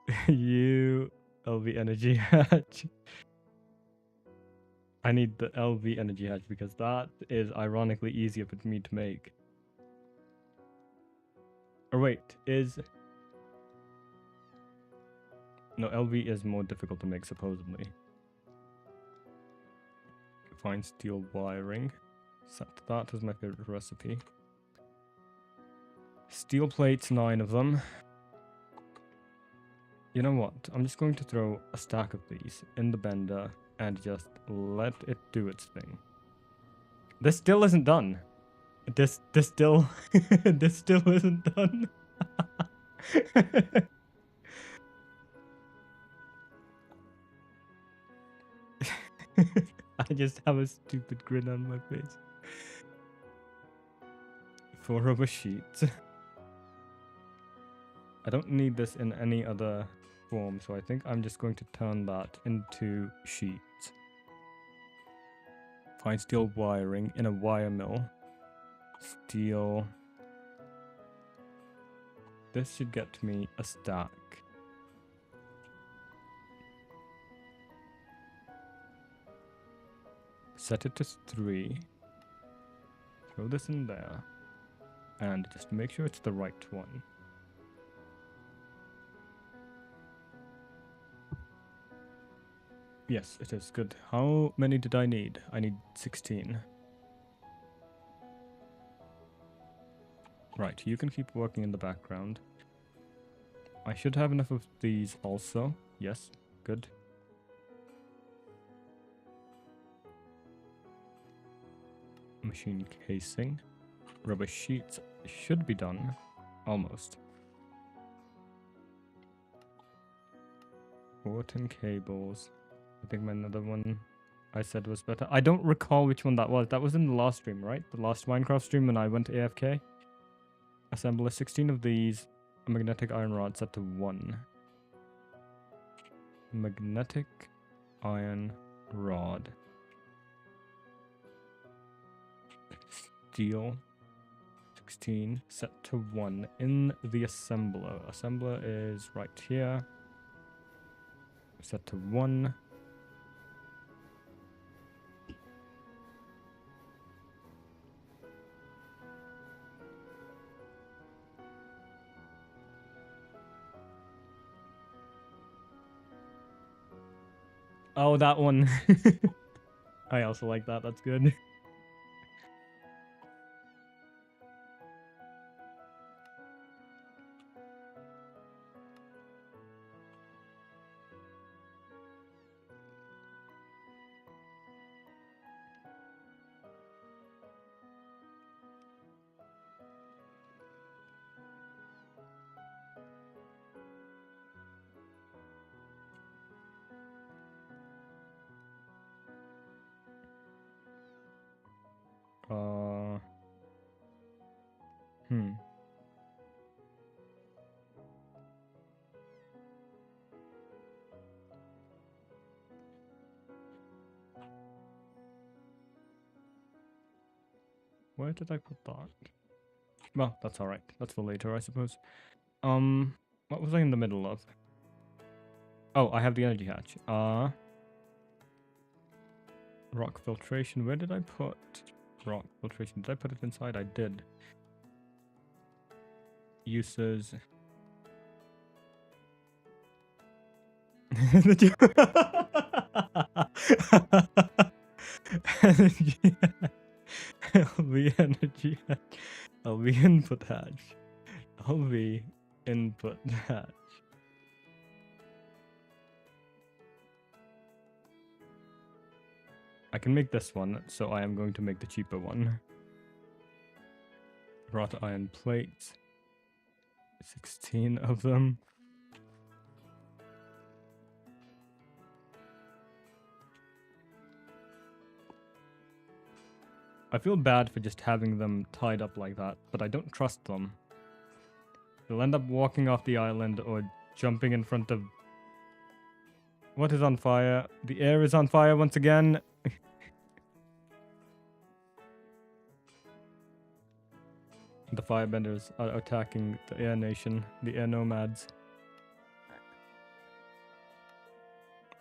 LV energy hatch. I need the LV energy hatch because that is ironically easier for me to make. Or wait, no, LV is more difficult to make supposedly. Fine steel wiring. Set that as my favorite recipe. Steel plates, 9 of them. You know what? I'm just going to throw a stack of these in the bender and just let it do its thing. This still isn't done. This still this still isn't done. I just have a stupid grin on my face. 4 rubber sheets. I don't need this in any other form, so I think I'm just going to turn that into sheets. Fine steel wiring in a wire mill. Steel. this should get me a stack. Set it to 3. Throw this in there. And just make sure it's the right one. Yes, it is good. How many did I need? I need 16. Right, you can keep working in the background. I should have enough of these also. Yes, good. Machine casing. Rubber sheets should be done. Almost. 14 cables. I think my another one I said was better. I don't recall which one that was. That was in the last stream, right? The last Minecraft stream when I went to AFK. Assemble 16 of these. A magnetic iron rod set to 1. Magnetic iron rod. Steel 16 set to 1 in the assembler. Assembler is right here. Set to 1. Oh, that one. I also like that. That's good. Where did I put that? Well, that's alright. That's for later, I suppose. What was I in the middle of? Oh, I have the energy hatch. Rock filtration. Where did I put rock filtration? Did I put it inside? I did. Uses. Energy. LV energy hatch. LV input hatch. LV input hatch. I can make this one, so I am going to make the cheaper one. Wrought iron plates. 16 of them. I feel bad for just having them tied up like that, but I don't trust them. They'll end up walking off the island or jumping in front of... What is on fire? The air is on fire once again. The firebenders are attacking the air nation, the air nomads.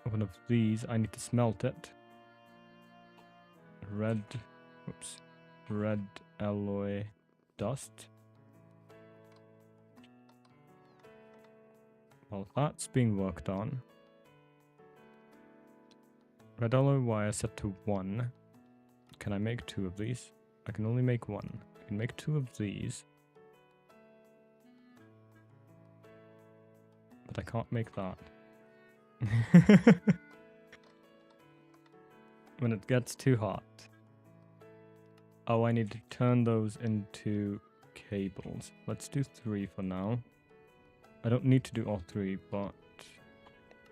One of these, I need to smelt it. Red alloy dust. Well, that's being worked on. Red alloy wire set to 1. Can I make 2 of these? I can only make 1. I can make 2 of these. But I can't make that. When it gets too hot. Oh, I need to turn those into cables. Let's do 3 for now. I don't need to do all 3, but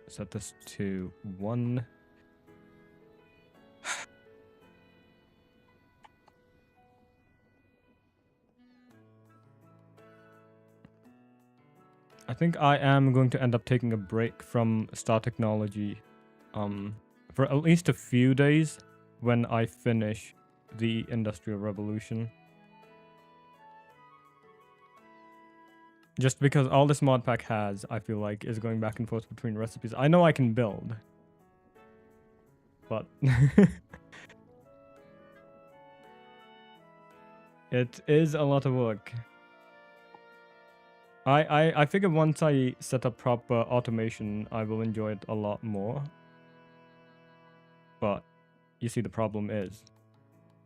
set this to 1. I think I am going to end up taking a break from Star Technology for at least a few days when I finish the Industrial Revolution. Just because all this mod pack has, I feel like, is going back and forth between recipes. I know I can build, but it is a lot of work. I figure once I set up proper automation, I will enjoy it a lot more. But you see, the problem is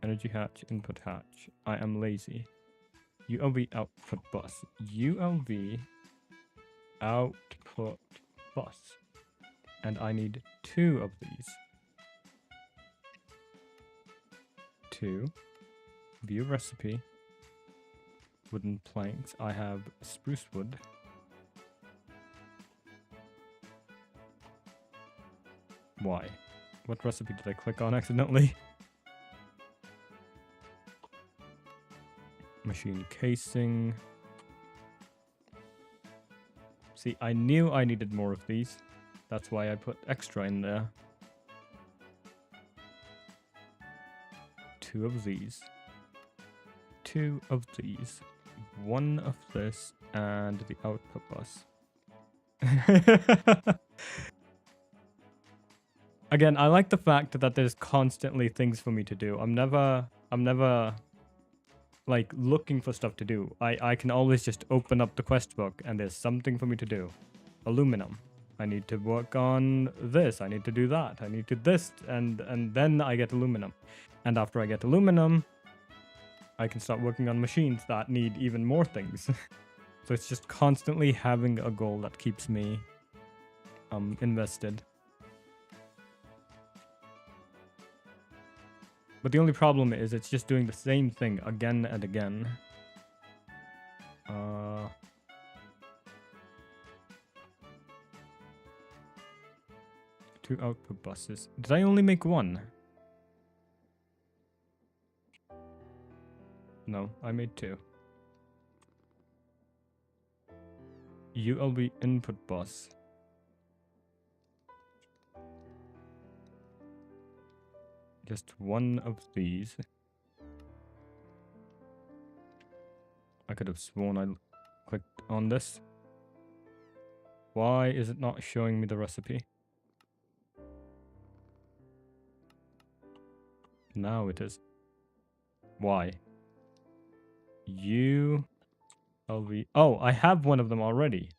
energy hatch, input hatch. I am lazy. ULV output bus. ULV output bus. And I need 2 of these. 2. View recipe. Wooden planks. I have spruce wood. Why? What recipe did I click on accidentally? Machine casing. See, I knew I needed more of these. That's why I put extra in there. 2 of these. 2 of these. 1 of this, and the output bus. Again, I like the fact that there's constantly things for me to do. I'm never like looking for stuff to do. I can always just open up the quest book and there's something for me to do. Aluminum. I need to work on this. I need to do that. I need to this, and then I get aluminum. And after I get aluminum, I can start working on machines that need even more things. So it's just constantly having a goal that keeps me invested. But the only problem is it's just doing the same thing again and again. 2 output buses. Did I only make 1? No, I made 2. ULV input bus. Just 1 of these. I could have sworn I clicked on this. Why is it not showing me the recipe? Now it is. Why? ULV. Oh, I have 1 of them already.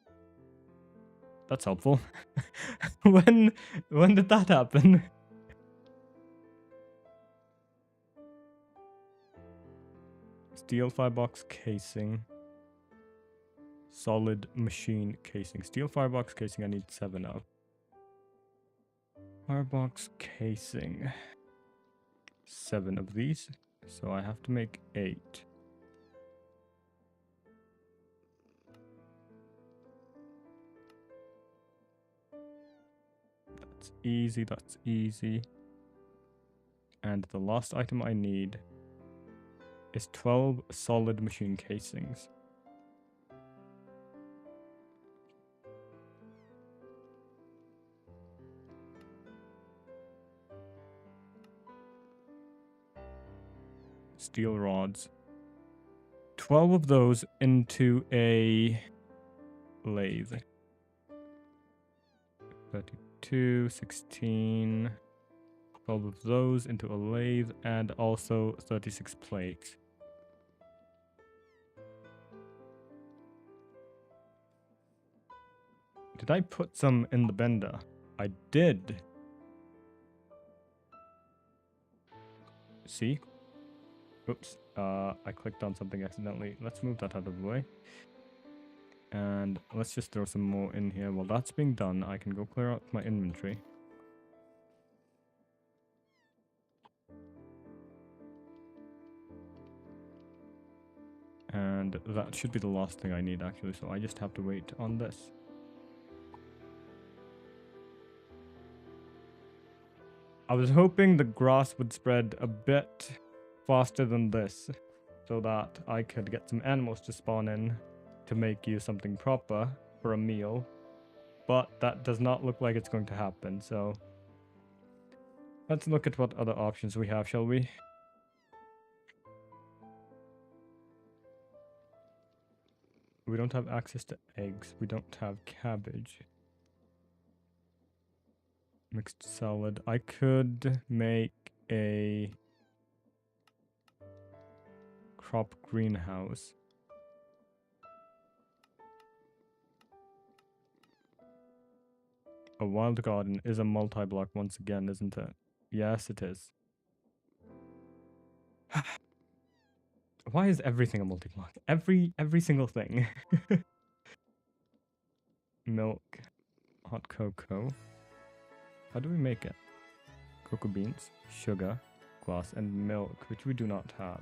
That's helpful. When did that happen? Steel firebox casing. Solid machine casing. Steel firebox casing I need 7 of. Firebox casing. 7 of these. So I have to make 8. That's easy, that's easy. And the last item I need is 12 solid machine casings. Steel rods. 12 of those into a lathe. 32, 16. 12 of those into a lathe, and also 36 plates. Did I put some in the bender? I did. See? Oops. I clicked on something accidentally. Let's move that out of the way. And let's just throw some more in here. While that's being done, I can go clear out my inventory. And that should be the last thing I need, actually, so I just have to wait on this. I was hoping the grass would spread a bit faster than this, so that I could get some animals to spawn in to make you something proper for a meal. But that does not look like it's going to happen, so let's look at what other options we have, shall we? We don't have access to eggs. We don't have cabbage. Mixed salad. I could make a crop greenhouse. A wild garden is a multi-block once again, isn't it? Yes, it is. Why is everything a multi-block? Every single thing. Milk, hot cocoa. How do we make it? Cocoa beans, sugar, glass, and milk, which we do not have.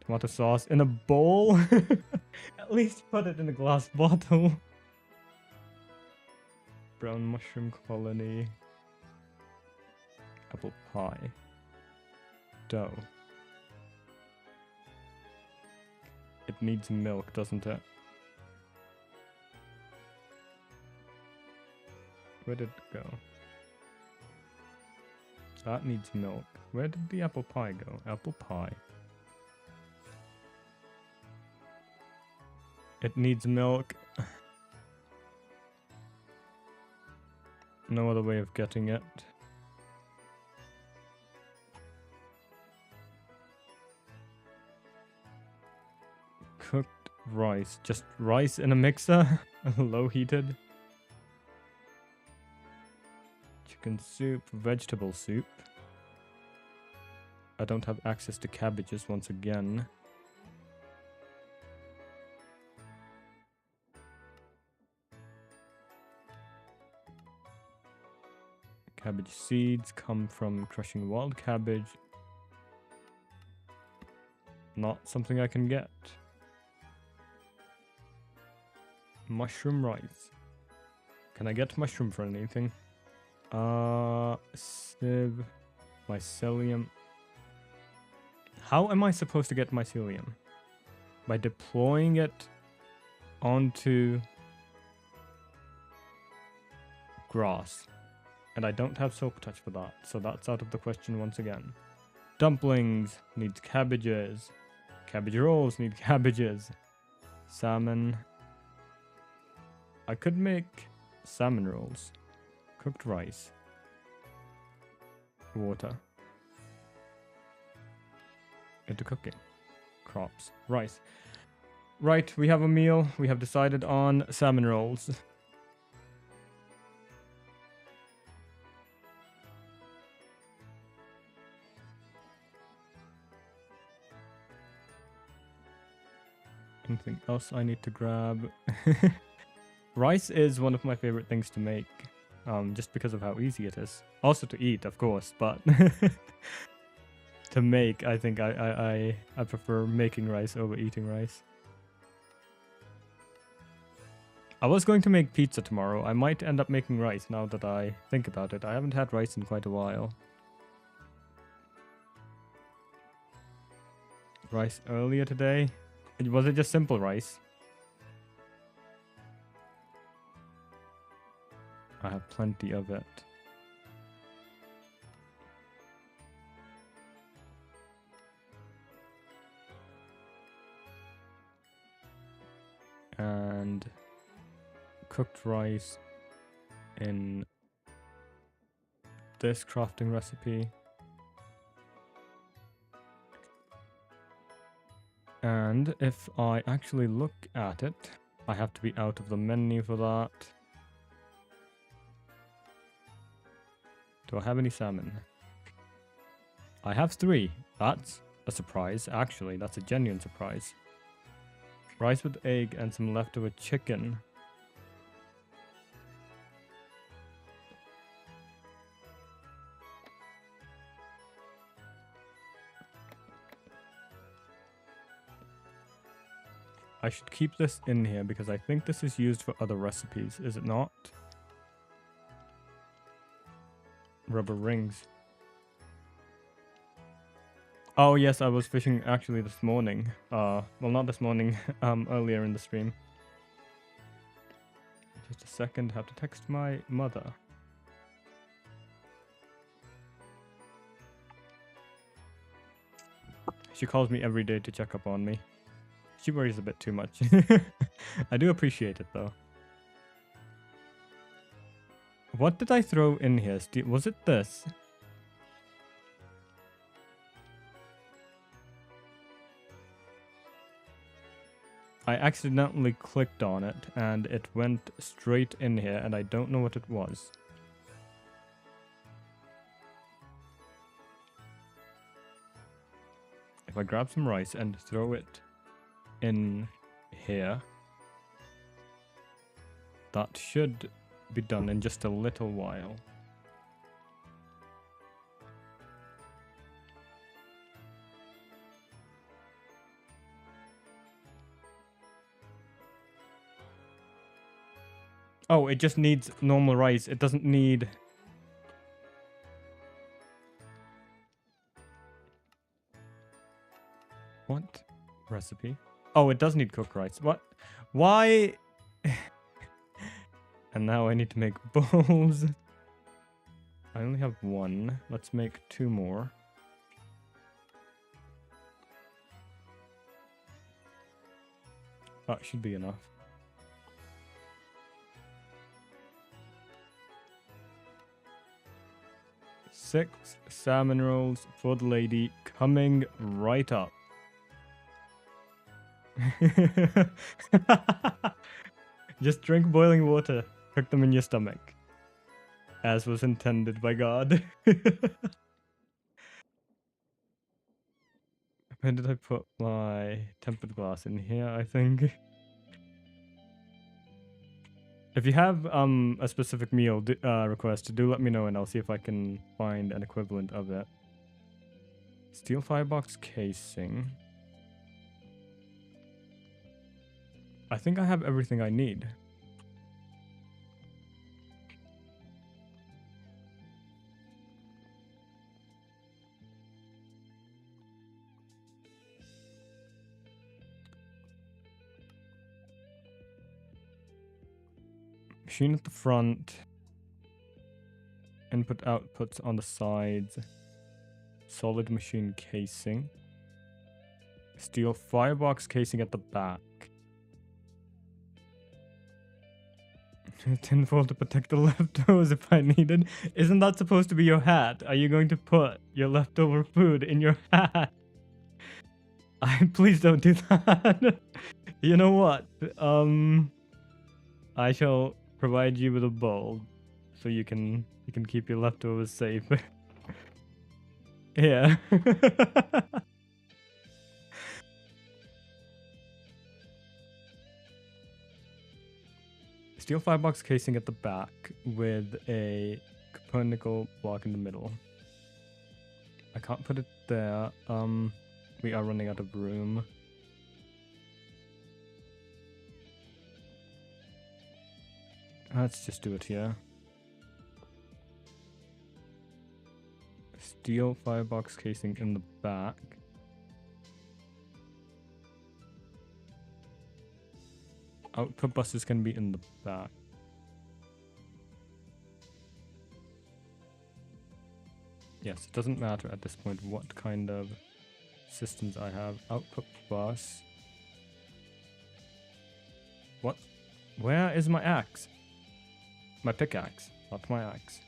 Tomato sauce in a bowl? At least put it in a glass bottle. Brown mushroom colony. Apple pie. Dough. It needs milk, doesn't it? Where did it go? That needs milk. Where did the apple pie go? Apple pie. It needs milk. No other way of getting it. Cooked rice. Just rice in a mixer? Low heated. Chicken soup. Vegetable soup. I don't have access to cabbages once again. Cabbage seeds come from crushing wild cabbage. Not something I can get. Mushroom rice. Can I get mushroom for anything? Sieve. Mycelium. How am I supposed to get mycelium? By deploying it onto grass. And I don't have soap touch for that, so that's out of the question once again. Dumplings needs cabbages. Cabbage rolls need cabbages. Salmon. I could make salmon rolls. Cooked rice. Water. Into cooking. Crops. Rice. Right, we have a meal. We have decided on salmon rolls. Anything else I need to grab? Rice is one of my favorite things to make, just because of how easy it is. Also to eat, of course, but to make, I think I prefer making rice over eating rice. I was going to make pizza tomorrow. I might end up making rice now that I think about it. I haven't had rice in quite a while. Rice earlier today. Was it just simple rice? I have plenty of it. And cooked rice in this crafting recipe. And if I actually look at it, I have to be out of the menu for that. Do I have any salmon? I have 3. That's a surprise. Actually, that's a genuine surprise. Rice with egg and some leftover chicken. I should keep this in here because I think this is used for other recipes, is it not? Rubber rings. Oh yes, I was fishing actually this morning. Well, not this morning, earlier in the stream. Just a second, have to text my mother. She calls me every day to check up on me. She worries a bit too much. I do appreciate it though. What did I throw in here? Was it this? I accidentally clicked on it and it went straight in here and I don't know what it was. If I grab some rice and throw it in here, that should be done in just a little while. Oh, it just needs normal rice. It doesn't need... What? Recipe? Oh, it does need cooked rice. What? Why? And now I need to make bowls. I only have one. Let's make 2 more. That should be enough. Six salmon rolls for the lady coming right up. Just drink boiling water. Cook them in your stomach. As was intended by God. Where did I put my tempered glass? In here, I think. If you have a specific meal request, do let me know and I'll see if I can find an equivalent of it. Steel firebox casing. I think I have everything I need. Machine at the front. Input outputs on the sides. Solid machine casing. Steel firebox casing at the back. Tinfoil to protect the leftovers if I needed. Isn't that supposed to be your hat? Are you going to put your leftover food in your hat? Please don't do that. You know what? I shall provide you with a bowl so you can keep your leftovers safe. Here. Steel firebox casing at the back with a conical block in the middle. I can't put it there. We are running out of room. Let's just do it here. Steel firebox casing in the back. Output buses can be in the back. Yes, it doesn't matter at this point what kind of systems I have. Output bus. What? Where is my axe? My pickaxe, not my axe.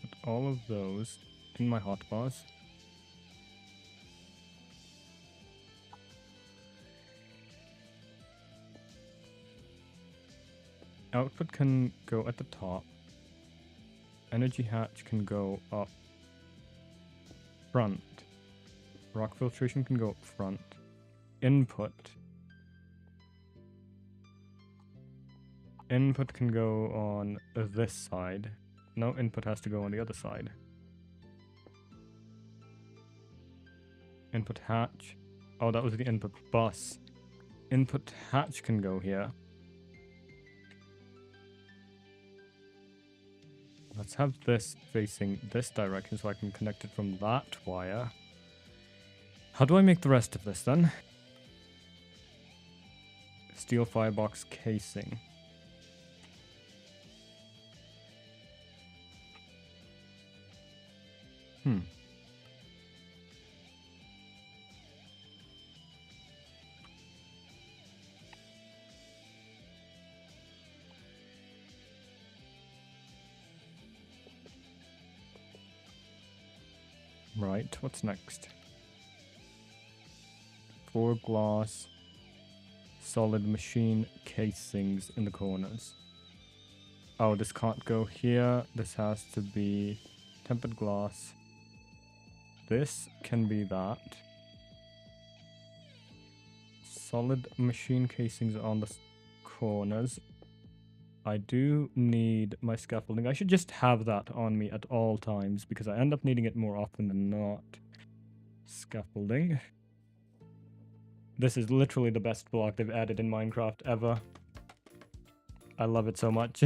Put all of those in my hotbars. Output can go at the top. Energy hatch can go up front. Rock filtration can go up front. Input. Input can go on this side. No, input has to go on the other side. Input hatch. Oh, that was the input bus. Input hatch can go here. Let's have this facing this direction so I can connect it from that wire. How do I make the rest of this then? Steel firebox casing. Hmm. Right, what's next? 4 glass solid machine casings in the corners. Oh, this can't go here. This has to be tempered glass. This can be that. Solid machine casings on the corners. I do need my scaffolding. I should just have that on me at all times because I end up needing it more often than not. Scaffolding. This is literally the best block they've added in Minecraft ever. I love it so much.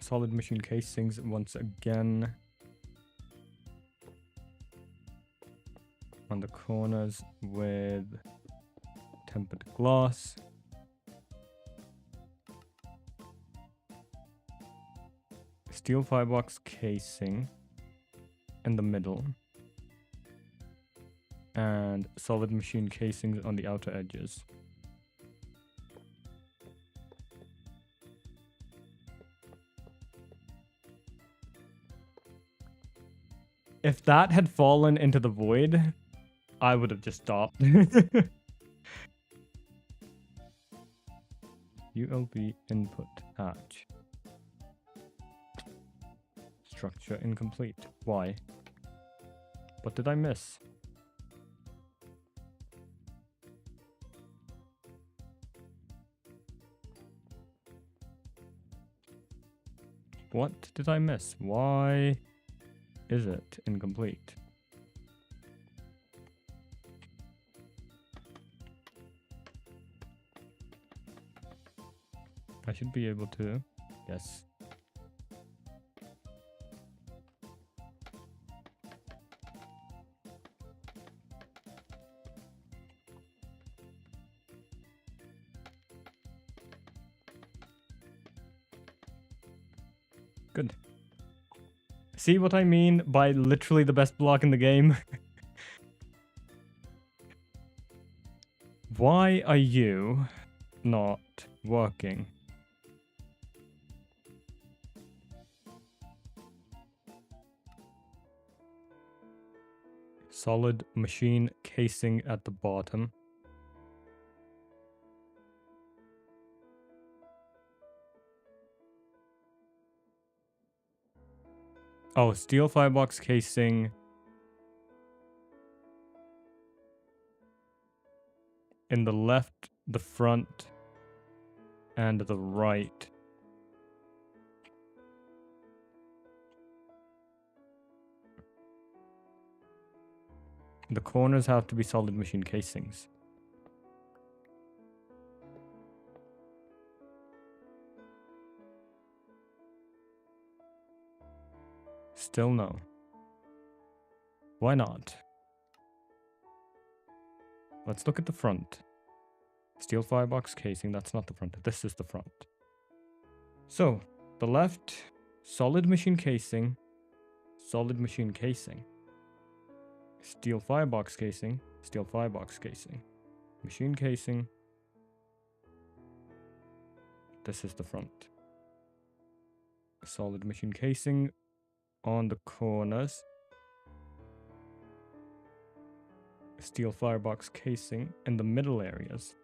Solid machine casings once again. On the corners with tempered glass. Steel firebox casing in the middle. And solid machine casings on the outer edges. If that had fallen into the void, I would have just stopped. ULB input hatch. Structure incomplete. Why? What did I miss? What did I miss? Why is it incomplete? I should be able to. Yes. Good. See what I mean by literally the best block in the game? Why are you not working? Solid machine casing at the bottom. Oh, steel firebox casing in the left, the front, and the right. The corners have to be solid machine casings. Still no. Why not? Let's look at the front. Steel firebox casing, that's not the front. This is the front. So, the left, solid machine casing, solid machine casing. Steel firebox casing, steel firebox casing. Machine casing. This is the front. Solid machine casing on the corners. Steel firebox casing in the middle areas.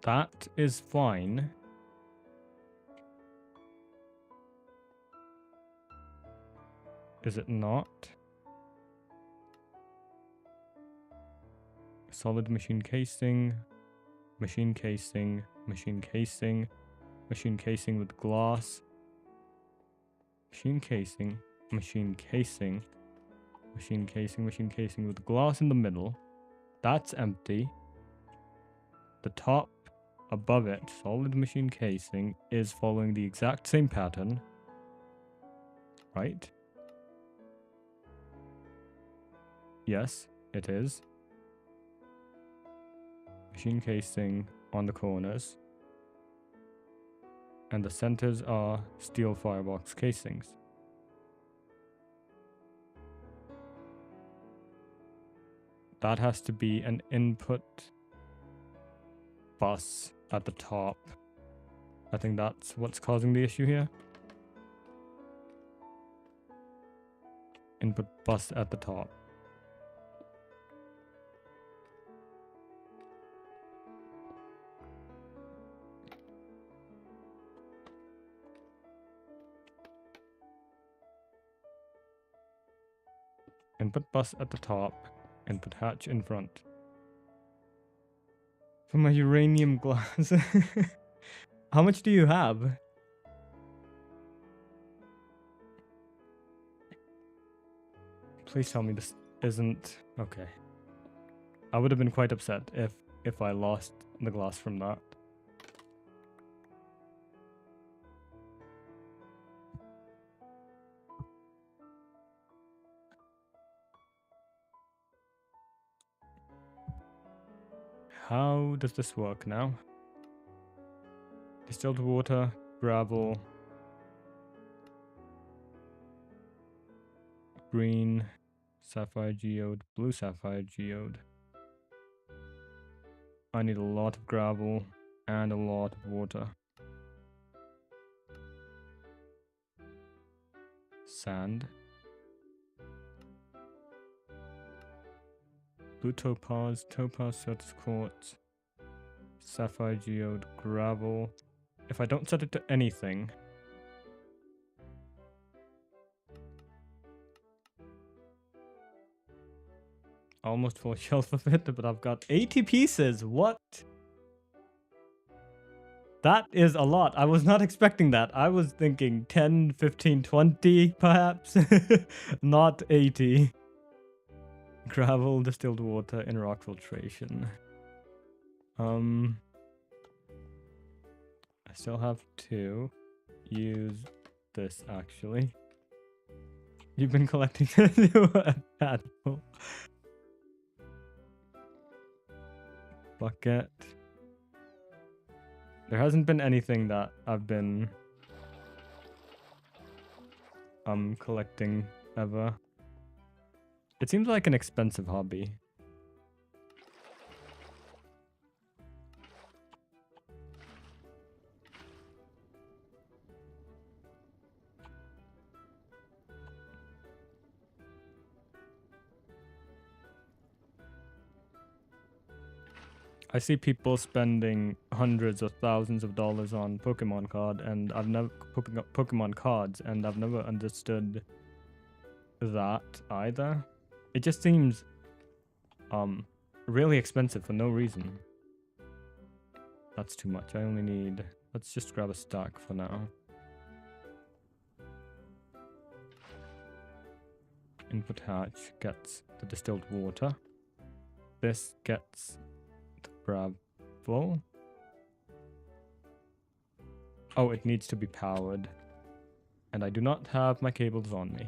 That is fine. Is it not? Solid machine casing, machine casing, machine casing, machine casing with glass, machine casing, machine casing, machine casing, machine casing with glass in the middle. That's empty. The top above it, solid machine casing, is following the exact same pattern. Right? Yes, it is. Machine casing on the corners. And the centers are steel firebox casings. That has to be an input bus at the top. I think that's what's causing the issue here. Input bus at the top. Input bus at the top. Input hatch in front. For my uranium glass. How much do you have? Please tell me this isn't... Okay. I would have been quite upset if I lost the glass from that. How does this work now? Distilled water, gravel, green sapphire geode, blue sapphire geode. I need a lot of gravel and a lot of water. Sand. Blue topaz, topaz certus quartz, sapphire geode, gravel. If I don't set it to anything, almost full shelf of it, but I've got 80 pieces. What? That is a lot. I was not expecting that. I was thinking 10, 15, 20 perhaps. Not 80. Gravel, distilled water, and rock filtration. I still have 2. Use this actually. You've been collecting a handful. Bucket. There hasn't been anything that I've been collecting ever. It seems like an expensive hobby. I see people spending hundreds or thousands of dollars on Pokemon card, and I've never Pokemon cards, and I've never understood that either. It just seems really expensive for no reason. That's too much. I only need... Let's just grab a stack for now. Input hatch gets the distilled water. This gets the gravel. Oh, it needs to be powered. And I do not have my cables on me.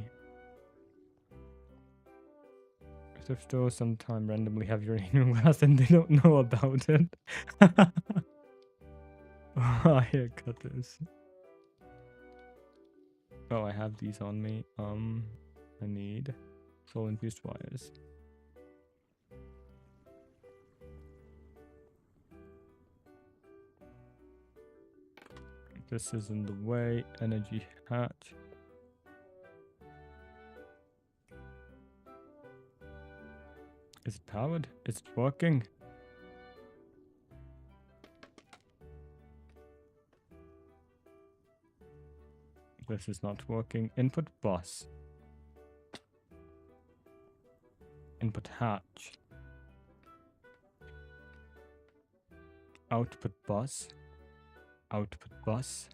Thrift stores sometimes randomly have uranium glass and they don't know about it. Haircutters. Oh, I have these on me. I need soul infused wires. This is in the way. Energy hatch. Is it powered? Is it working? This is not working. Input bus. Input hatch. Output bus. Output bus.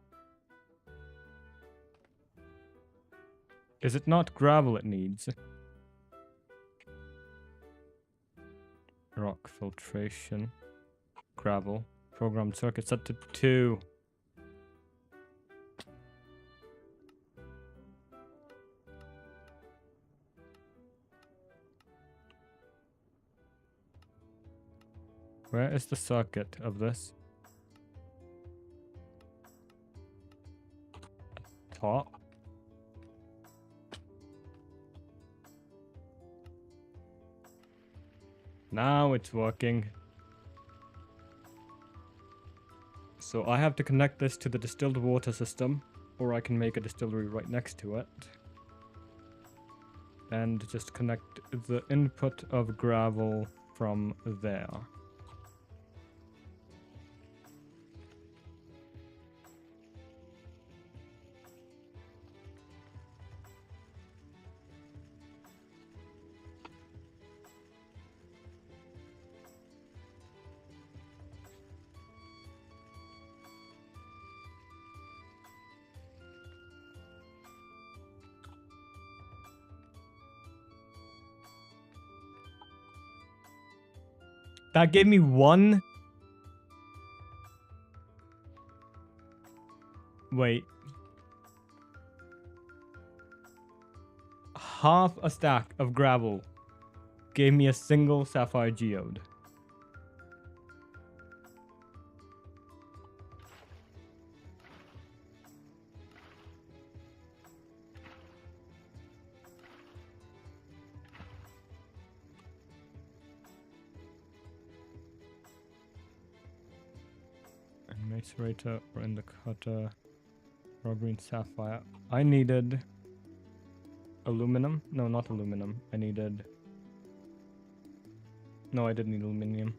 Is it not gravel it needs? Rock filtration. Gravel. Programmed circuit set to 2. Where is the circuit of this? Top. Now it's working. So I have to connect this to the distilled water system, or I can make a distillery right next to it. And just connect the input of gravel from there. That gave me 1. Wait. Half a stack of gravel gave me a single sapphire geode. Macerator or in the cutter. Raw green sapphire. I needed aluminum. No, not aluminum. I needed... No, I didn't need aluminium.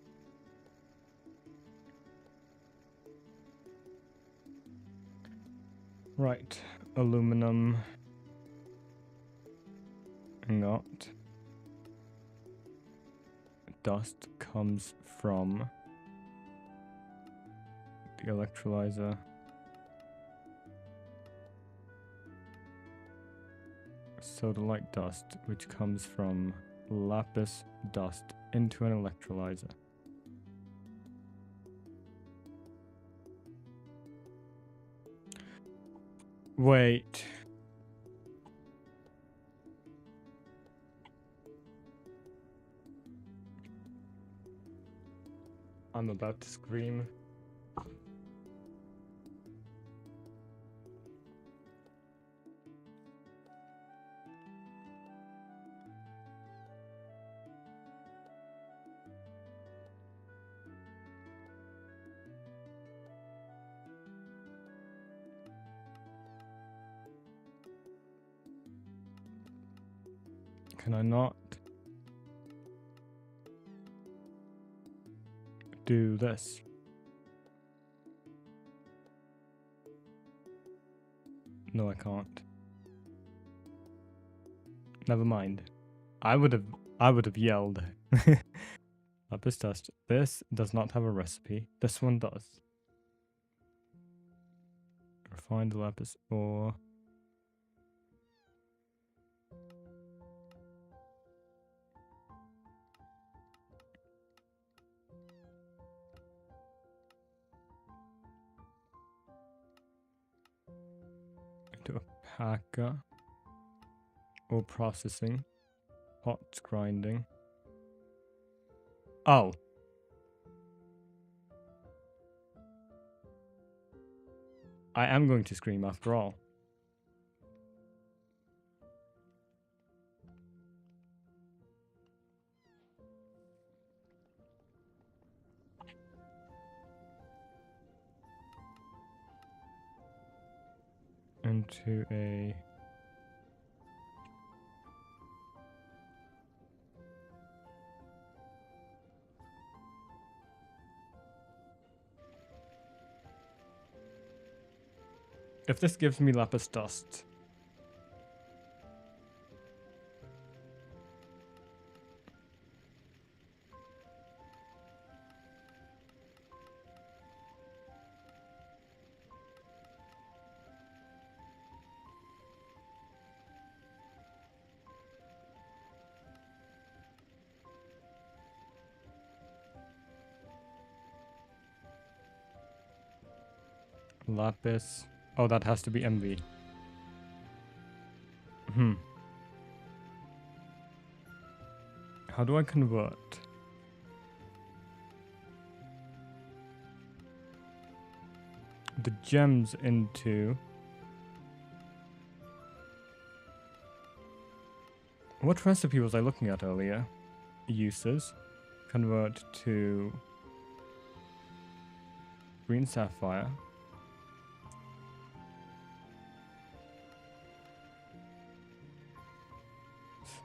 Right. Aluminum. Not. Dust comes from the electrolyzer. Sodalite dust, which comes from lapis dust into an electrolyzer. Wait. I'm about to scream. Can I not do this? No, I can't. Never mind. I would have yelled. Lapis dust. This does not have a recipe. This one does. Refined lapis ore. Into a packer. Ore processing. Pots grinding. Oh. I am going to scream after all. Into a... If this gives me lapis dust... Lapis. Oh, that has to be MV. How do I convert? The gems into... What recipe was I looking at earlier? Uses. Convert to... green sapphire.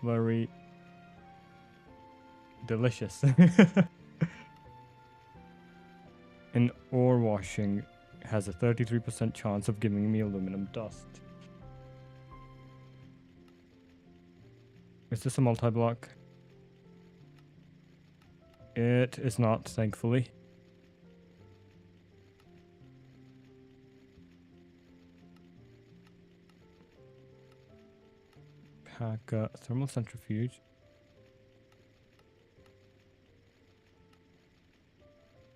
Slurry. Delicious. An ore washing has a 33% chance of giving me aluminum dust. Is this a multi-block? It is not, thankfully. Pack a thermal centrifuge.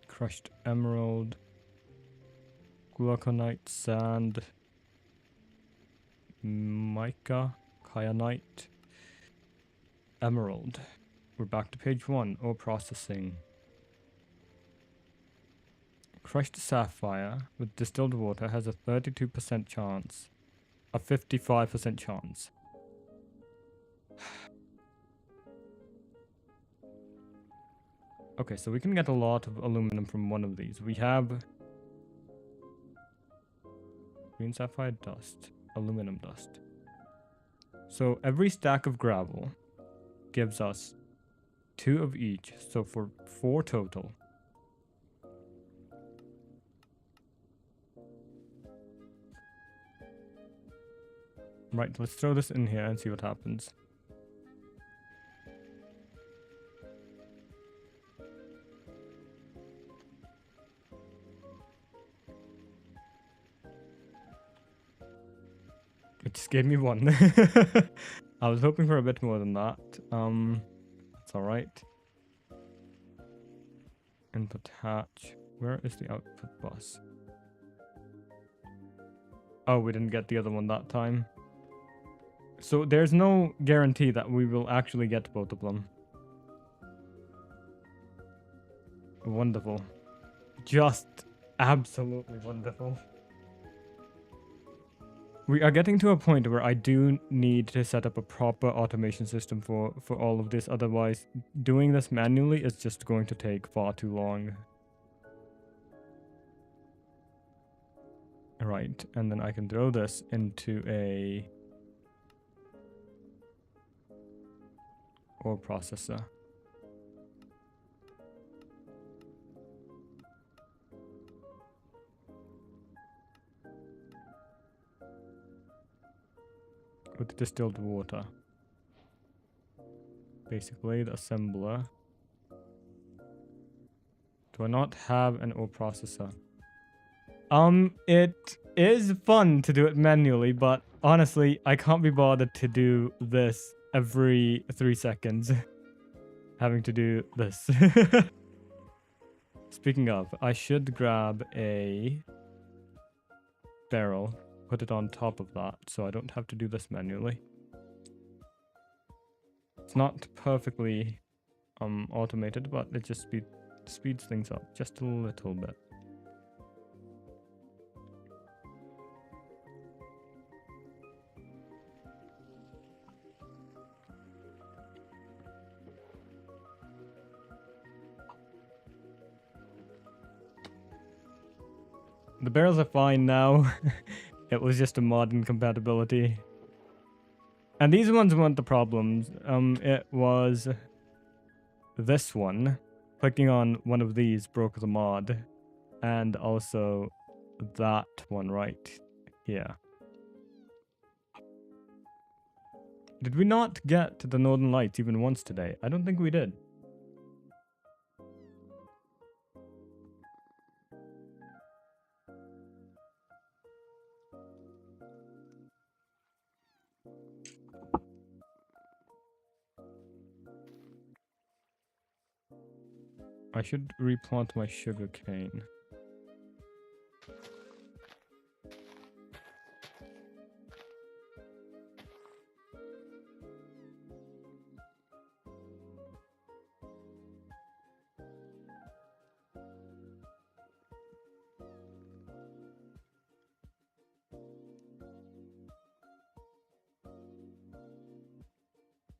Crushed emerald. Glauconite sand. Mica. Kyanite. Emerald. We're back to page 1. Ore processing. Crushed sapphire with distilled water has a 32% chance. A 55% chance. Okay, so we can get a lot of aluminum from one of these. We have green sapphire dust, aluminum dust. So every stack of gravel gives us 2 of each, so for 4 total. Right, let's throw this in here and see what happens. It just gave me 1. I was hoping for a bit more than that. That's alright. Input hatch. Where is the output bus? Oh, we didn't get the other one that time. So there's no guarantee that we will actually get both of them. Wonderful. Just absolutely wonderful. We are getting to a point where I do need to set up a proper automation system for all of this. Otherwise, doing this manually is just going to take far too long. Right, and then I can throw this into a ore processor. With distilled water. Basically, the assembler. Do I not have an ore processor? It is fun to do it manually, but honestly, I can't be bothered to do this every 3 seconds. Having to do this. Speaking of, I should grab a barrel. Put it on top of that so I don't have to do this manually. It's not perfectly automated, but it just speeds things up just a little bit. The barrels are fine now. It was just a mod incompatibility. And these ones weren't the problems. It was this one. Clicking on one of these broke the mod. And also that one right here. Did we not get to the Northern Lights even once today? I don't think we did. I should replant my sugar cane.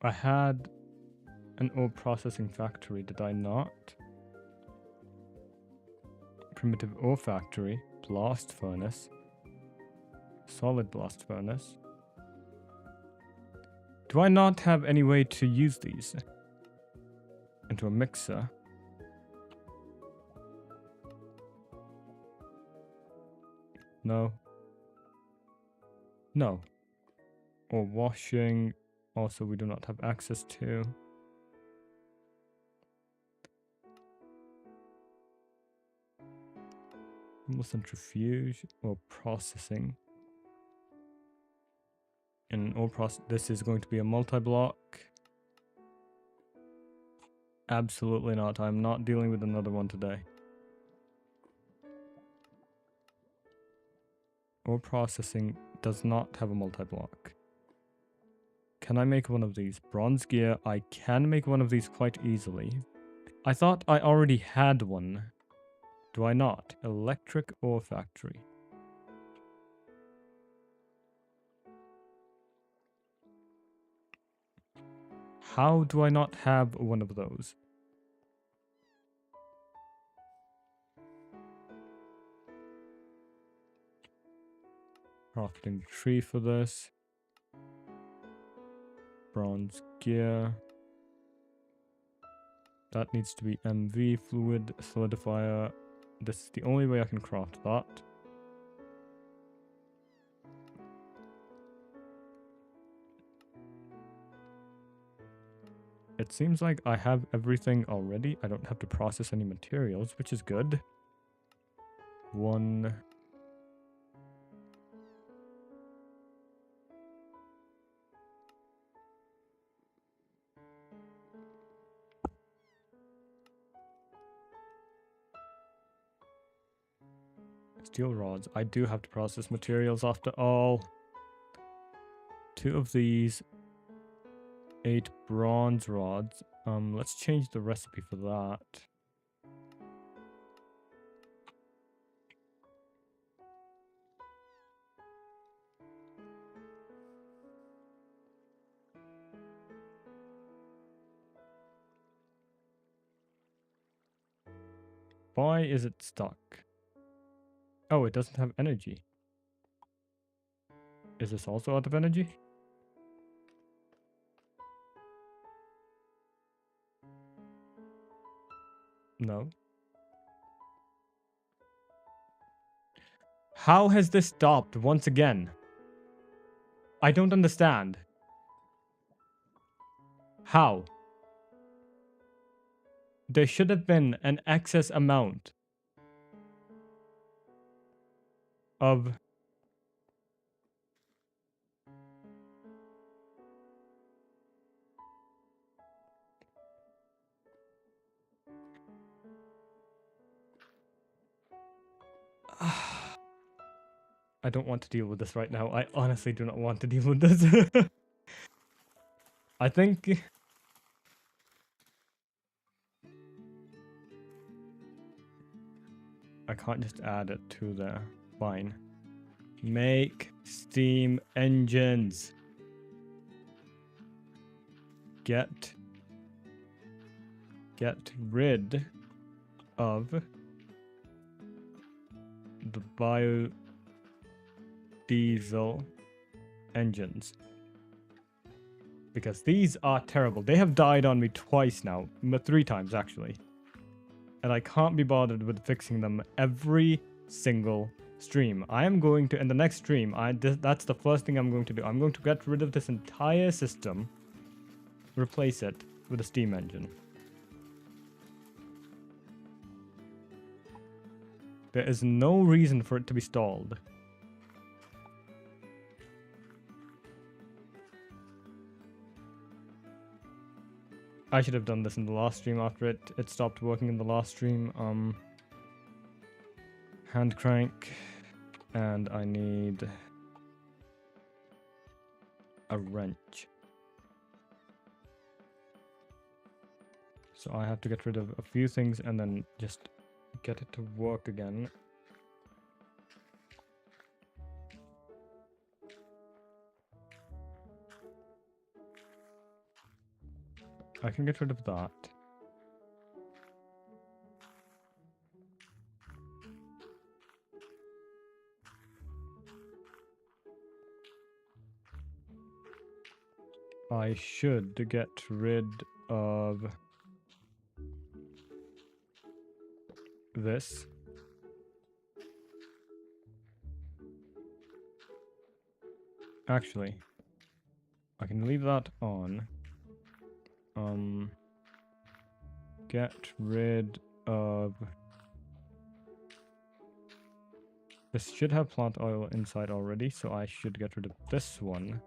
I had an ore processing factory, did I not? Primitive ore factory, blast furnace, solid blast furnace. Do I not have any way to use these into a mixer? No. No. Or washing, also we do not have access to. Centrifuge or processing. In ore process, this is going to be a multi-block. Absolutely not. I'm not dealing with another one today. Ore processing does not have a multi-block. Can I make one of these? Bronze gear, I can make one of these quite easily. I thought I already had one. Do I not? Electric ore factory. How do I not have one of those? Crafting tree for this. Bronze gear. That needs to be MV fluid solidifier. This is the only way I can craft that. It seems like I have everything already. I don't have to process any materials, which is good. One. Steel rods. I do have to process materials after all. 2 of these. 8 bronze rods. Let's change the recipe for that. Why is it stuck? Oh, it doesn't have energy. Is this also out of energy? No. How has this stopped once again? I don't understand. How? There should have been an excess amount of... I don't want to deal with this right now. I honestly do not want to deal with this. I think... I can't just add it to there. Fine. Make steam engines. Get rid of the biodiesel engines. Because these are terrible. They have died on me twice now. 3 times, actually. And I can't be bothered with fixing them every single stream. I am going to, in the next stream, that's the first thing I'm going to do. I'm going to get rid of this entire system. Replace it with a steam engine. There is no reason for it to be stalled. I should have done this in the last stream after it stopped working in the last stream. Hand crank. And I need a wrench. So I have to get rid of a few things and then just get it to work again. I can get rid of that. I should get rid of this. Actually, I can leave that on. Get rid of... This should have plant oil inside already, so I should get rid of this one.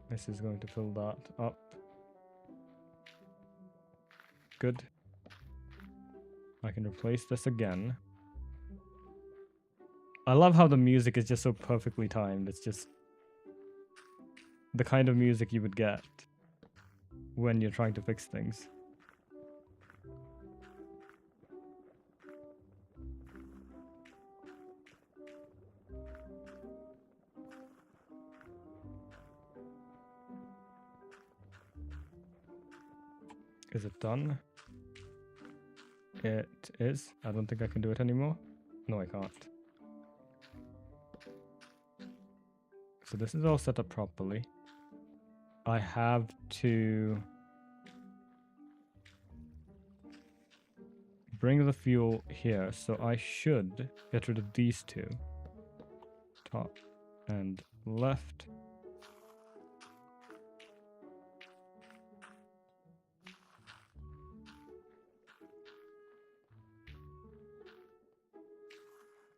This is going to fill that up. Good. I can replace this again. I love how the music is just so perfectly timed. It's just the kind of music you would get when you're trying to fix things. Is it done? It is. I don't think I can do it anymore. No, I can't. So this is all set up properly. I have to bring the fuel here, so I should get rid of these two. Top and left.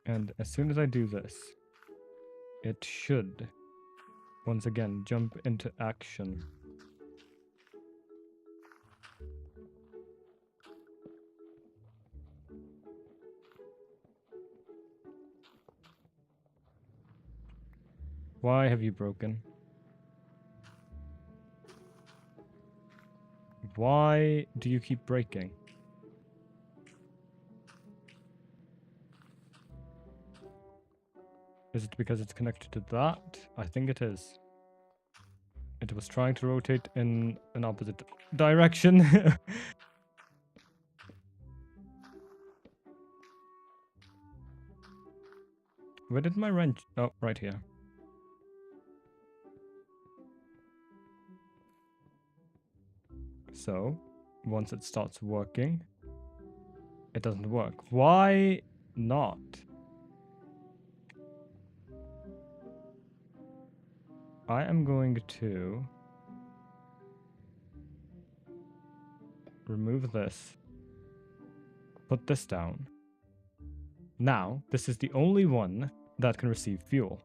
And as soon as I do this, it should once again jump into action. Why have you broken? Why do you keep breaking? Is it because it's connected to that? I think it is. It was trying to rotate in an opposite direction. Where did my wrench? Oh, right here. So, once it starts working, it doesn't work. Why not? I am going to remove this, put this down. Now, this is the only one that can receive fuel.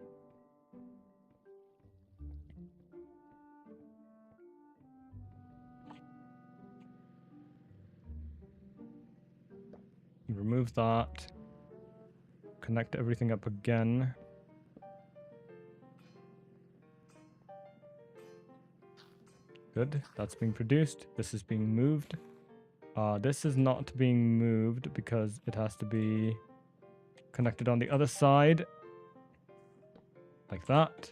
Remove that. Connect everything up again. Good, that's being produced. This is being moved. This is not being moved because it has to be connected on the other side. Like that.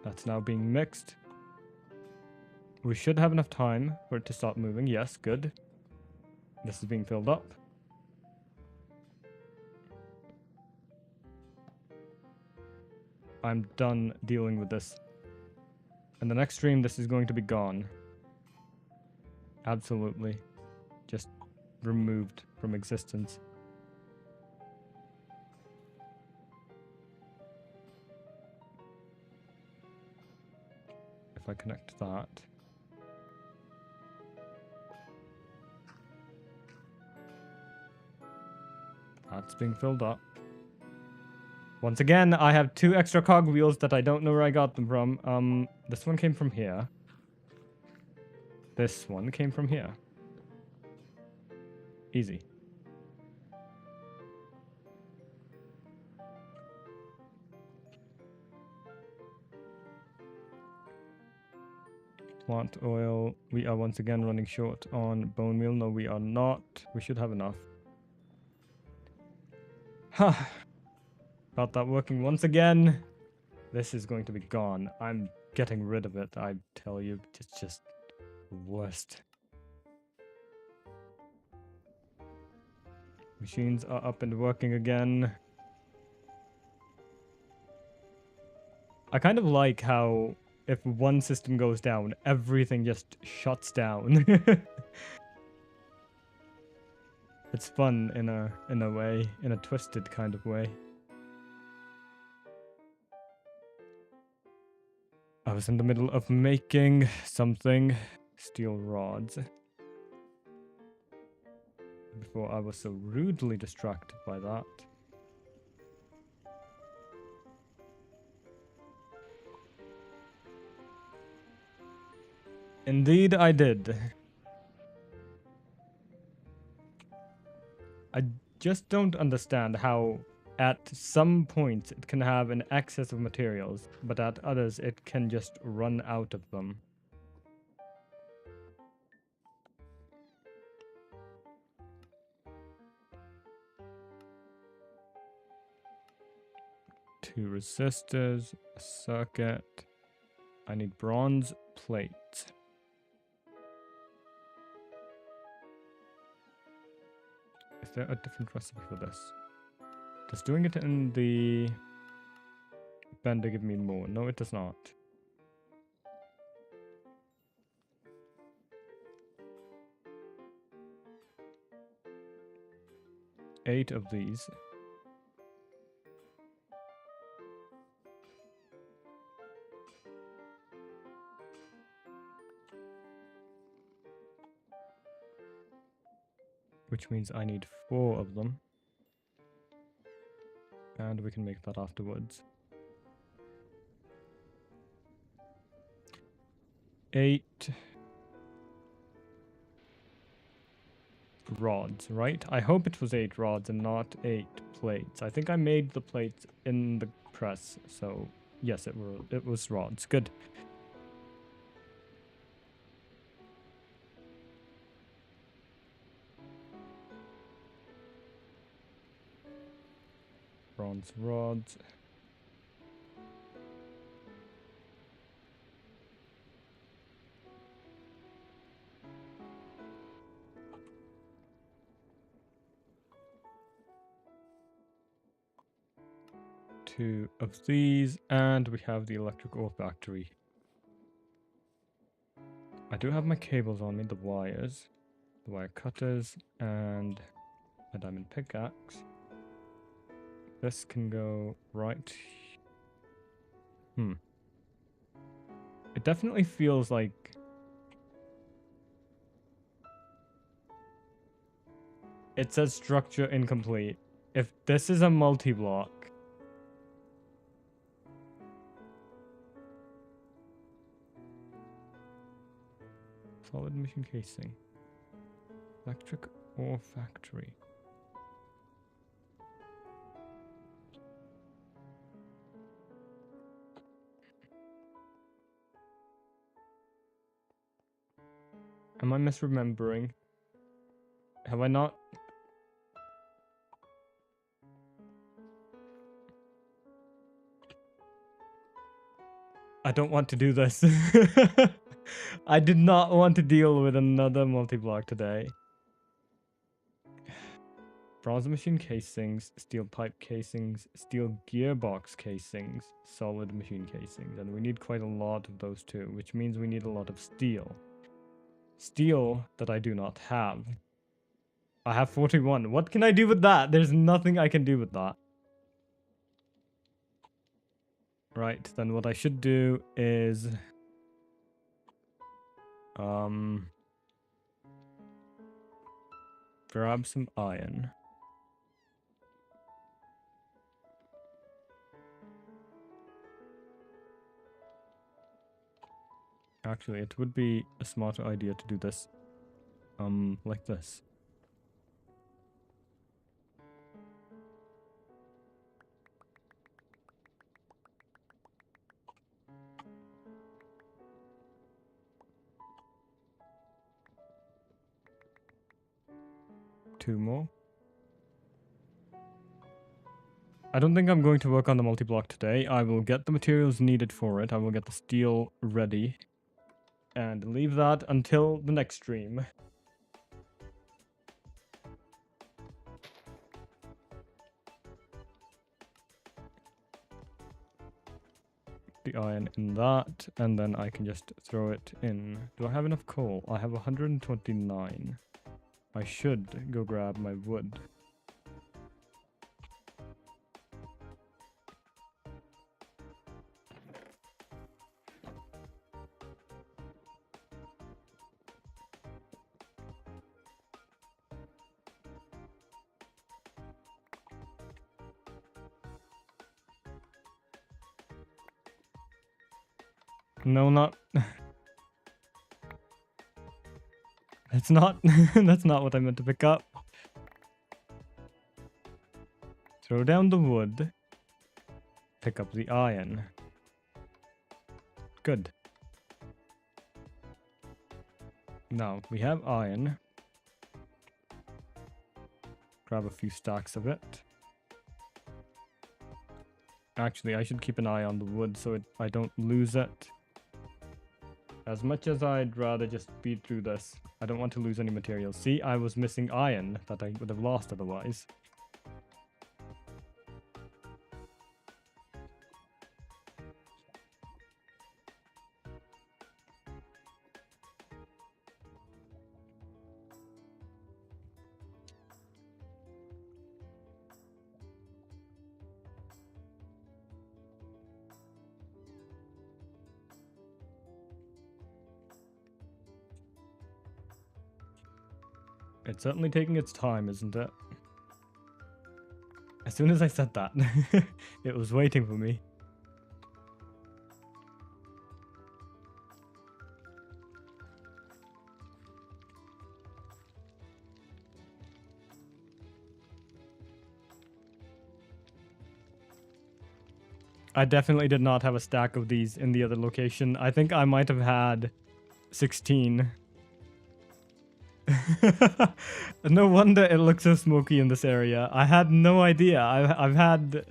That's now being mixed. We should have enough time for it to start moving. Yes, good. This is being filled up. I'm done dealing with this. In the next stream, this is going to be gone. Absolutely. Just removed from existence. If I connect that. That's being filled up. Once again, I have 2 extra cogwheels that I don't know where I got them from. This one came from here. This one came from here. Easy. Plant oil. We are once again running short on bone meal. No, we are not. We should have enough. Huh. Got that working once again. This is going to be gone. I'm getting rid of it, I tell you. It's just the worst. Machines are up and working again. I kind of like how if one system goes down, everything just shuts down. It's fun in a way, in a twisted kind of way. I was in the middle of making something. Steel rods. Before I was so rudely distracted by that. Indeed I did. I just don't understand how at some points it can have an excess of materials, but at others it can just run out of them. Two resistors, a circuit. I need bronze plate. Is there a different recipe for this? Does doing it in the bender give me more? No, it does not. Eight of these. Which means I need 4 of them. And we can make that afterwards. 8 rods, right? I hope it was 8 rods and not 8 plates. I think I made the plates in the press, so yes, it was rods. Good. Bronze rods. Two of these, and we have the electric ore factory. I do have my cables on me, the wires, the wire cutters, and a diamond pickaxe. This can go right. It definitely feels like it says structure incomplete. If this is a multi-block, solid machine casing, electric ore factory. Am I misremembering? Have I not? I don't want to do this. I did not want to deal with another multi-block today. Bronze machine casings, steel pipe casings, steel gearbox casings, solid machine casings. And we need quite a lot of those too, which means we need a lot of steel. Steel that I do not have. I have 41. What can I do with that? There's nothing I can do with that. Right, then what I should do is... grab some iron. Actually, it would be a smarter idea to do this, like this. Two more. I don't think I'm going to work on the multi-block today. I will get the materials needed for it. I will get the steel ready. And leave that until the next stream. The iron in that, and then I can just throw it in. Do I have enough coal? I have 129. I should go grab my wood. No, not... That's not... That's not what I meant to pick up. Throw down the wood. Pick up the iron. Good. Now, we have iron. Grab a few stacks of it. Actually, I should keep an eye on the wood so I don't lose it. As much as I'd rather just speed through this, I don't want to lose any materials. See, I was missing iron that I would have lost otherwise. It's certainly taking its time, isn't it? As soon as I said that, it was waiting for me. I definitely did not have a stack of these in the other location. I think I might have had 16. No wonder it looks so smoky in this area. I had no idea. I've had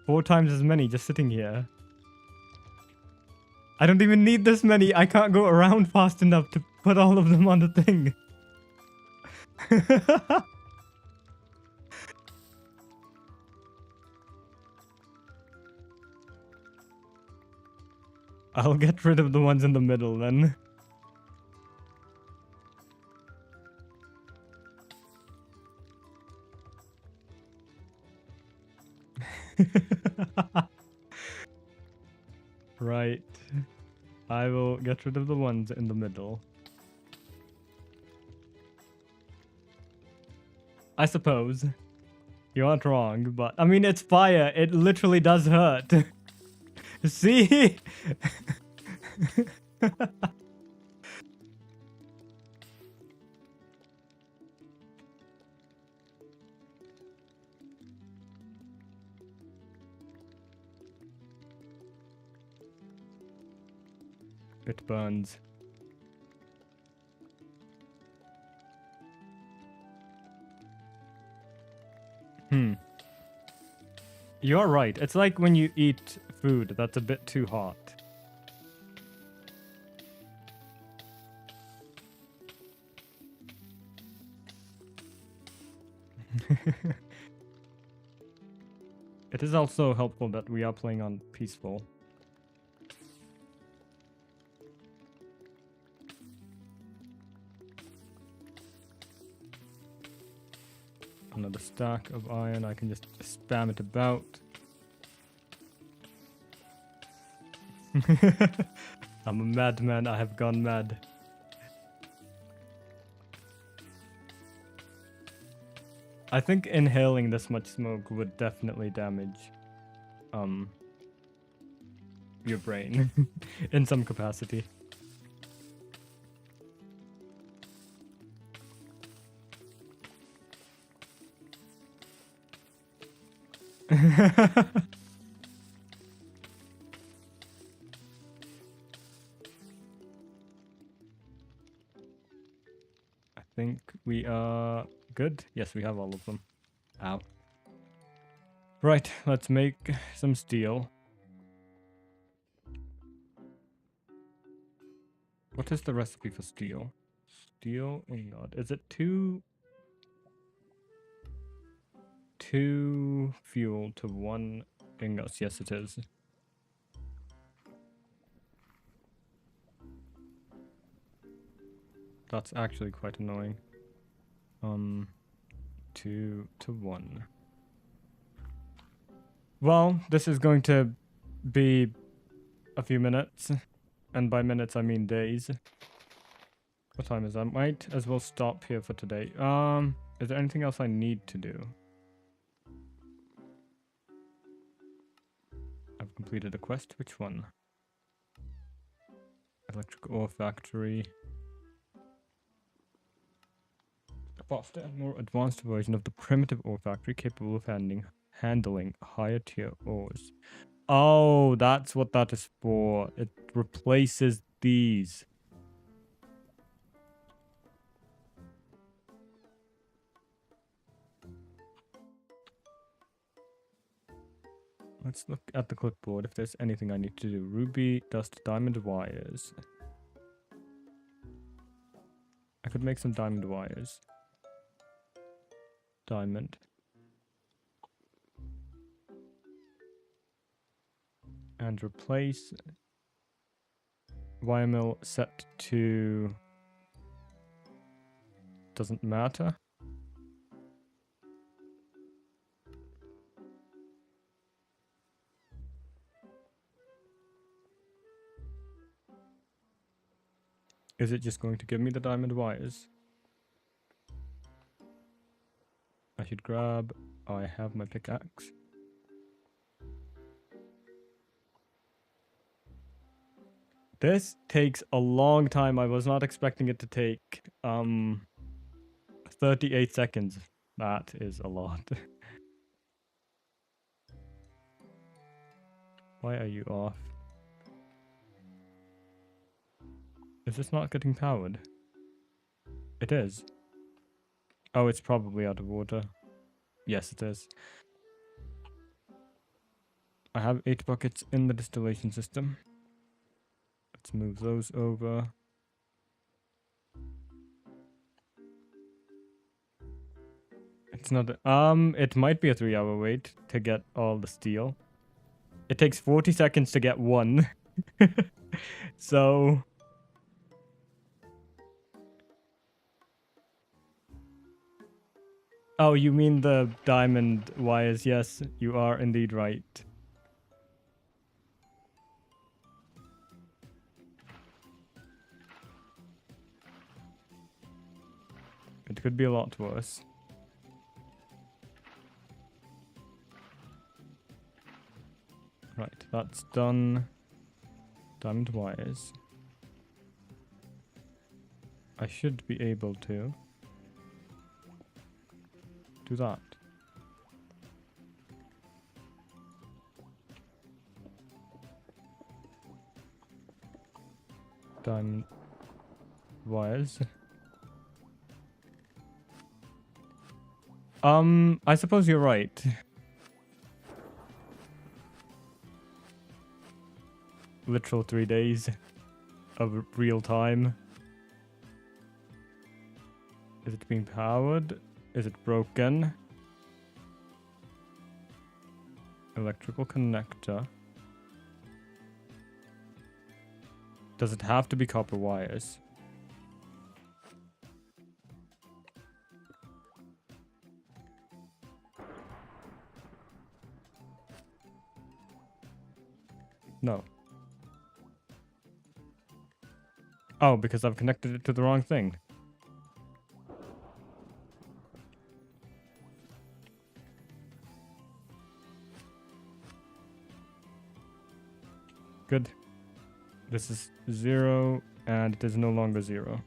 4 times as many just sitting here. I don't even need this many. I can't go around fast enough to put all of them on the thing. I'll get rid of the ones in the middle then. Right. I will get rid of the ones in the middle. I suppose. You aren't wrong, but... I mean, it's fire. It literally does hurt. See? It burns. You're right. It's like when you eat food that's a bit too hot. It is also helpful that we are playing on peaceful. Another stack of iron. I can just spam it about. I'm a madman. I have gone mad. I think inhaling this much smoke would definitely damage your brain in some capacity. I think we are good. Yes, we have all of them. Ow. Right, let's make some steel. What is the recipe for steel? Steel ingot. Is it two fuel to 1 ingot? Yes, it is. That's actually quite annoying. 2 to 1. Well, this is going to be a few minutes. And by minutes, I mean days. What time is that? Might as well stop here for today. Is there anything else I need to do? I've completed a quest. Which one? Electric ore factory. Faster and more advanced version of the primitive ore factory capable of handling higher tier ores. Oh, that's what that is for. It replaces these. Let's look at the clipboard if there's anything I need to do. Ruby, dust, diamond wires. I could make some diamond wires. Diamond. And replace wire mill set to doesn't matter. Is it just going to give me the diamond wires? I should grab... Oh, I have my pickaxe. This takes a long time. I was not expecting it to take 38 seconds. That is a lot. Why are you off? Is this not getting powered? It is. Oh, it's probably out of water. Yes, it is. I have 8 buckets in the distillation system. Let's move those over. It's not... it might be a 3-hour wait to get all the steel. It takes 40 seconds to get one. So... Oh, you mean the diamond wires? Yes, you are indeed right. It could be a lot worse. Right, that's done. Diamond wires. I should be able to do that. Diamond wires. I suppose you're right. Literal 3 days of real time. Is it being powered? Is it broken? Electrical connector. Does it have to be copper wires? No. Oh, because I've connected it to the wrong thing. Good. This is 0, and it is no longer 0.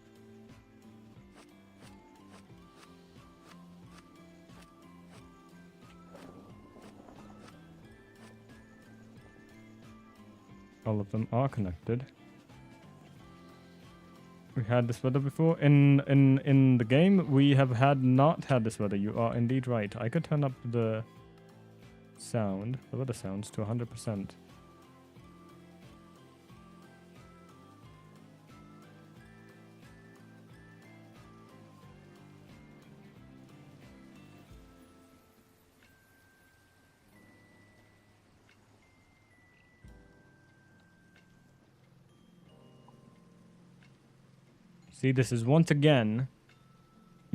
All of them are connected. We had this weather before. In the game, we have not had this weather. You are indeed right. I could turn up the sound, the weather sounds to 100%. See, this is once again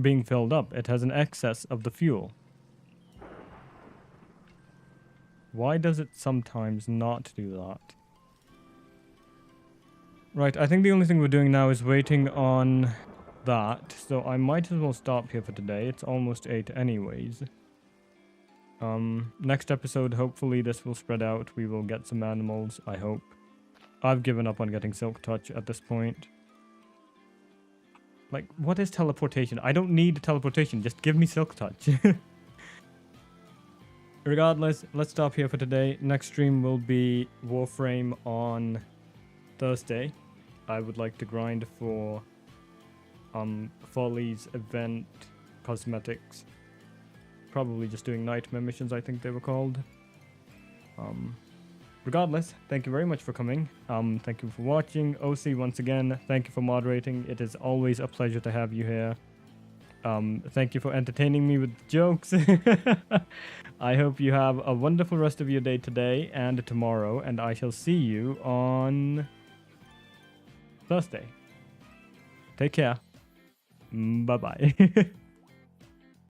being filled up. It has an excess of the fuel. Why does it sometimes not do that? Right, I think the only thing we're doing now is waiting on that. So I might as well stop here for today. It's almost 8 anyways. Next episode, hopefully this will spread out. We will get some animals, I hope. I've given up on getting Silk Touch at this point. Like, what is teleportation? I don't need teleportation. Just give me Silk Touch. Regardless, let's stop here for today. Next stream will be Warframe on Thursday. I would like to grind for Folly's event cosmetics. Probably just doing nightmare missions, I think they were called. Regardless, thank you very much for coming. Thank you for watching. OC, once again, thank you for moderating. It is always a pleasure to have you here. Thank you for entertaining me with jokes. I hope you have a wonderful rest of your day today and tomorrow, and I shall see you on Thursday. Take care. Bye-bye.